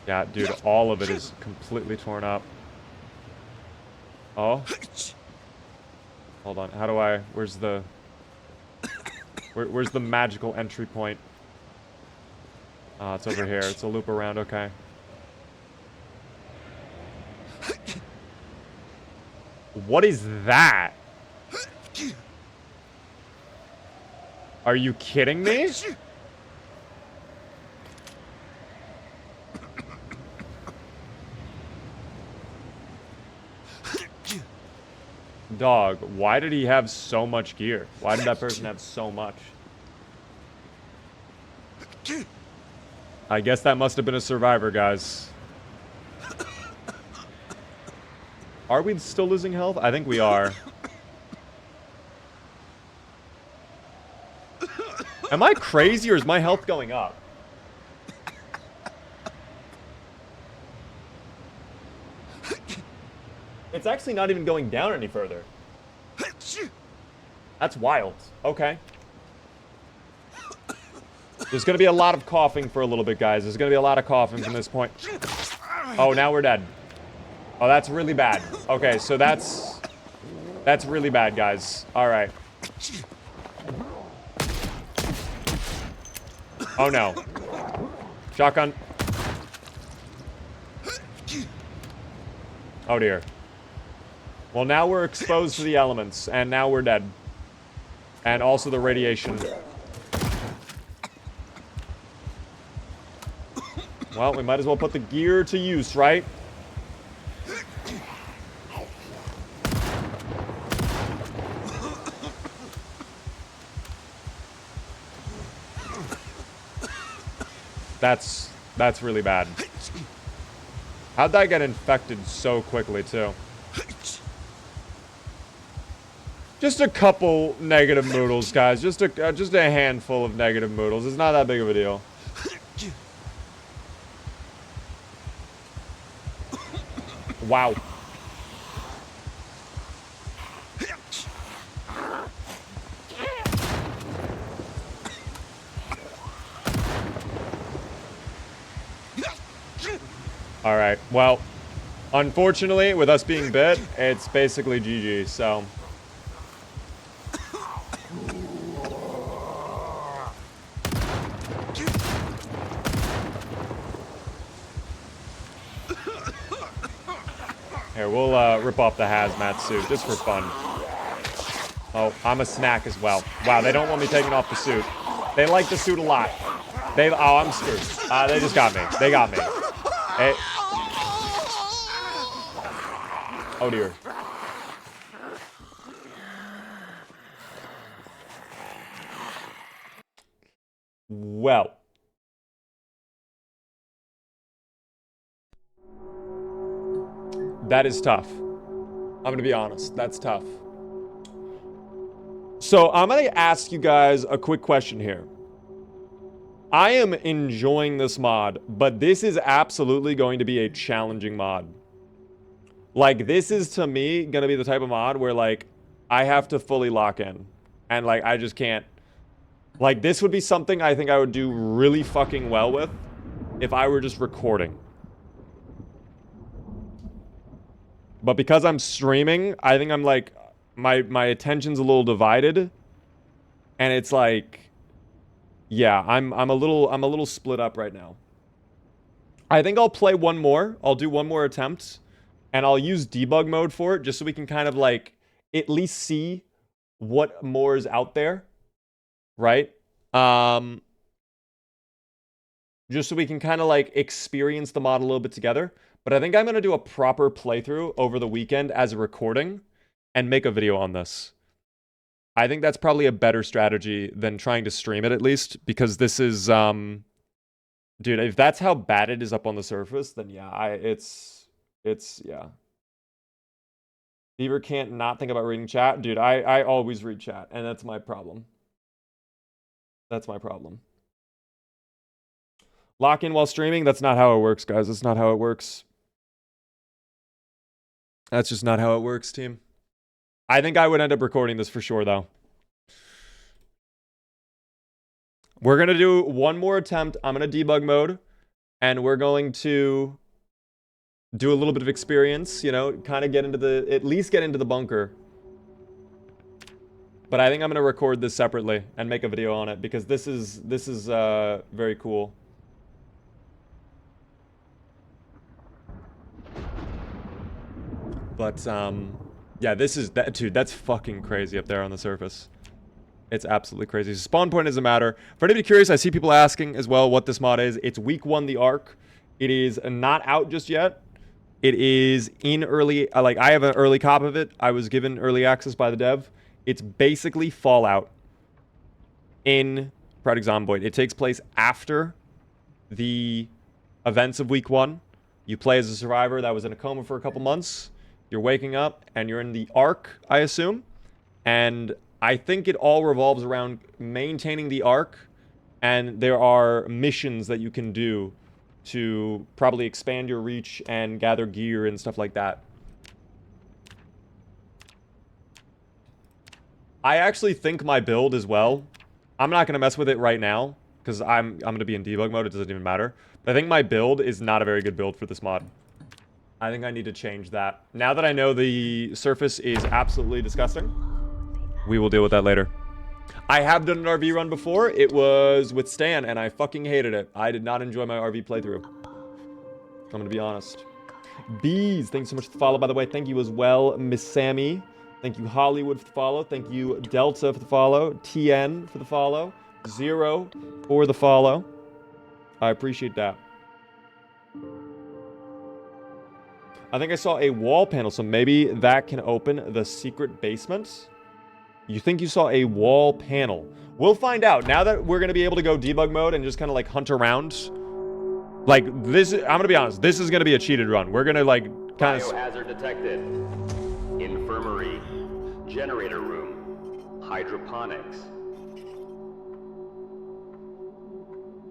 Yeah, dude, all of it is completely torn up. Oh. Hold on. How do I... Where's the... Where's the magical entry point? It's over here. It's a loop around. Okay. What is that? Are you kidding me? Dog, why did he have so much gear? Why did that person have so much? I guess that must have been a survivor, guys. Are we still losing health? I think we are. Am I crazy or is my health going up? It's actually not even going down any further. That's wild. Okay. There's going to be a lot of coughing for a little bit, guys. There's going to be a lot of coughing from this point. Oh, now we're dead. Oh, that's really bad. Okay, so that's really bad, guys. All right. Oh, no. Shotgun. Oh, dear. Well, now we're exposed to the elements, and now we're dead. And also the radiation. Well, we might as well put the gear to use, right? That's really bad. How'd that get infected so quickly, too? Just a couple negative Moodles, guys. Just a handful of negative Moodles. It's not that big of a deal. Wow. All right. Well, unfortunately, with us being bit, it's basically GG, so... Here, we'll rip off the hazmat suit, just for fun. Oh, I'm a snack as well. Wow, they don't want me taking off the suit. They like the suit a lot. Oh, I'm screwed. They just got me. They got me. Hey. Oh, dear. Well. That is tough. I'm gonna be honest. That's tough. So I'm gonna ask you guys a quick question here. I am enjoying this mod, but this is absolutely going to be a challenging mod. Like, this is, to me, gonna be the type of mod where, like, I have to fully lock in. And, like, I just can't. Like, this would be something I think I would do really fucking well with if I were just recording. But because I'm streaming, I think I'm, like, my attention's a little divided. And it's like... Yeah, I'm a little split up right now. I think I'll play one more. I'll do one more attempt. And I'll use debug mode for it, just so we can kind of, like, at least see what more is out there. Right? Just so we can kind of, like, experience the mod a little bit together. But I think I'm going to do a proper playthrough over the weekend as a recording and make a video on this. I think that's probably a better strategy than trying to stream it, at least, because this is, dude, if that's how bad it is up on the surface, then yeah, it's, yeah. Beaver can't not think about reading chat. Dude, I always read chat, and that's my problem. That's my problem. Lock in while streaming? That's not how it works, guys. That's not how it works. That's just not how it works, team. I think I would end up recording this for sure, though. We're going to do one more attempt. I'm going to debug mode. And we're going to do a little bit of experience, you know, kind of get into the... At least get into the bunker. But I think I'm going to record this separately and make a video on it. Because this is very cool. But, yeah, this is... Dude, that's fucking crazy up there on the surface. It's absolutely crazy. Spawn point doesn't matter. For anybody curious, I see people asking as well what this mod is. It's week 1, the Ark. It is not out just yet. It is in early, like I have an early copy of it. I was given early access by the dev. It's basically Fallout in Project Zomboid. It takes place after the events of week 1. You play as a survivor that was in a coma for a couple months. You're waking up and you're in the Ark, I assume. And I think it all revolves around maintaining the Ark. And there are missions that you can do to probably expand your reach and gather gear and stuff like that. I actually think my build as well. I'm not going to mess with it right now because I'm going to be in debug mode. It doesn't even matter. But I think my build is not a very good build for this mod. I think I need to change that. Now that I know the surface is absolutely disgusting, we will deal with that later. I have done an RV run before. It was with Stan, and I fucking hated it. I did not enjoy my RV playthrough. I'm going to be honest. Bees, thanks so much for the follow, by the way. Thank you as well, Miss Sammy. Thank you, Hollywood, for the follow. Thank you, Delta, for the follow. TN for the follow. Zero for the follow. I appreciate that. I think I saw a wall panel, so maybe that can open the secret basement. You think you saw a wall panel? We'll find out. Now that we're going to be able to go debug mode and just kind of like hunt around. Like this, I'm going to be honest. This is going to be a cheated run. We're going to like kind of... Biohazard detected. Infirmary. Generator room. Hydroponics.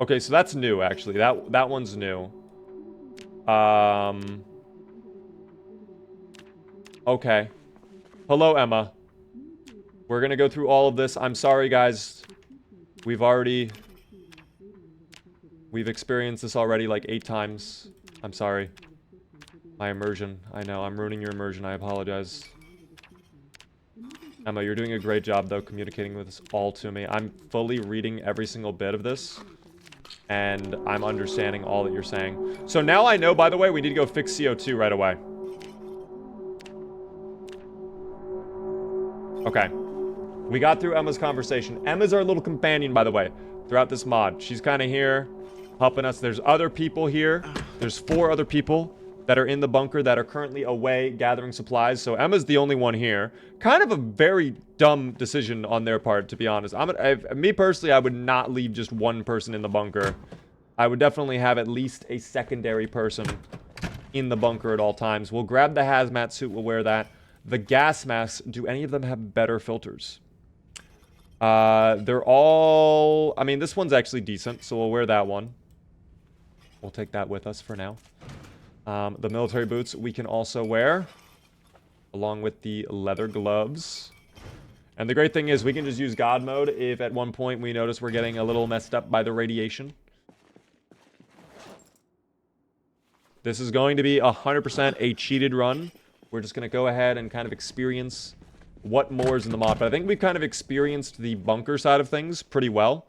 Okay, so that's new, actually. That one's new. Okay. Hello, Emma. We're gonna go through all of this. I'm sorry, guys. We've experienced this already like 8 times. I'm sorry. My immersion. I know, I'm ruining your immersion. I apologize. Emma, you're doing a great job, though, communicating with this all to me. I'm fully reading every single bit of this. And I'm understanding all that you're saying. So now I know, by the way, we need to go fix CO2 right away. Okay. We got through Emma's conversation. Emma's our little companion, by the way, throughout this mod. She's kind of here, helping us. There's other people here. There's 4 other people that are in the bunker that are currently away gathering supplies. So Emma's the only one here. Kind of a very dumb decision on their part, to be honest. Me personally, I would not leave just one person in the bunker. I would definitely have at least a secondary person in the bunker at all times. We'll grab the hazmat suit. We'll wear that. The gas masks, do any of them have better filters? They're all... I mean, this one's actually decent, so we'll wear that one. We'll take that with us for now. The military boots we can also wear, along with the leather gloves. And the great thing is we can just use God mode if at one point we notice we're getting a little messed up by the radiation. This is going to be 100% a cheated run. We're just going to go ahead and kind of experience what more is in the mod. But I think we've kind of experienced the bunker side of things pretty well.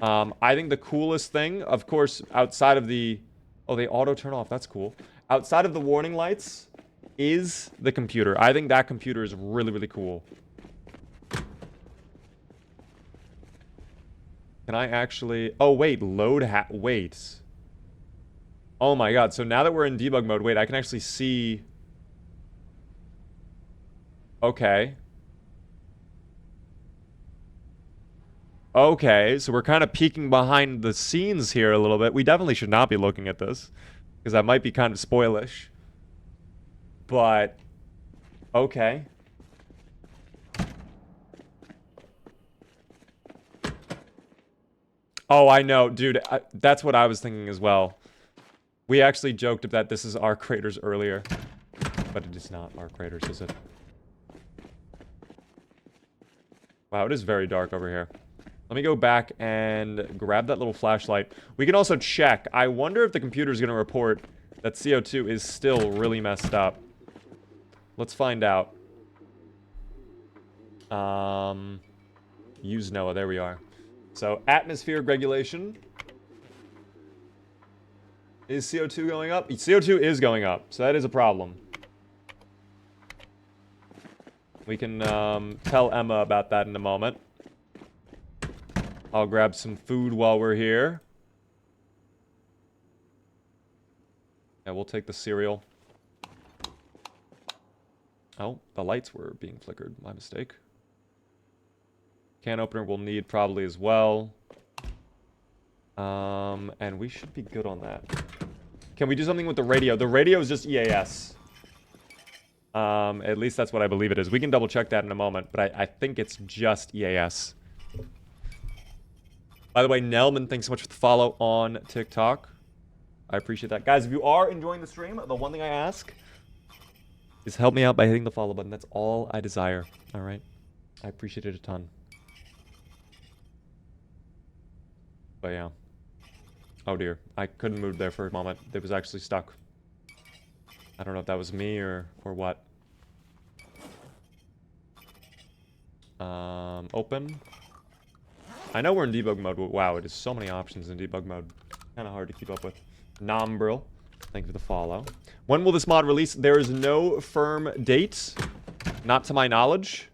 I think the coolest thing, of course, outside of the... Oh, they auto turn off. That's cool. Outside of the warning lights is the computer. I think that computer is really, really cool. Can I actually... Oh, wait. Wait. Oh, my God. So now that we're in debug mode, wait, I can actually see... Okay. Okay, so we're kind of peeking behind the scenes here a little bit. We definitely should not be looking at this, because that might be kind of spoilish. But, okay. Oh, I know, dude. That's what I was thinking as well. We actually joked that this is our craters earlier, but it is not our craters, is it? Wow, it is very dark over here. Let me go back and grab that little flashlight. We can also check. I wonder if the computer is going to report that CO2 is still really messed up. Let's find out. Use NOAA. There we are. So, atmospheric regulation. Is CO2 going up? CO2 is going up, so that is a problem. We can tell Emma about that in a moment. I'll grab some food while we're here. Yeah, we'll take the cereal. Oh, the lights were being flickered. My mistake. Can opener we'll need probably as well. And we should be good on that. Can we do something with the radio? The radio is just EAS. At least that's what I believe it is. We can double check that in a moment, but I think it's just EAS. By the way, Nelman, thanks so much for the follow on TikTok. I appreciate that. Guys, if you are enjoying the stream, the one thing I ask is help me out by hitting the follow button. That's all I desire. All right? I appreciate it a ton. But yeah. Oh dear. I couldn't move there for a moment. It was actually stuck. I don't know if that was me or what. Open. I know we're in debug mode, but wow, it is so many options in debug mode. Kind of hard to keep up with. Nombril, thank you for the follow. When will this mod release? There is no firm date. Not to my knowledge.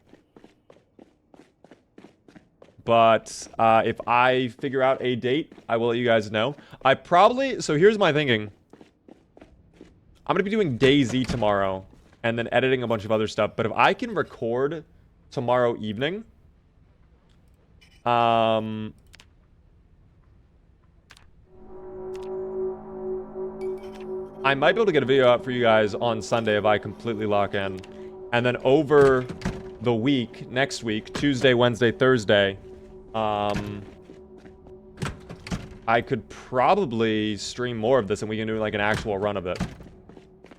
But if I figure out a date, I will let you guys know. So here's my thinking. I'm going to be doing DayZ tomorrow and then editing a bunch of other stuff. But if I can record tomorrow evening, I might be able to get a video out for you guys on Sunday if I completely lock in. And then over the week, next week, Tuesday, Wednesday, Thursday, I could probably stream more of this and we can do like an actual run of it.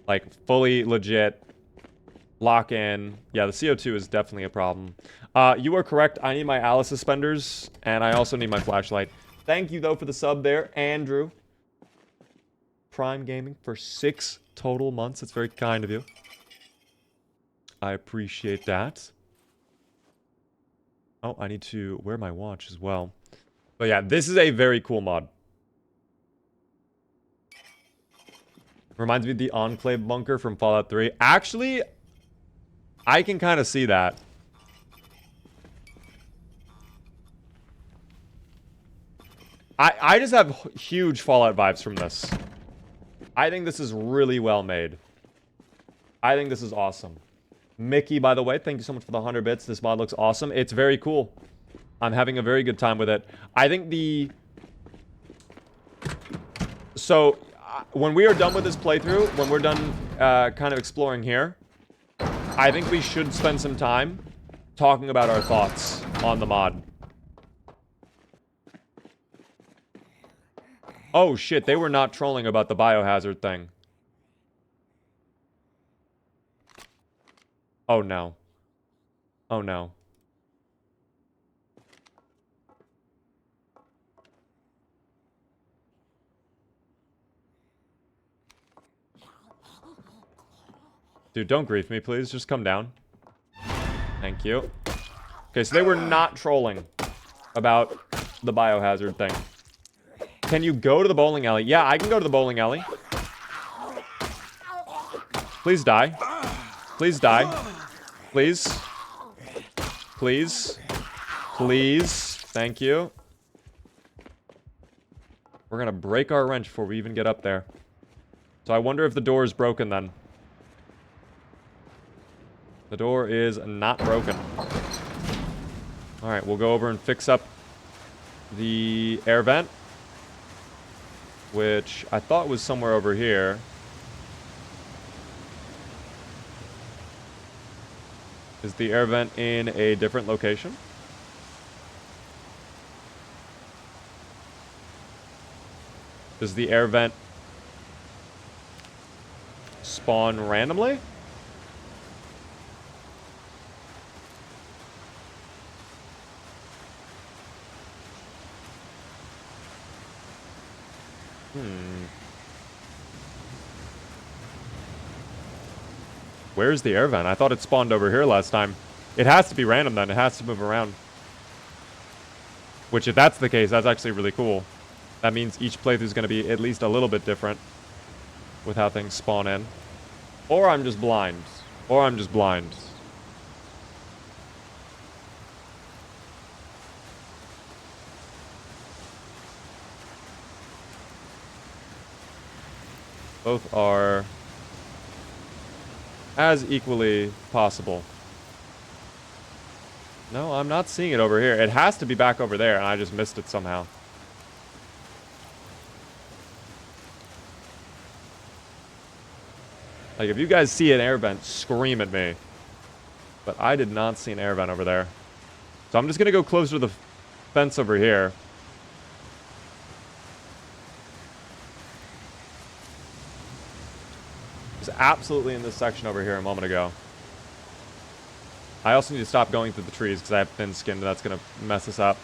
Like fully legit, lock in. Yeah, the CO2 is definitely a problem. You are correct. I need my Alice suspenders and I also need my flashlight. Thank you though for the sub there, Andrew. Prime Gaming for 6 total months. It's very kind of you. I appreciate that. Oh, I need to wear my watch as well. But yeah, this is a very cool mod. Reminds me of the Enclave bunker from Fallout 3. Actually, I can kind of see that. I just have huge Fallout vibes from this. I think this is really well made. I think this is awesome. Mickey, by the way, thank you so much for the 100 bits. This mod looks awesome. It's very cool. I'm having a very good time with it. I think So, when we are done with this playthrough, when we're done kind of exploring here, I think we should spend some time talking about our thoughts on the mod. Oh shit, they were not trolling about the biohazard thing. Oh no. Oh no. Dude, don't grief me, please. Just come down. Thank you. Okay, so they were not trolling about the biohazard thing. Can you go to the bowling alley? Yeah, I can go to the bowling alley. Please die. Please die. Please. Please. Please. Thank you. We're gonna break our wrench before we even get up there. So I wonder if the door is broken then. The door is not broken. Alright, we'll go over and fix up the air vent, which I thought was somewhere over here. Is the air vent in a different location? Does the air vent spawn randomly? Where's the air vent? I thought it spawned over here last time. It has to be random then. It has to move around. Which, if that's the case, that's actually really cool. That means each playthrough is going to be at least a little bit different with how things spawn in. Or I'm just blind. Or I'm just blind. Both are as equally possible. No, I'm not seeing it over here. It has to be back over there, and I just missed it somehow. Like, if you guys see an air vent, scream at me. But I did not see an air vent over there. So I'm just going to go closer to the fence over here. It was absolutely in this section over here a moment ago. I also need to stop going through the trees because I have thin skin, and that's going to mess us up.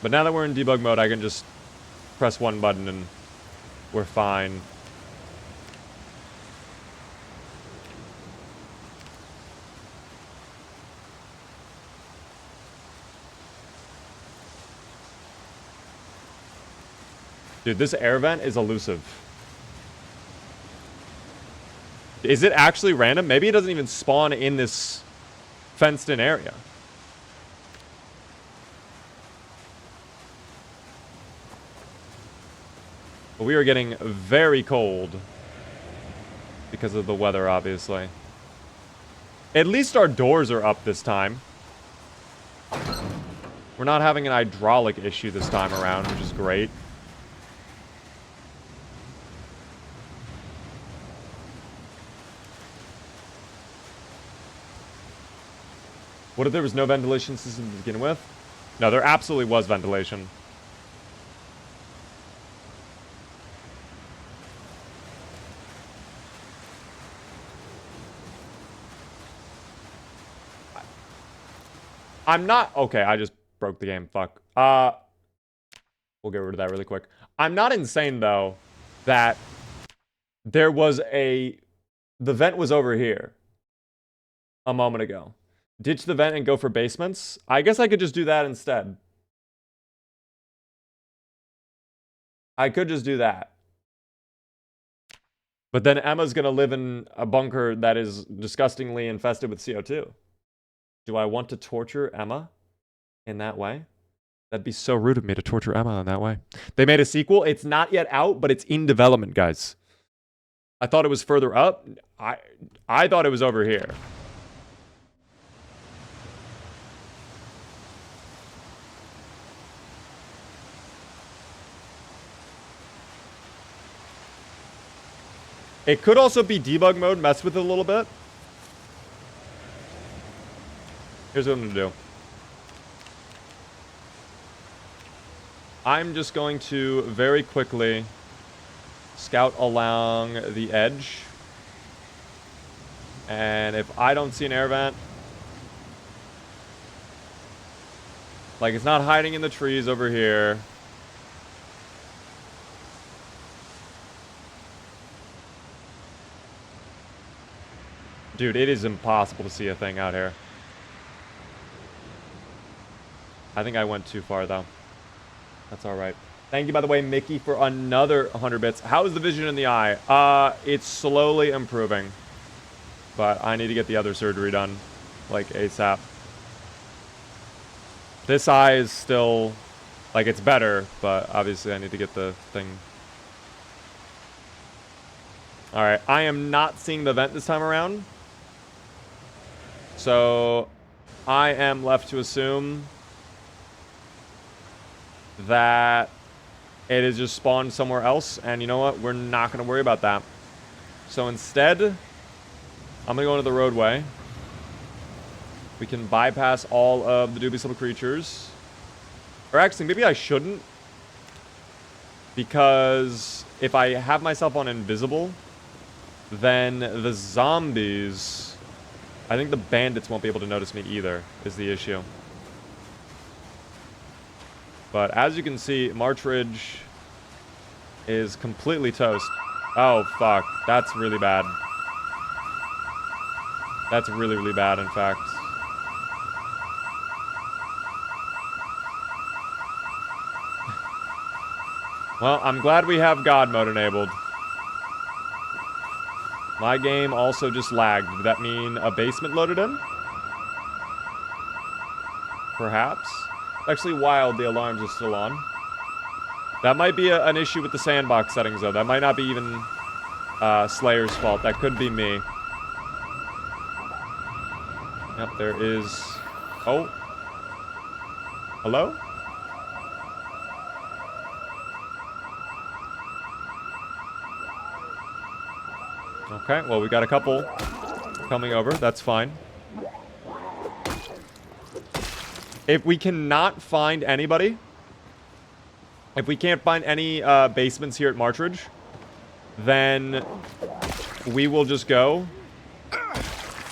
But now that we're in debug mode, I can just press one button and we're fine. Dude, this air vent is elusive. Is it actually random? Maybe it doesn't even spawn in this fenced-in area. But we are getting very cold because of the weather, obviously. At least our doors are up this time. We're not having an hydraulic issue this time around, which is great. What if there was no ventilation system to begin with? No, there absolutely was ventilation. I'm not... Okay, I just broke the game. Fuck. We'll get rid of that really quick. I'm not insane, though, that there was a... The vent was over here a moment ago. Ditch the vent and go for basements? I guess I could just do that instead. I could just do that. But then Emma's gonna live in a bunker that is disgustingly infested with CO2. Do I want to torture Emma in that way? That'd be so rude of me to torture Emma in that way. They made a sequel. It's not yet out, but it's in development, guys. I thought it was further up. I thought it was over here. It could also be debug mode, mess with it a little bit. Here's what I'm going to do. I'm just going to very quickly scout along the edge. And if I don't see an air vent, like it's not hiding in the trees over here. Dude, it is impossible to see a thing out here. I think I went too far, though. That's all right. Thank you, by the way, Mickey, for another 100 bits. How is the vision in the eye? It's slowly improving. But I need to get the other surgery done, like, ASAP. This eye is still, like, it's better, but obviously I need to get the thing. All right, I am not seeing the vent this time around. So I am left to assume that it is just spawned somewhere else. And you know what? We're not going to worry about that. So instead, I'm going to go into the roadway. We can bypass all of the dubious little creatures. Or actually, maybe I shouldn't. Because if I have myself on invisible, then the zombies... I think the bandits won't be able to notice me either, is the issue. But as you can see, March Ridge is completely toast. Oh, fuck. That's really bad. That's really, really bad, in fact. Well, I'm glad we have God mode enabled. My game also just lagged. Did that mean a basement loaded in? Perhaps. Actually, wild, the alarms are still on. That might be an issue with the sandbox settings, though. That might not be even Slayer's fault. That could be me. Yep, there is... Oh. Hello? Okay, well, we got a couple coming over. That's fine. If we cannot find anybody, if we can't find any basements here at Martridge, then we will just go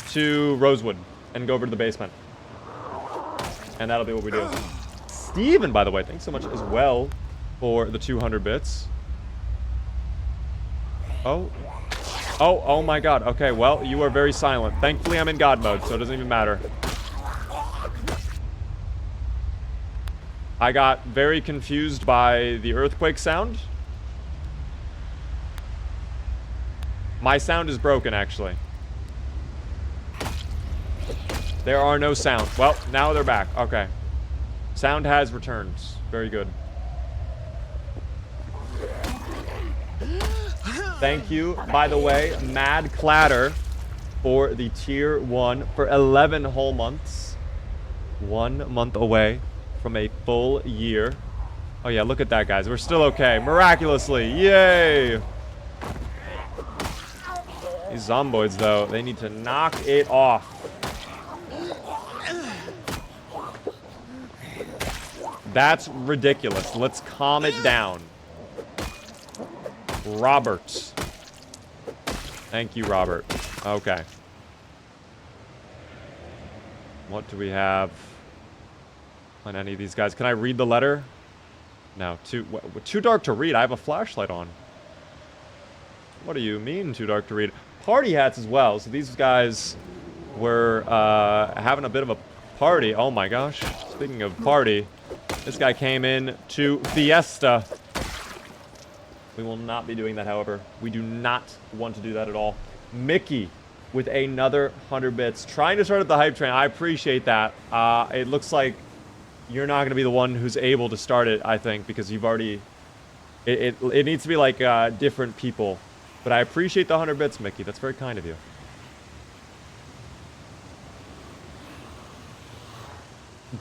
to Rosewood and go over to the basement. And that'll be what we do. Steven, by the way, thanks so much as well for the 200 bits. Oh. Oh my god. Okay, well, you are very silent. Thankfully, I'm in God mode, so it doesn't even matter. I got very confused by the earthquake sound. My sound is broken, actually. There are no sounds. Well, now they're back. Okay. Sound has returned. Very good. Thank you, by the way, Mad Clatter, for the tier 1 for 11 whole months. 1 month away from a full year. Oh yeah, look at that, guys. We're still okay. Miraculously. Yay! These zomboids, though, they need to knock it off. That's ridiculous. Let's calm it down. Robert. Thank you, Robert. Okay. What do we have on any of these guys? Can I read the letter? No, too dark to read. I have a flashlight on. What do you mean, too dark to read? Party hats as well. So these guys were having a bit of a party. Oh my gosh. Speaking of party, this guy came in to Fiesta. We will not be doing that, however. We do not want to do that at all. Mickey with another 100 bits. Trying to start up the hype train. I appreciate that. It looks like you're not going to be the one who's able to start it, I think, because you've already... It needs to be like different people. But I appreciate the 100 bits, Mickey. That's very kind of you.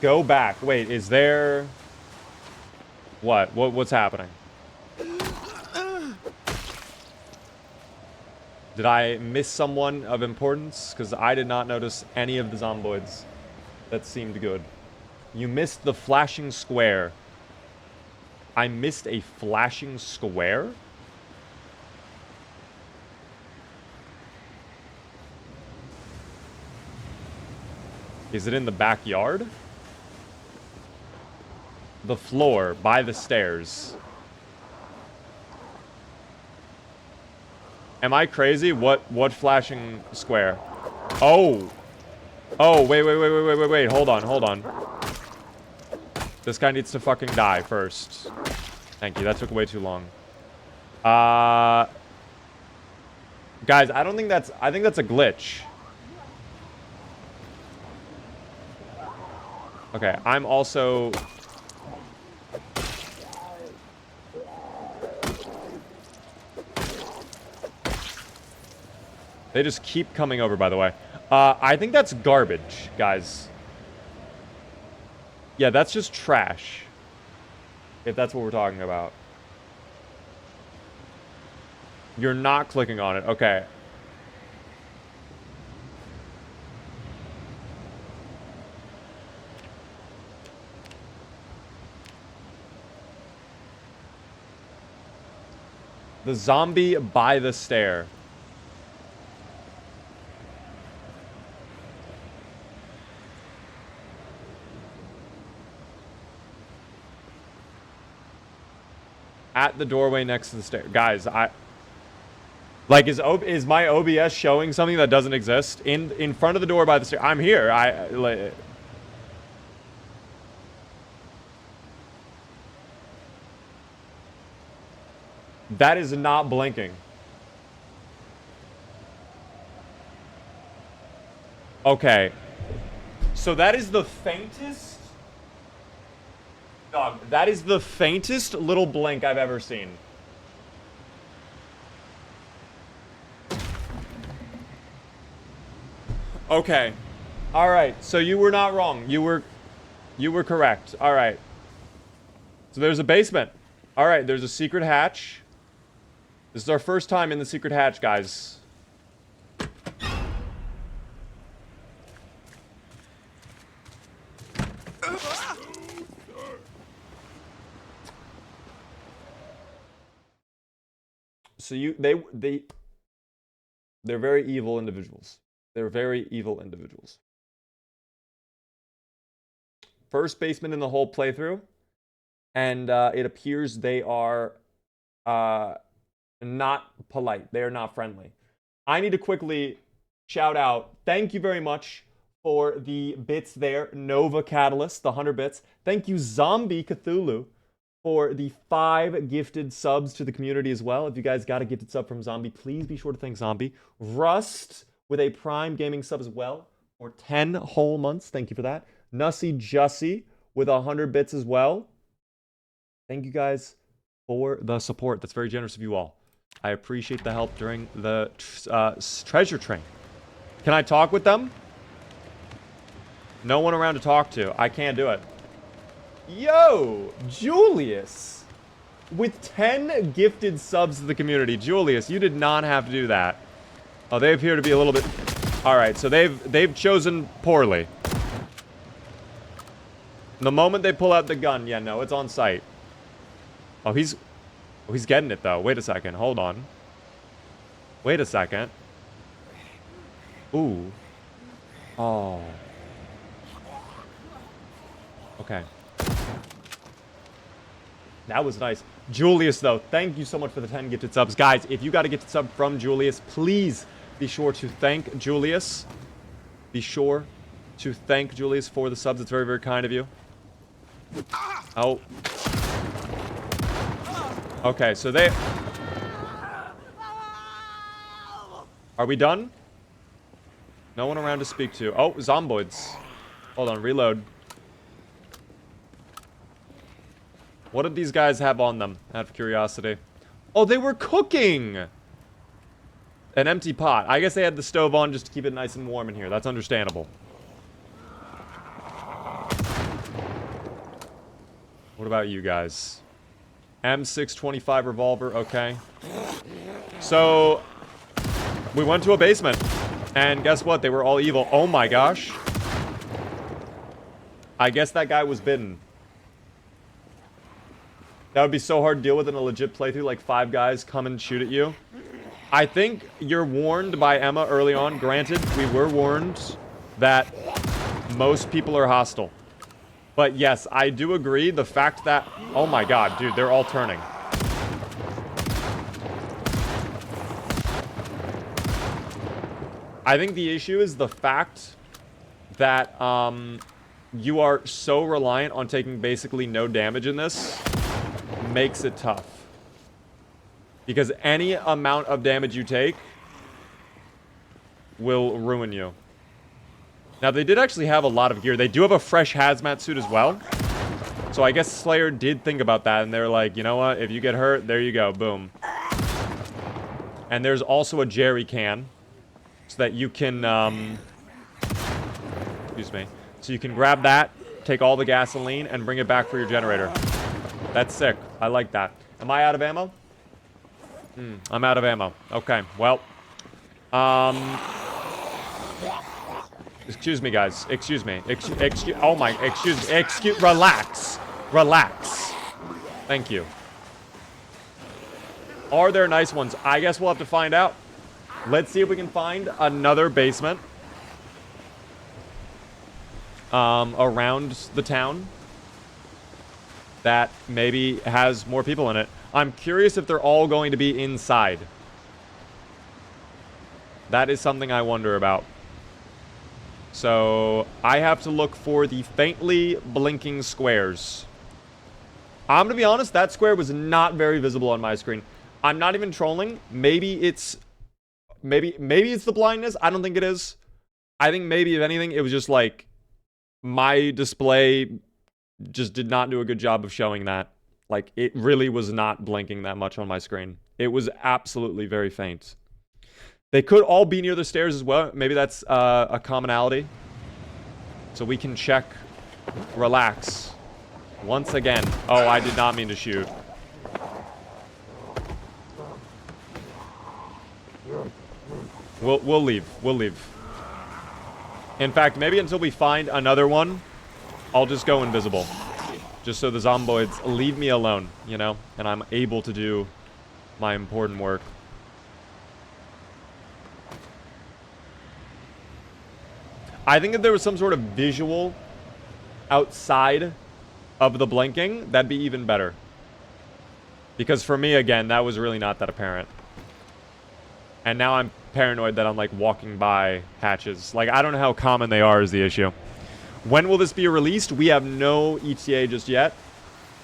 Go back. Wait, is there... What's happening? Did I miss someone of importance? Because I did not notice any of the zomboids. That seemed good. You missed the flashing square. I missed a flashing square? Is it in the backyard? The floor, by the stairs. Am I crazy? What flashing square? Oh. Oh, wait. Hold on. This guy needs to fucking die first. Thank you. That took way too long. Guys, I think that's a glitch. Okay, I'm also... They just keep coming over, by the way. I think that's garbage, guys. Yeah, that's just trash. If that's what we're talking about. You're not clicking on it. Okay. The zombie by the stair. At the doorway next to the stair. Guys, like, is my OBS showing something that doesn't exist? In front of the door by the stair. I'm here. That is not blinking. Okay. So that is the faintest... Dog, that is the faintest little blink I've ever seen. Okay. All right. So you were not wrong. You were correct. All right. So there's a basement. All right. There's a secret hatch. This is our first time in the secret hatch, guys. So they're very evil individuals. They're very evil individuals. First basement in the whole playthrough, and it appears they are not polite. They are not friendly. I need to quickly shout out, thank you very much for the bits there. Nova Catalyst, the 100 bits. Thank you, Zombie Cthulhu, for the 5 gifted subs to the community as well. If you guys got a gifted sub from Zombie, please be sure to thank Zombie. Rust with a Prime Gaming sub as well for 10 whole months. Thank you for that. Nussy Jussie with 100 bits as well. Thank you guys for the support. That's very generous of you all. I appreciate the help during the treasure train. Can I talk with them? No one around to talk to. I can't do it. Yo, Julius, with 10 gifted subs to the community. Julius, you did not have to do that. Oh, they appear to be a little bit... All right, so they've chosen poorly. The moment they pull out the gun, yeah, no, it's on sight. Oh, he's getting it, though. Wait a second. Hold on. Wait a second. Ooh. Oh. Okay. That was nice. Julius, though, thank you so much for the 10 gifted subs. Guys, if you got a gifted sub from Julius, please be sure to thank Julius. Be sure to thank Julius for the subs. It's very, very kind of you. Oh. Okay, so they... Are we done? No one around to speak to. Oh, zomboids. Hold on, reload. What did these guys have on them, out of curiosity? Oh, they were cooking! An empty pot. I guess they had the stove on just to keep it nice and warm in here. That's understandable. What about you guys? M625 revolver, okay. So, we went to a basement. And guess what? They were all evil. Oh my gosh. I guess that guy was bitten. That would be so hard to deal with in a legit playthrough, like 5 guys come and shoot at you. I think you're warned by Emma early on. Granted, we were warned that most people are hostile. But yes, I do agree. The fact that... Oh my god, dude, they're all turning. I think the issue is the fact that you are so reliant on taking basically no damage in this makes it tough. Because any amount of damage you take will ruin you. Now, they did actually have a lot of gear. They do have a fresh hazmat suit as well. So I guess Slayer did think about that, and they're like, you know what? If you get hurt, there you go. Boom. And there's also a jerry can. So that you can, excuse me. So you can grab that, take all the gasoline, and bring it back for your generator. That's sick. I like that. Am I out of ammo? I'm out of ammo. Okay, well. Excuse me, guys. Excuse me. Oh my, excuse me. Relax. Relax. Thank you. Are there nice ones? I guess we'll have to find out. Let's see if we can find another basement. Around the town. That maybe has more people in it. I'm curious if they're all going to be inside. That is something I wonder about. So, I have to look for the faintly blinking squares. I'm gonna be honest, that square was not very visible on my screen. I'm not even trolling. Maybe it's the blindness. I don't think it is. I think maybe, if anything, it was just like my display just did not do a good job of showing that. Like, it really was not blinking that much on my screen. It was absolutely very faint. They could all be near the stairs as well. Maybe that's a commonality. So we can check. Relax. Once again. Oh, I did not mean to shoot. We'll leave. We'll leave. In fact, maybe until we find another one, I'll just go invisible. Just so the zomboids leave me alone, you know? And I'm able to do my important work. I think if there was some sort of visual outside of the blinking, that'd be even better. Because for me, again, that was really not that apparent. And now I'm paranoid that I'm, like, walking by hatches. Like, I don't know how common they are is the issue. When will this be released? We have no ETA just yet.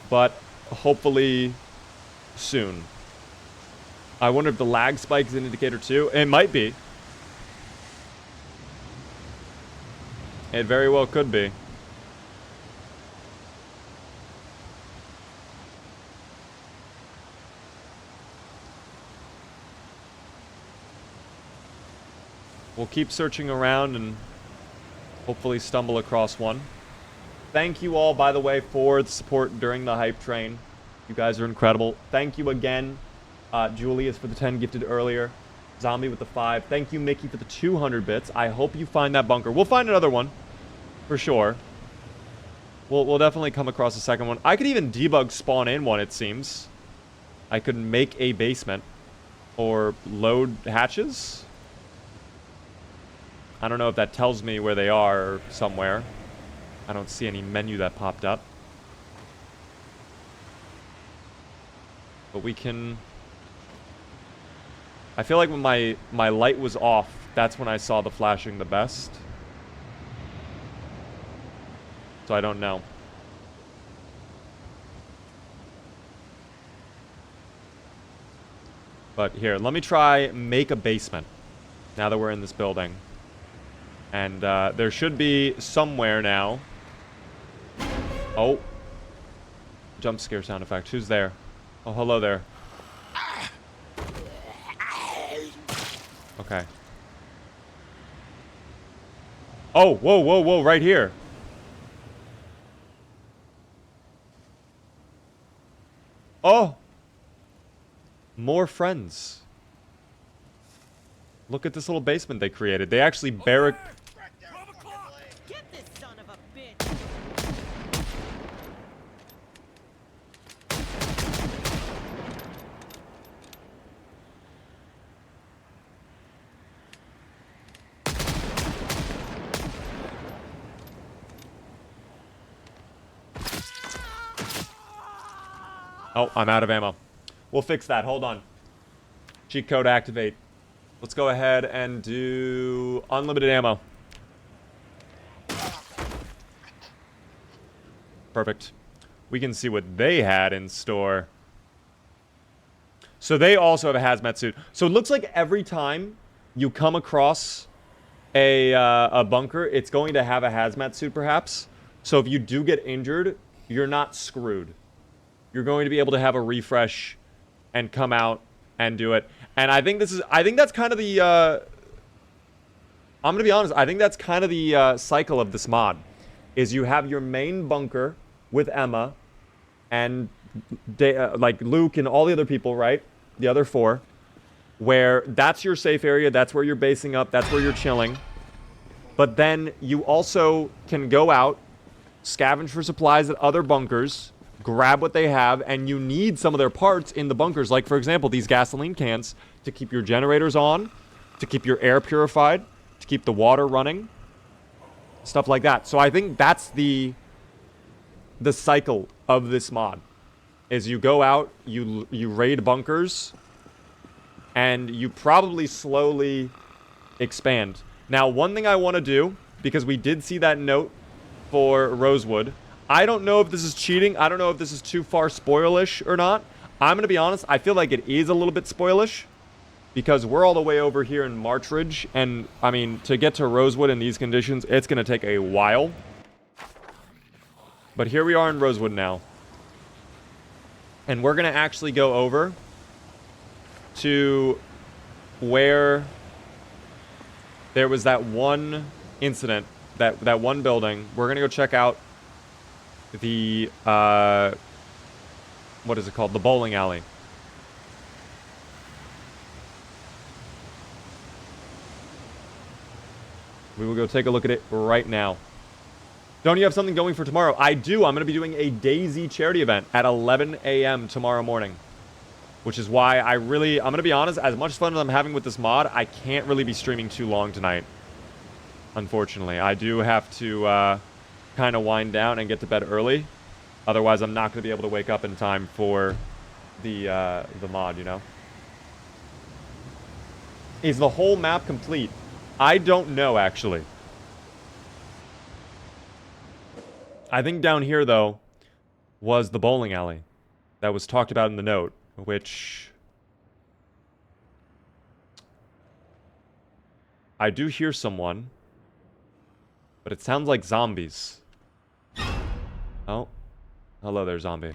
But hopefully soon. I wonder if the lag spike is an indicator too. It might be. It very well could be. We'll keep searching around and hopefully stumble across one. Thank you all, by the way, for the support during the hype train. You guys are incredible. Thank you again, Julius, for the 10 gifted earlier. Zombie with the 5. Thank you, Mickey, for the 200 bits. I hope you find that bunker. We'll find another one, for sure. We'll definitely come across a second one. I could even debug spawn in one, it seems. I could make a basement. Or load hatches. I don't know if that tells me where they are somewhere. I don't see any menu that popped up. But we can... I feel like when my light was off, that's when I saw the flashing the best. So I don't know. But here, let me try make a basement. Now that we're in this building. And there should be somewhere now. Oh. Jump scare sound effect. Who's there? Oh, hello there. Okay. Oh, whoa, whoa, whoa, right here. Oh. More friends. Look at this little basement they created. They actually barrack... Get this son of a bitch. Oh, I'm out of ammo. We'll fix that. Hold on. Cheat code activate. Let's go ahead and do unlimited ammo. Perfect. We can see what they had in store. So they also have a hazmat suit. So it looks like every time you come across a bunker, it's going to have a hazmat suit perhaps. So if you do get injured, you're not screwed. You're going to be able to have a refresh and come out and do it. And I think that's kind of the, I'm going to be honest, I think that's kind of the cycle of this mod. Is you have your main bunker with Emma and like Luke and all the other people, right? The other 4. Where that's your safe area, that's where you're basing up, that's where you're chilling. But then you also can go out, scavenge for supplies at other bunkers, grab what they have, and you need some of their parts in the bunkers. Like, for example, these gasoline cans to keep your generators on, to keep your air purified, to keep the water running, stuff like that. So I think that's the cycle of this mod. Is you go out, you raid bunkers, and you probably slowly expand. Now, one thing I want to do, because we did see that note for Rosewood, I don't know if this is cheating. I don't know if this is too far spoilish or not. I'm going to be honest. I feel like it is a little bit spoilish. Because we're all the way over here in Marchridge. And, I mean, to get to Rosewood in these conditions, it's going to take a while. But here we are in Rosewood now. And we're going to actually go over to where there was that one incident, that one building. We're gonna go check out the what is it called? The bowling alley. We will go take a look at it right now. Don't you have something going for tomorrow? I do. I'm going to be doing a DayZ charity event at 11 a.m. tomorrow morning. Which is why I'm going to be honest, as much fun as I'm having with this mod, I can't really be streaming too long tonight. Unfortunately. I do have to kind of wind down and get to bed early. Otherwise, I'm not going to be able to wake up in time for the mod, you know? Is the whole map complete? I don't know, actually. I think down here, though, was the bowling alley that was talked about in the note, which I do hear someone, but it sounds like zombies. Oh, hello there, zombie.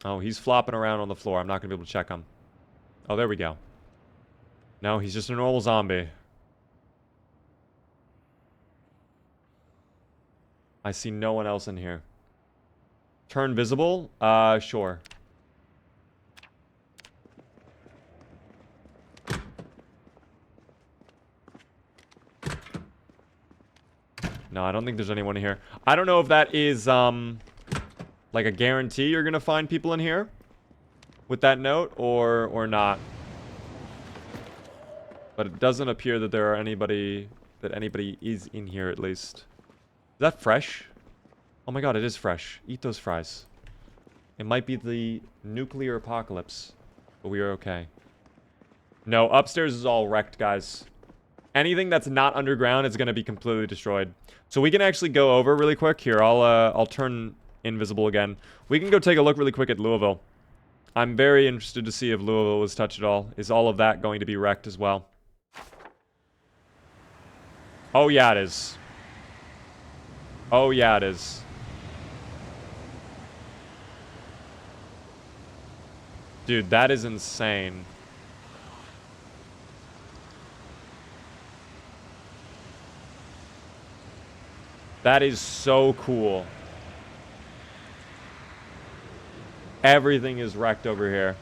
Oh, he's flopping around on the floor. I'm not going to be able to check him. Oh, there we go. No, he's just a normal zombie. I see no one else in here. Turn visible? Sure. No, I don't think there's anyone here. I don't know if that is, like a guarantee you're gonna find people in here with that note, or not. But it doesn't appear that there are anybody is in here, at least. Is that fresh? Oh my god, it is fresh. Eat those fries. It might be the nuclear apocalypse, but we are okay. No, upstairs is all wrecked, guys. Anything that's not underground is going to be completely destroyed. So we can actually go over really quick. Here, I'll turn invisible again. We can go take a look really quick at Louisville. I'm very interested to see if Louisville was touched at all. Is all of that going to be wrecked as well? Oh, yeah, it is. Oh, yeah, it is. Dude, that is insane. That is so cool. Everything is wrecked over here.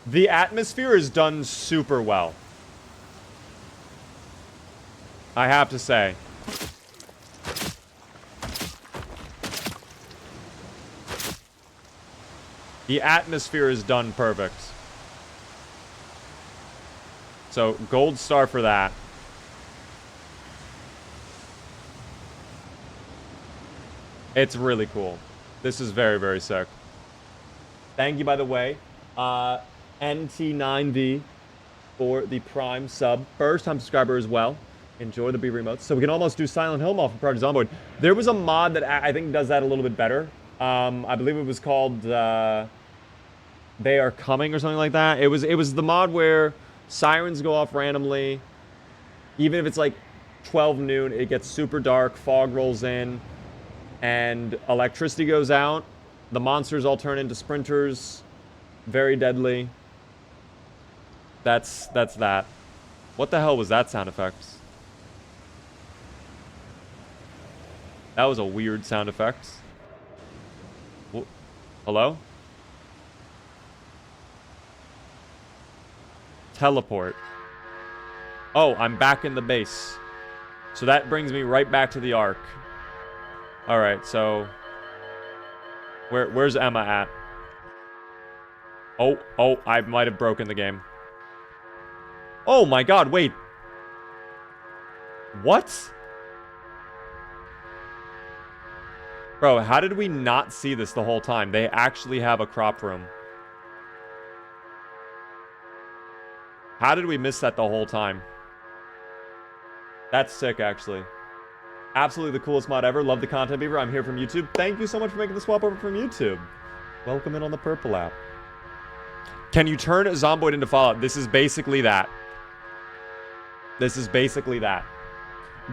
The atmosphere is done super well, I have to say. The atmosphere is done perfect. So, gold star for that. It's really cool. This is very, very sick. Thank you, by the way, NT9V for the Prime sub. First time subscriber as well. Enjoy the B remotes. So we can almost do Silent Hill mod for Project Zomboid. There was a mod that I think does that a little bit better. I believe it was called They Are Coming or something like that. It was the mod where sirens go off randomly. Even if it's like 12 noon, it gets super dark, fog rolls in, and electricity goes out. The monsters all turn into sprinters. Very deadly. That's that. What the hell was that sound effect? That was a weird sound effect. Hello? Teleport. Oh, I'm back in the base. So that brings me right back to the Ark. Alright, so... Where's Emma at? Oh, I might have broken the game. Oh my god, wait. What? Bro, how did we not see this the whole time? They actually have a crop room. How did we miss that the whole time? That's sick, actually. Absolutely the coolest mod ever. Love the content, Beaver. I'm here from YouTube. Thank you so much for making the swap over from YouTube. Welcome in on the Purple app. Can you turn Zomboid into Fallout? This is basically that. This is basically that.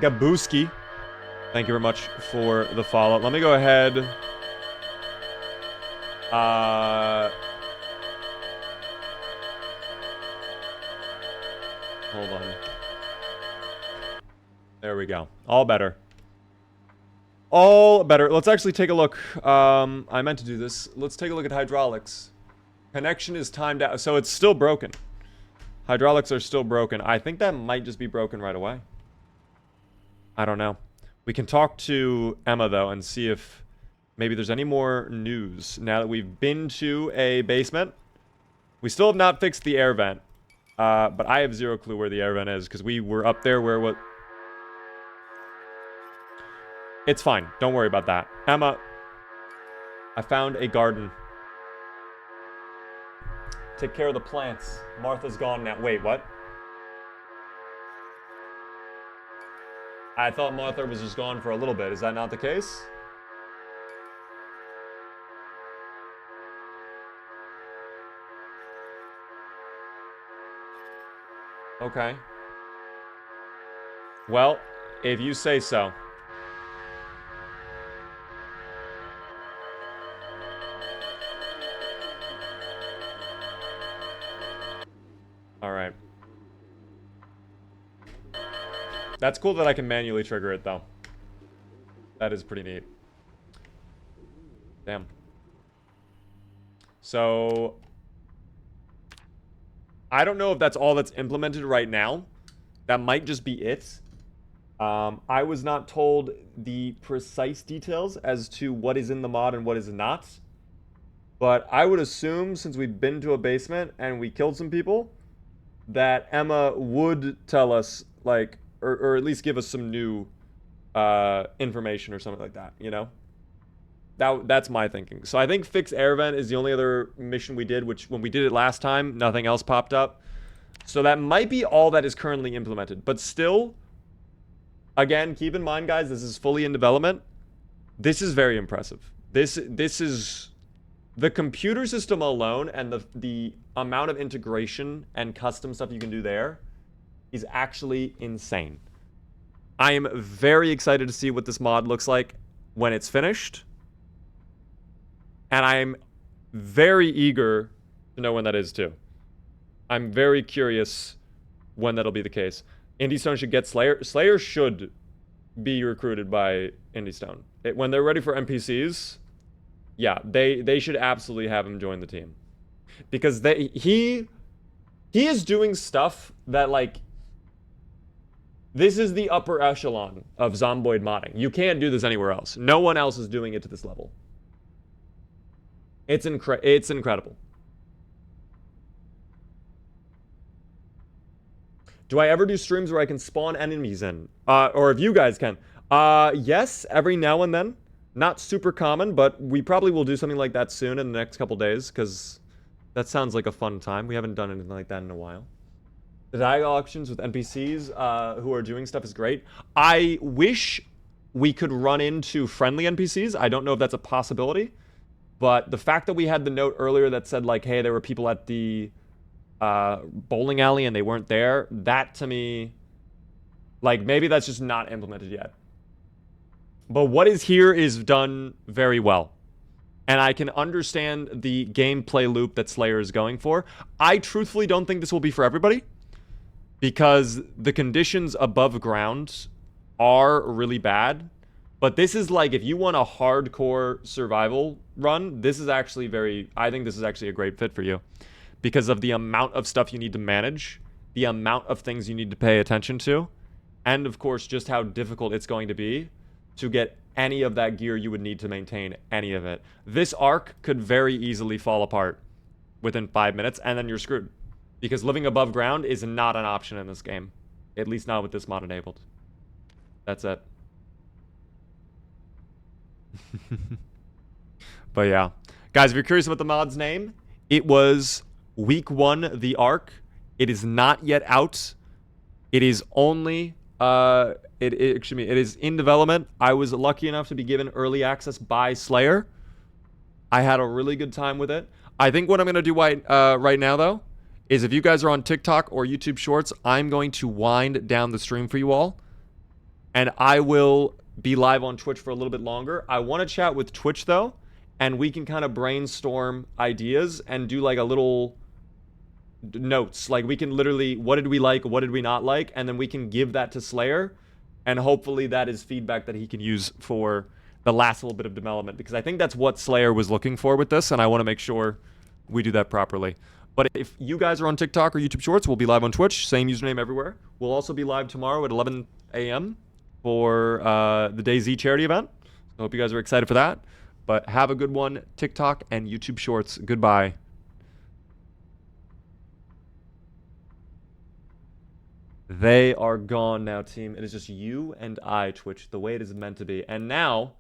Gabuski, thank you very much for the follow. Let me go ahead. Hold on. There we go. All better. All better. Let's actually take a look. I meant to do this. Let's take a look at hydraulics. Connection is timed out. So it's still broken. Hydraulics are still broken. I think that might just be broken right away. I don't know. We can talk to Emma, though, and see if maybe there's any more news now that we've been to a basement. We still have not fixed the air vent. But I have zero clue where the air vent is because we were up there where what... It's fine. Don't worry about that. Emma, I found a garden. Take care of the plants. Martha's gone now. Wait, what? I thought Martha was just gone for a little bit. Is that not the case? Okay. Well, if you say so. Alright. That's cool that I can manually trigger it, though. That is pretty neat. Damn. So... I don't know if that's all that's implemented right now. That might just be it. I was not told the precise details as to what is in the mod and what is not. But I would assume, since we've been to a basement and we killed some people, that Emma would tell us, like, or at least give us some new information or something like that, you know? That's my thinking. So I think fix air vent is the only other mission we did, which when we did it last time, nothing else popped up. So that might be all that is currently implemented. But still, again, keep in mind, guys, this is fully in development. This is very impressive. This is... The computer system alone and the amount of integration and custom stuff you can do there is actually insane. I am very excited to see what this mod looks like when it's finished. And I'm very eager to know when that is, too. I'm very curious when that'll be the case. Indy Stone should get Slayer. Slayer should be recruited by Indy Stone. When they're ready for NPCs, yeah, they should absolutely have him join the team. Because he is doing stuff that, like... This is the upper echelon of Zomboid modding. You can't do this anywhere else. No one else is doing it to this level. It's incredible. Do I ever do streams where I can spawn enemies in? Or if you guys can. Yes, every now and then. Not super common, but we probably will do something like that soon in the next couple days, because that sounds like a fun time. We haven't done anything like that in a while. The dialogue options with NPCs who are doing stuff is great. I wish we could run into friendly NPCs. I don't know if that's a possibility. But the fact that we had the note earlier that said, like, hey, there were people at the bowling alley and they weren't there, that to me, like, maybe that's just not implemented yet. But what is here is done very well. And I can understand the gameplay loop that Slayer is going for. I truthfully don't think this will be for everybody, because the conditions above ground are really bad. But this is like, if you want a hardcore survival run, this is actually I think this is actually a great fit for you. Because of the amount of stuff you need to manage, the amount of things you need to pay attention to, and of course, just how difficult it's going to be to get any of that gear you would need to maintain any of it. This arc could very easily fall apart within 5 minutes, and then you're screwed. Because living above ground is not an option in this game. At least not with this mod enabled. That's it. But yeah. Guys, if you're curious about the mod's name, it was Week 1, the Arc. It is not yet out. It is only... it is in development. I was lucky enough to be given early access by Slayer. I had a really good time with it. I think what I'm going to do right now, though, is if you guys are on TikTok or YouTube Shorts, I'm going to wind down the stream for you all. And I will be live on Twitch for a little bit longer. I want to chat with Twitch, though, and we can kind of brainstorm ideas and do like a little notes. Like we can literally, what did we like, what did we not like? And then we can give that to Slayer. And hopefully that is feedback that he can use for the last little bit of development. Because I think that's what Slayer was looking for with this. And I want to make sure we do that properly. But if you guys are on TikTok or YouTube Shorts, we'll be live on Twitch. Same username everywhere. We'll also be live tomorrow at 11 a.m. for the DayZ charity event. I hope you guys are excited for that. But have a good one. TikTok and YouTube Shorts. Goodbye. They are gone now, team. It is just you and I, Twitch, the way it is meant to be. And now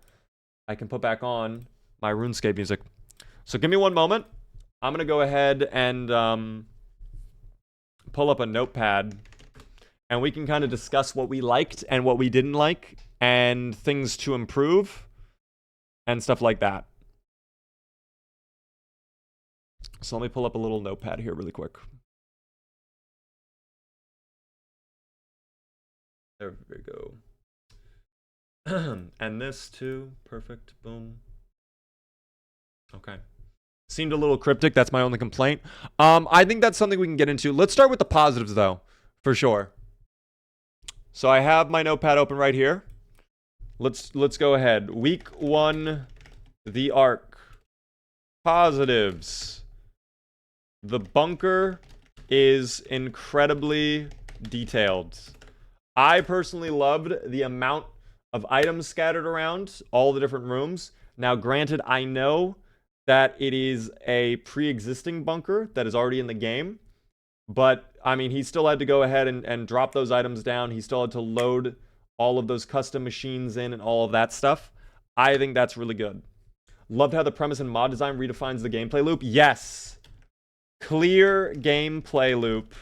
I can put back on my RuneScape music. So give me one moment. I'm going to go ahead and pull up a notepad. And we can kind of discuss what we liked and what we didn't like. And things to improve. And stuff like that. So let me pull up a little notepad here really quick. There we go. And this too. Perfect. Boom. Okay. Seemed a little cryptic. That's my only complaint. I think that's something we can get into. Let's start with the positives, though. For sure. So I have my notepad open right here. Let's go ahead. Week 1, the Ark. Positives. The bunker is incredibly detailed. I personally loved the amount of items scattered around all the different rooms. Now, granted, I know that it is a pre-existing bunker that is already in the game. But, I mean, he still had to go ahead and drop those items down. He still had to load all of those custom machines in and all of that stuff. I think that's really good. Loved how the premise and mod design redefines the gameplay loop. Yes. Clear gameplay loop.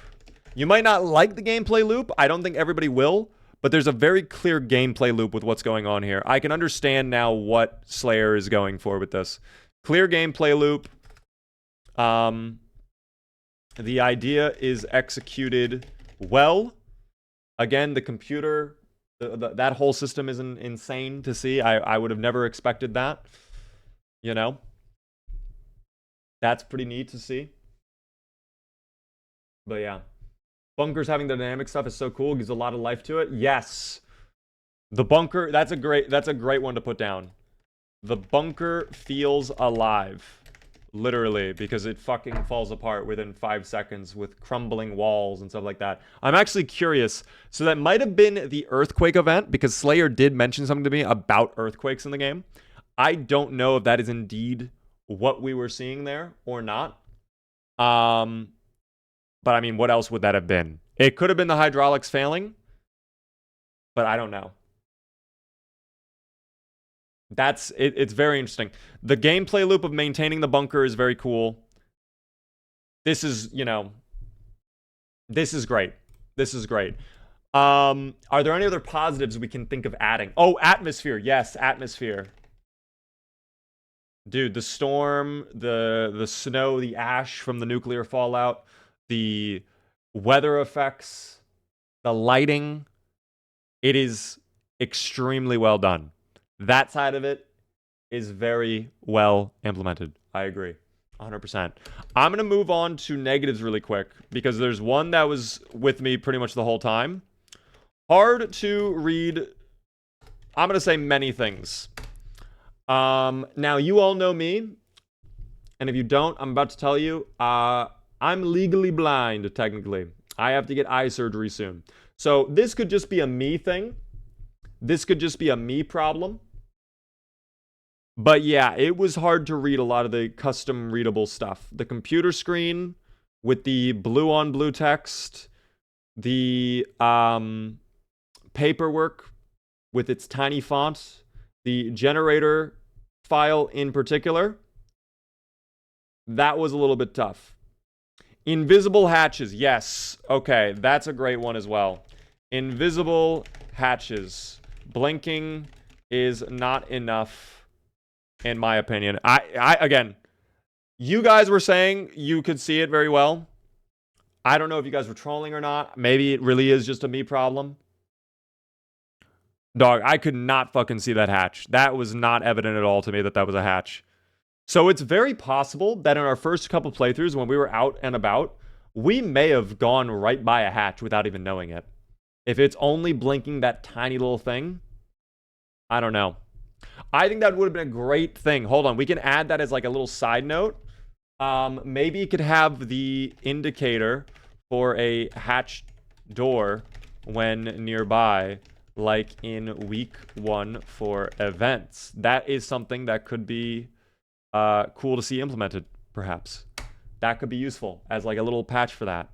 You might not like the gameplay loop. I don't think everybody will. But there's a very clear gameplay loop with what's going on here. I can understand now what Slayer is going for with this. Clear gameplay loop. The idea is executed well. Again, the computer... that whole system is insane to see. I would have never expected that. You know? That's pretty neat to see. But yeah. Bunkers having the dynamic stuff is so cool. Gives a lot of life to it. Yes. The bunker, that's a great one to put down. The bunker feels alive. Literally, because it fucking falls apart within 5 seconds with crumbling walls and stuff like that. I'm actually curious. So that might have been the earthquake event, because Slayer did mention something to me about earthquakes in the game. I don't know if that is indeed what we were seeing there or not. But I mean, what else would that have been? It could have been the hydraulics failing, but I don't know. It's very interesting. The gameplay loop of maintaining the bunker is very cool. This is, you know, this is great. This is great. Are there any other positives we can think of adding? Oh, atmosphere. Yes, atmosphere. Dude, the storm, the snow, the ash from the nuclear fallout, the weather effects, the lighting. It is extremely well done. That side of it is very well implemented. I agree. 100%. I'm going to move on to negatives really quick, because there's one that was with me pretty much the whole time. Hard to read. I'm going to say many things. Now, you all know me. And if you don't, I'm about to tell you. I'm legally blind, technically. I have to get eye surgery soon. So this could just be a me thing. This could just be a me problem. But yeah, it was hard to read a lot of the custom readable stuff. The computer screen with the blue on blue text. The paperwork with its tiny font. The generator file in particular. That was a little bit tough. Invisible hatches. Yes. Okay, that's a great one as well. Invisible hatches. Blinking is not enough, in my opinion. Again, You guys were saying you could see it very well. I don't know if you guys were trolling or not. Maybe it really is just a me problem. Dog, I could not fucking see that hatch. That was not evident at all to me that that was a hatch. So it's very possible that in our first couple playthroughs, when we were out and about, we may have gone right by a hatch without even knowing it. If it's only blinking that tiny little thing, I don't know. I think that would have been a great thing. Hold on, we can add that as like a little side note. Maybe you could have the indicator for a hatch door when nearby, like in week 1 for events. That is something that could be cool to see implemented, perhaps. That could be useful as like a little patch for that.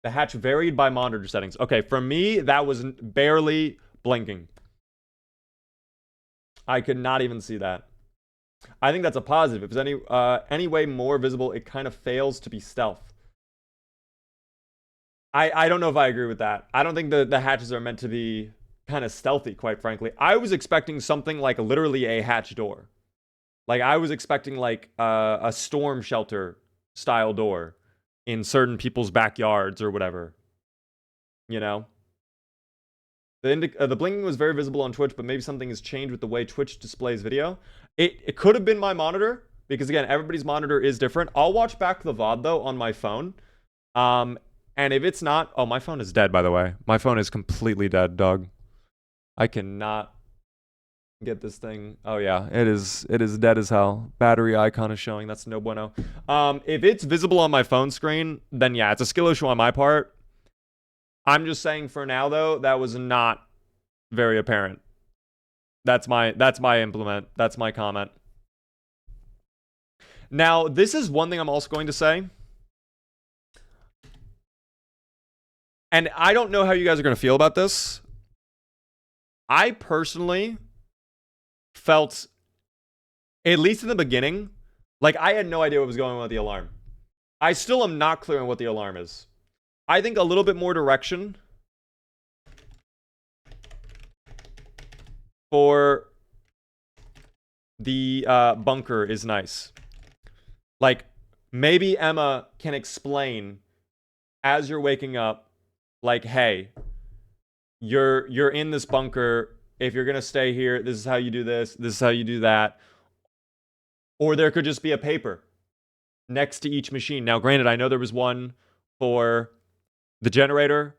The hatch varied by monitor settings. Okay, for me, that was barely blinking. I could not even see that. I think that's a positive. If there's any way more visible, it kind of fails to be stealth. I don't know if I agree with that. I don't think the hatches are meant to be kind of stealthy, quite frankly. I was expecting something like literally a hatch door. Like, I was expecting like a storm shelter style door in certain people's backyards or whatever. You know? The blinking was very visible on Twitch, but maybe something has changed with the way Twitch displays video. It could have been my monitor, because again, everybody's monitor is different. I'll watch back the VOD though on my phone. And if it's not... Oh, my phone is dead, by the way. My phone is completely dead, dog. I cannot get this thing. Oh yeah, it is dead as hell. Battery icon is showing. That's no bueno. If it's visible on my phone screen, then yeah, it's a skill issue on my part. I'm just saying for now though, that was not very apparent. That's my implement. That's my comment. Now, this is one thing I'm also going to say. And I don't know how you guys are going to feel about this. I personally felt, at least in the beginning, like I had no idea what was going on with the alarm. I still am not clear on what the alarm is. I think a little bit more direction for the bunker is nice. Like, maybe Emma can explain as you're waking up, like, hey, you're in this bunker. If you're gonna stay here, this is how you do this. This is how you do that. Or there could just be a paper next to each machine. Now, granted, I know there was one for the generator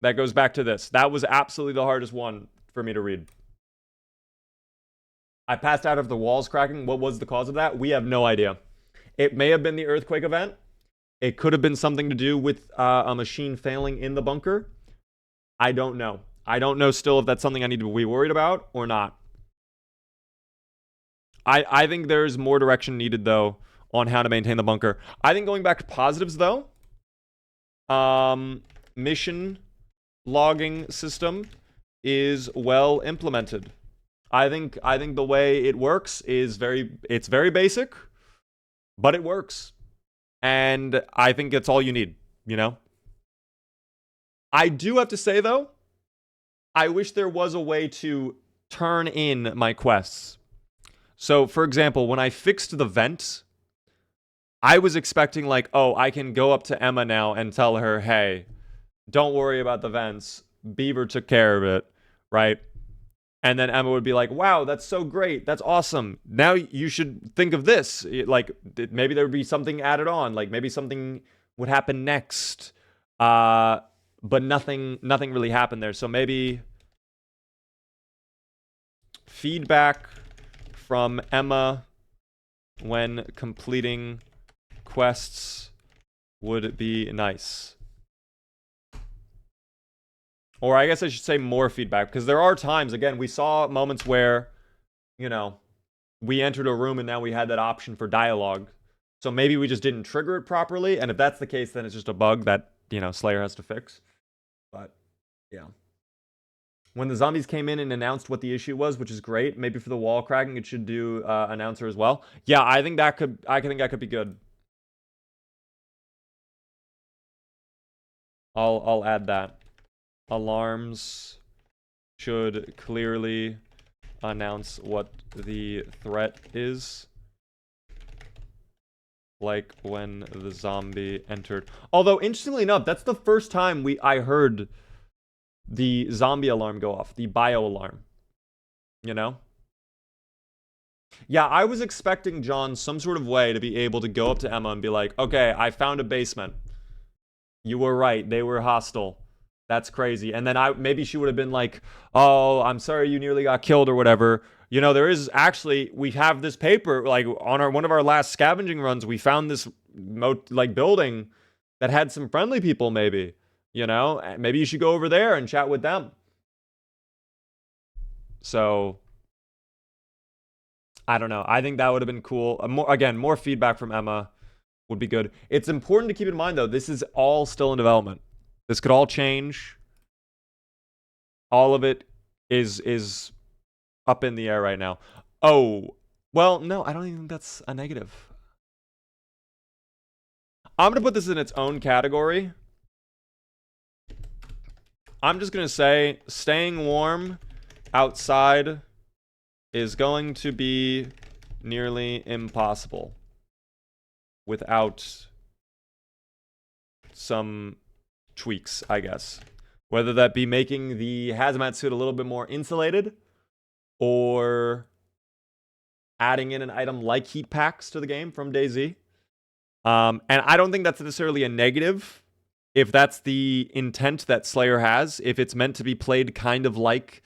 that goes back to this. That was absolutely the hardest one for me to read. I passed out of the walls cracking. What was the cause of that? We have no idea. It may have been the earthquake event. It could have been something to do with a machine failing in the bunker. I don't know. I don't know still if that's something I need to be worried about or not. I think there's more direction needed, though, on how to maintain the bunker. I think going back to positives, though, mission logging system is well implemented. I think the way it works is it's very basic, but it works. And I think it's all you need, you know? I do have to say, though, I wish there was a way to turn in my quests. So, for example, when I fixed the vent, I was expecting like, oh, I can go up to Emma now and tell her, hey, don't worry about the vents. Beaver took care of it, right? And then Emma would be like, wow, that's so great. That's awesome. Now you should think of this. Like, maybe there would be something added on. Like, maybe something would happen next. But nothing really happened there. So maybe feedback from Emma when completing quests would be nice. Or I guess I should say more feedback, because there are times, again, we saw moments where, you know, we entered a room and now we had that option for dialogue. So maybe we just didn't trigger it properly, and if that's the case, then it's just a bug that, you know, Slayer has to fix. But, yeah. When the zombies came in and announced what the issue was, which is great, maybe for the wall cracking, it should do announcer as well. Yeah, I think that could be good. I'll add that. Alarms should clearly announce what the threat is. Like when the zombie entered. Although, interestingly enough, that's the first time I heard the zombie alarm go off. The bio alarm. You know? Yeah, I was expecting, John, some sort of way to be able to go up to Emma and be like, okay, I found a basement. You were right. They were hostile. That's crazy. And then maybe she would have been like, oh, I'm sorry you nearly got killed or whatever. You know, there is actually, we have this paper, like on one of our last scavenging runs, we found this building that had some friendly people maybe. You know, maybe you should go over there and chat with them. So, I don't know. I think that would have been cool. More feedback from Emma would be good. It's important to keep in mind, though, this is all still in development. This could all change. All of it is up in the air right now. Oh, well, no, I don't even think that's a negative. I'm going to put this in its own category. I'm just going to say staying warm outside is going to be nearly impossible without some tweaks, I guess. Whether that be making the hazmat suit a little bit more insulated or adding in an item like heat packs to the game from DayZ. And I don't think that's necessarily a negative if that's the intent that Slayer has. If it's meant to be played kind of like,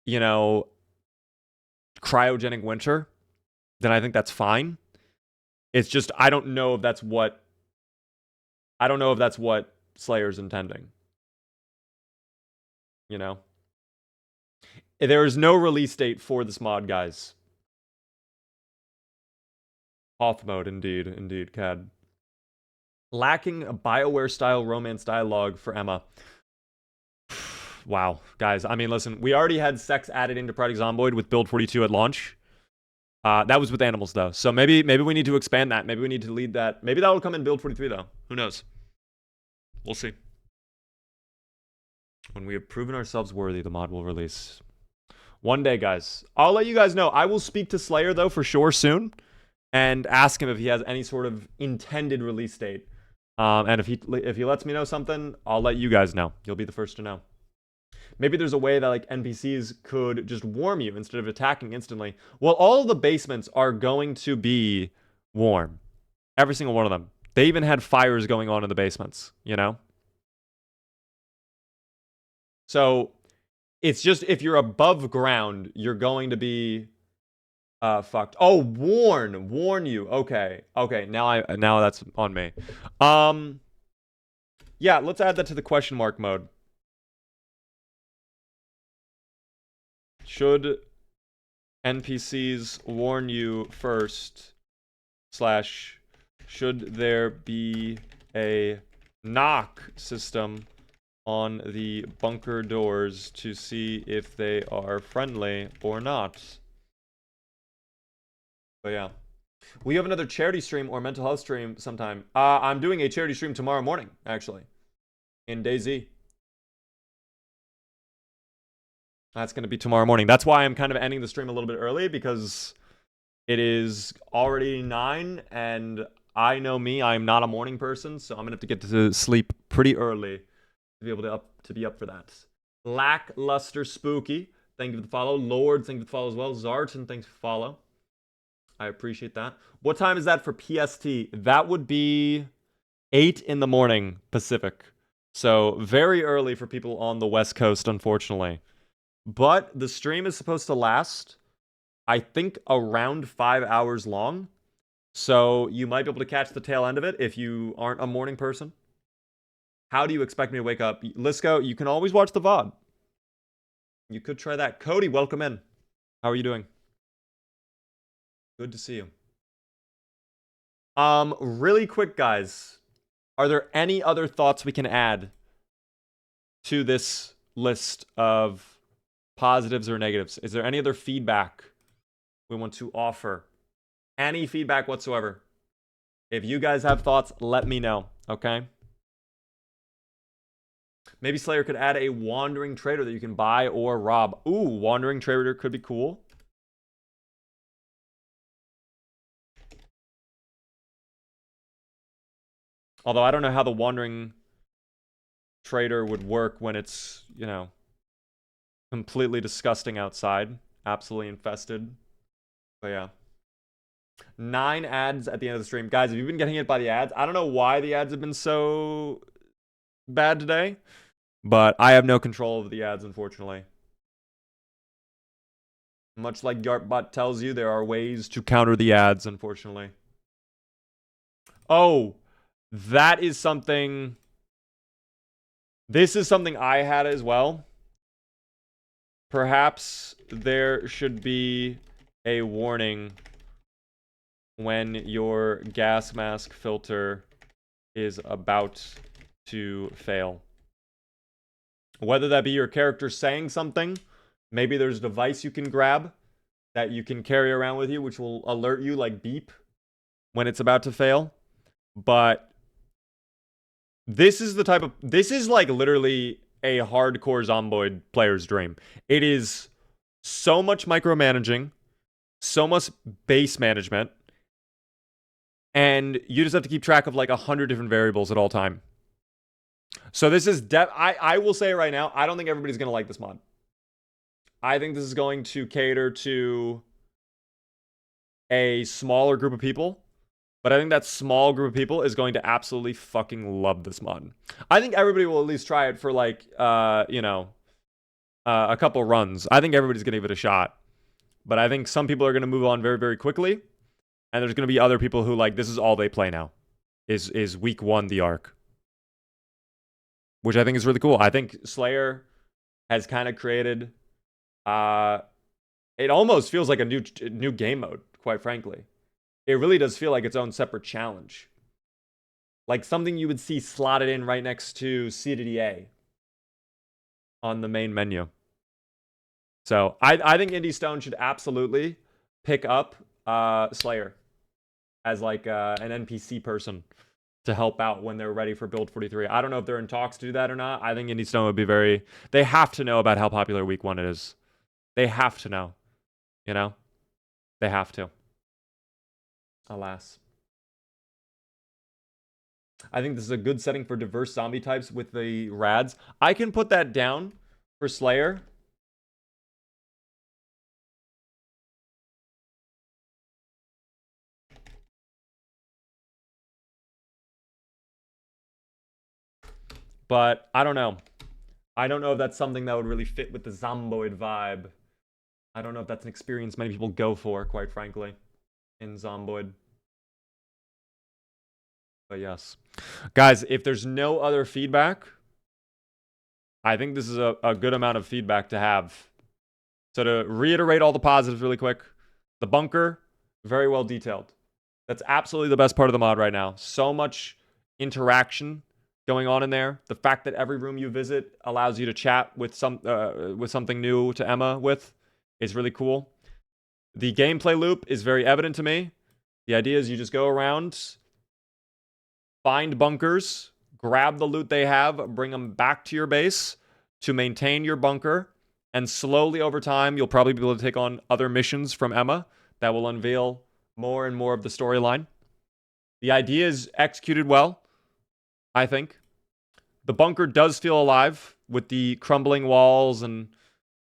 you know, cryogenic winter, then I think that's fine. It's just I don't know if that's what Slayer's intending. You know? There is no release date for this mod, guys. Off mode, indeed, CAD. Lacking a BioWare-style romance dialogue for Emma. Wow, guys. I mean, listen, we already had sex added into Project Zomboid with Build 42 at launch. That was with animals, though. So maybe we need to expand that. Maybe we need to lead that. Maybe that will come in Build 43, though. Who knows? We'll see. When we have proven ourselves worthy, the mod will release. One day, guys. I'll let you guys know. I will speak to Slayer, though, for sure soon. And ask him if he has any sort of intended release date. And if he lets me know something, I'll let you guys know. You'll be the first to know. Maybe there's a way that like NPCs could just warm you instead of attacking instantly. Well, all of the basements are going to be warm. Every single one of them. They even had fires going on in the basements, you know? So, it's just if you're above ground, you're going to be fucked. Oh, warn you. Okay, now that's on me. Yeah, let's add that to the question mark mode. Should NPCs warn you first? / should there be a knock system on the bunker doors to see if they are friendly or not? But yeah. We have another charity stream or mental health stream sometime. I'm doing a charity stream tomorrow morning, actually. In DayZ. That's going to be tomorrow morning. That's why I'm kind of ending the stream a little bit early, because it is already 9, and I know me, I'm not a morning person, so I'm going to have to get to sleep pretty early to be able to be up for that. Lackluster Spooky, thank you for the follow. Lord, thank you for the follow as well. Zartan, thanks for the follow. I appreciate that. What time is that for PST? That would be 8 in the morning Pacific. So very early for people on the West Coast, unfortunately. But the stream is supposed to last, I think, around 5 hours long. So you might be able to catch the tail end of it if you aren't a morning person. How do you expect me to wake up? Lisco, you can always watch the VOD. You could try that. Cody, welcome in. How are you doing? Good to see you. Really quick, guys. Are there any other thoughts we can add to this list of positives or negatives? Is there any other feedback we want to offer? Any feedback whatsoever? If you guys have thoughts, let me know, okay? Maybe Slayer could add a Wandering Trader that you can buy or rob. Ooh, Wandering Trader could be cool. Although I don't know how the Wandering Trader would work when it's, you know, completely disgusting outside. Absolutely infested. But yeah. 9 ads at the end of the stream. Guys, if you've been getting hit by the ads, I don't know why the ads have been so bad today, but I have no control over the ads, unfortunately. Much like Yartbot tells you, there are ways to counter the ads, unfortunately. Oh, that is something... This is something I had as well. Perhaps there should be a warning when your gas mask filter is about to fail. Whether that be your character saying something, maybe there's a device you can grab that you can carry around with you, which will alert you, like beep, when it's about to fail. But this is the type of... This is like literally a hardcore Zomboid player's dream. It is so much micromanaging, so much base management, and you just have to keep track of like 100 different variables at all time. So this is... I will say right now, I don't think everybody's going to like this mod. I think this is going to cater to a smaller group of people. But I think that small group of people is going to absolutely fucking love this mod. I think everybody will at least try it for like, you know, a couple runs. I think everybody's going to give it a shot. But I think some people are going to move on very, very quickly. And there's going to be other people who like, this is all they play now. Is week 1 the Ark. Which I think is really cool. I think Slayer has kind of created... it almost feels like a new game mode, quite frankly. It really does feel like its own separate challenge. Like something you would see slotted in right next to CDDA on the main menu. So I think Indie Stone should absolutely pick up Slayer as like an NPC person to help out when they're ready for Build 43. I don't know if they're in talks to do that or not. I think Indie Stone would be very... They have to know about how popular Week 1 is. They have to know. You know? They have to. Alas. I think this is a good setting for diverse zombie types with the rads. I can put that down for Slayer. But I don't know. I don't know if that's something that would really fit with the Zomboid vibe. I don't know if that's an experience many people go for, quite frankly, in Zomboid. But yes. Guys, if there's no other feedback, I think this is a good amount of feedback to have. So to reiterate all the positives really quick, the bunker, very well detailed. That's absolutely the best part of the mod right now. So much interaction going on in there. The fact that every room you visit allows you to chat with something new to Emma with is really cool. The gameplay loop is very evident to me. The idea is you just go around, find bunkers, grab the loot they have, bring them back to your base to maintain your bunker, and slowly over time, you'll probably be able to take on other missions from Emma that will unveil more and more of the storyline. The idea is executed well, I think. The bunker does feel alive with the crumbling walls and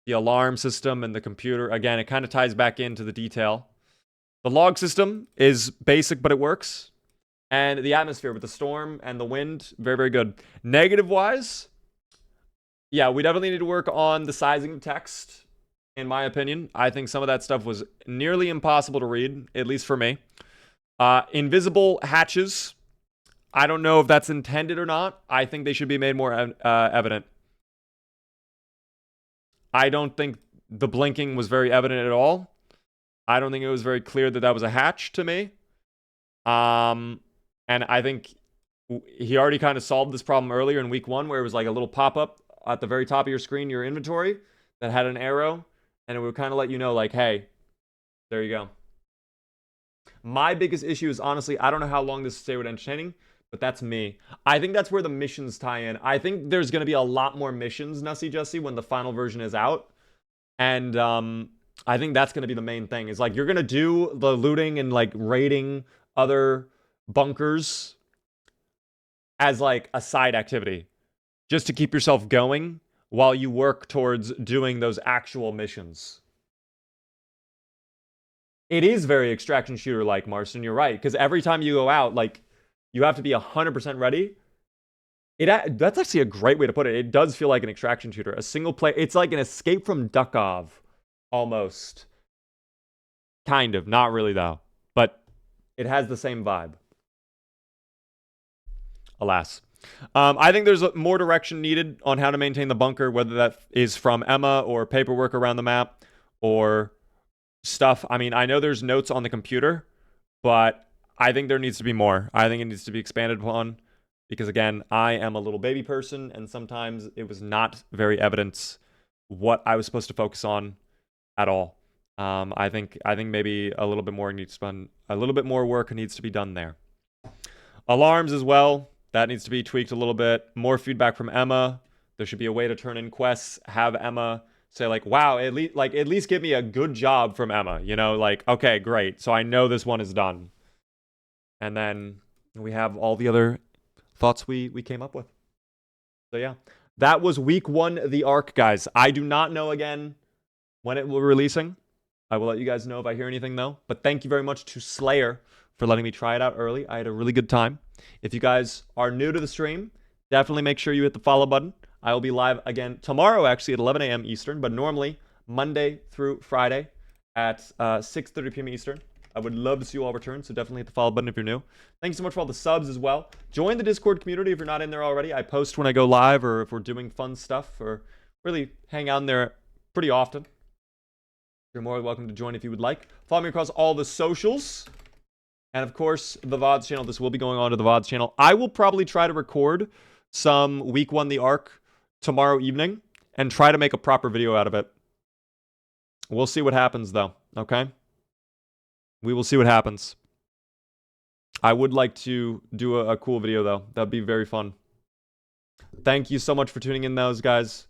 the alarm system and the computer. Again, it kind of ties back into the detail. The log system is basic, but it works. And the atmosphere with the storm and the wind, very, very good. Negative-wise, yeah, we definitely need to work on the sizing of text, in my opinion. I think some of that stuff was nearly impossible to read, at least for me. Invisible hatches. I don't know if that's intended or not. I think they should be made more evident. I don't think the blinking was very evident at all. I don't think it was very clear that that was a hatch to me. And I think he already kind of solved this problem earlier in week 1, where it was like a little pop-up at the very top of your screen, your inventory, that had an arrow, and it would kind of let you know, like, hey, there you go. My biggest issue is, honestly, I don't know how long this will stay with entertaining, But that's me. I think that's where the missions tie in. I think there's going to be a lot more missions, Nussy Jesse, when the final version is out. And I think that's going to be the main thing. Is like you're going to do the looting and like raiding other bunkers as like a side activity. Just to keep yourself going while you work towards doing those actual missions. It is very extraction shooter like, Marston, you're right. Because every time you go out, like, you have to be 100% ready. That's actually a great way to put it. It does feel like an extraction shooter. A single player. It's like an Escape from Duckov. Almost. Kind of. Not really, though. But it has the same vibe. Alas. I think there's more direction needed on how to maintain the bunker, whether that is from Emma or paperwork around the map or stuff. I mean, I know there's notes on the computer, but I think there needs to be more. I think it needs to be expanded upon because, again, I am a little baby person, and sometimes it was not very evident what I was supposed to focus on at all. I think maybe a little bit more work needs to be done there. Alarms as well. That needs to be tweaked a little bit. More feedback from Emma. There should be a way to turn in quests. Have Emma say like, "Wow, at least give me a good job from Emma." You know, like, okay, great. So I know this one is done. And then we have all the other thoughts we came up with. So yeah, that was week 1, the Ark, guys. I do not know again when it will be releasing. I will let you guys know if I hear anything though. But thank you very much to Slayer for letting me try it out early. I had a really good time. If you guys are new to the stream, definitely make sure you hit the follow button. I will be live again tomorrow, actually, at 11 a.m. Eastern, but normally Monday through Friday at 6:30 p.m. Eastern. I would love to see you all return, so definitely hit the follow button if you're new. Thank you so much for all the subs as well. Join the Discord community if you're not in there already. I post when I go live or if we're doing fun stuff or really hang out in there pretty often. You're more than welcome to join if you would like. Follow me across all the socials. And of course, the VODs channel. This will be going on to the VODs channel. I will probably try to record some week 1 the Ark tomorrow evening and try to make a proper video out of it. We'll see what happens though, okay? We will see what happens. I would like to do a cool video though. That'd be very fun. Thank you so much for tuning in, those guys.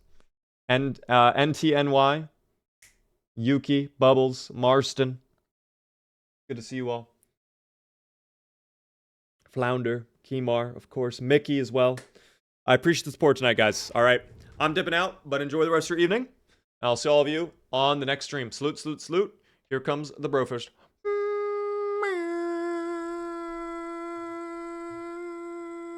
And NTNY, Yuki, Bubbles, Marston. Good to see you all. Flounder, Kimar, of course, Mickey as well. I appreciate the support tonight, guys. All right, I'm dipping out, but enjoy the rest of your evening. I'll see all of you on the next stream. Salute, salute, salute. Here comes the Brofist.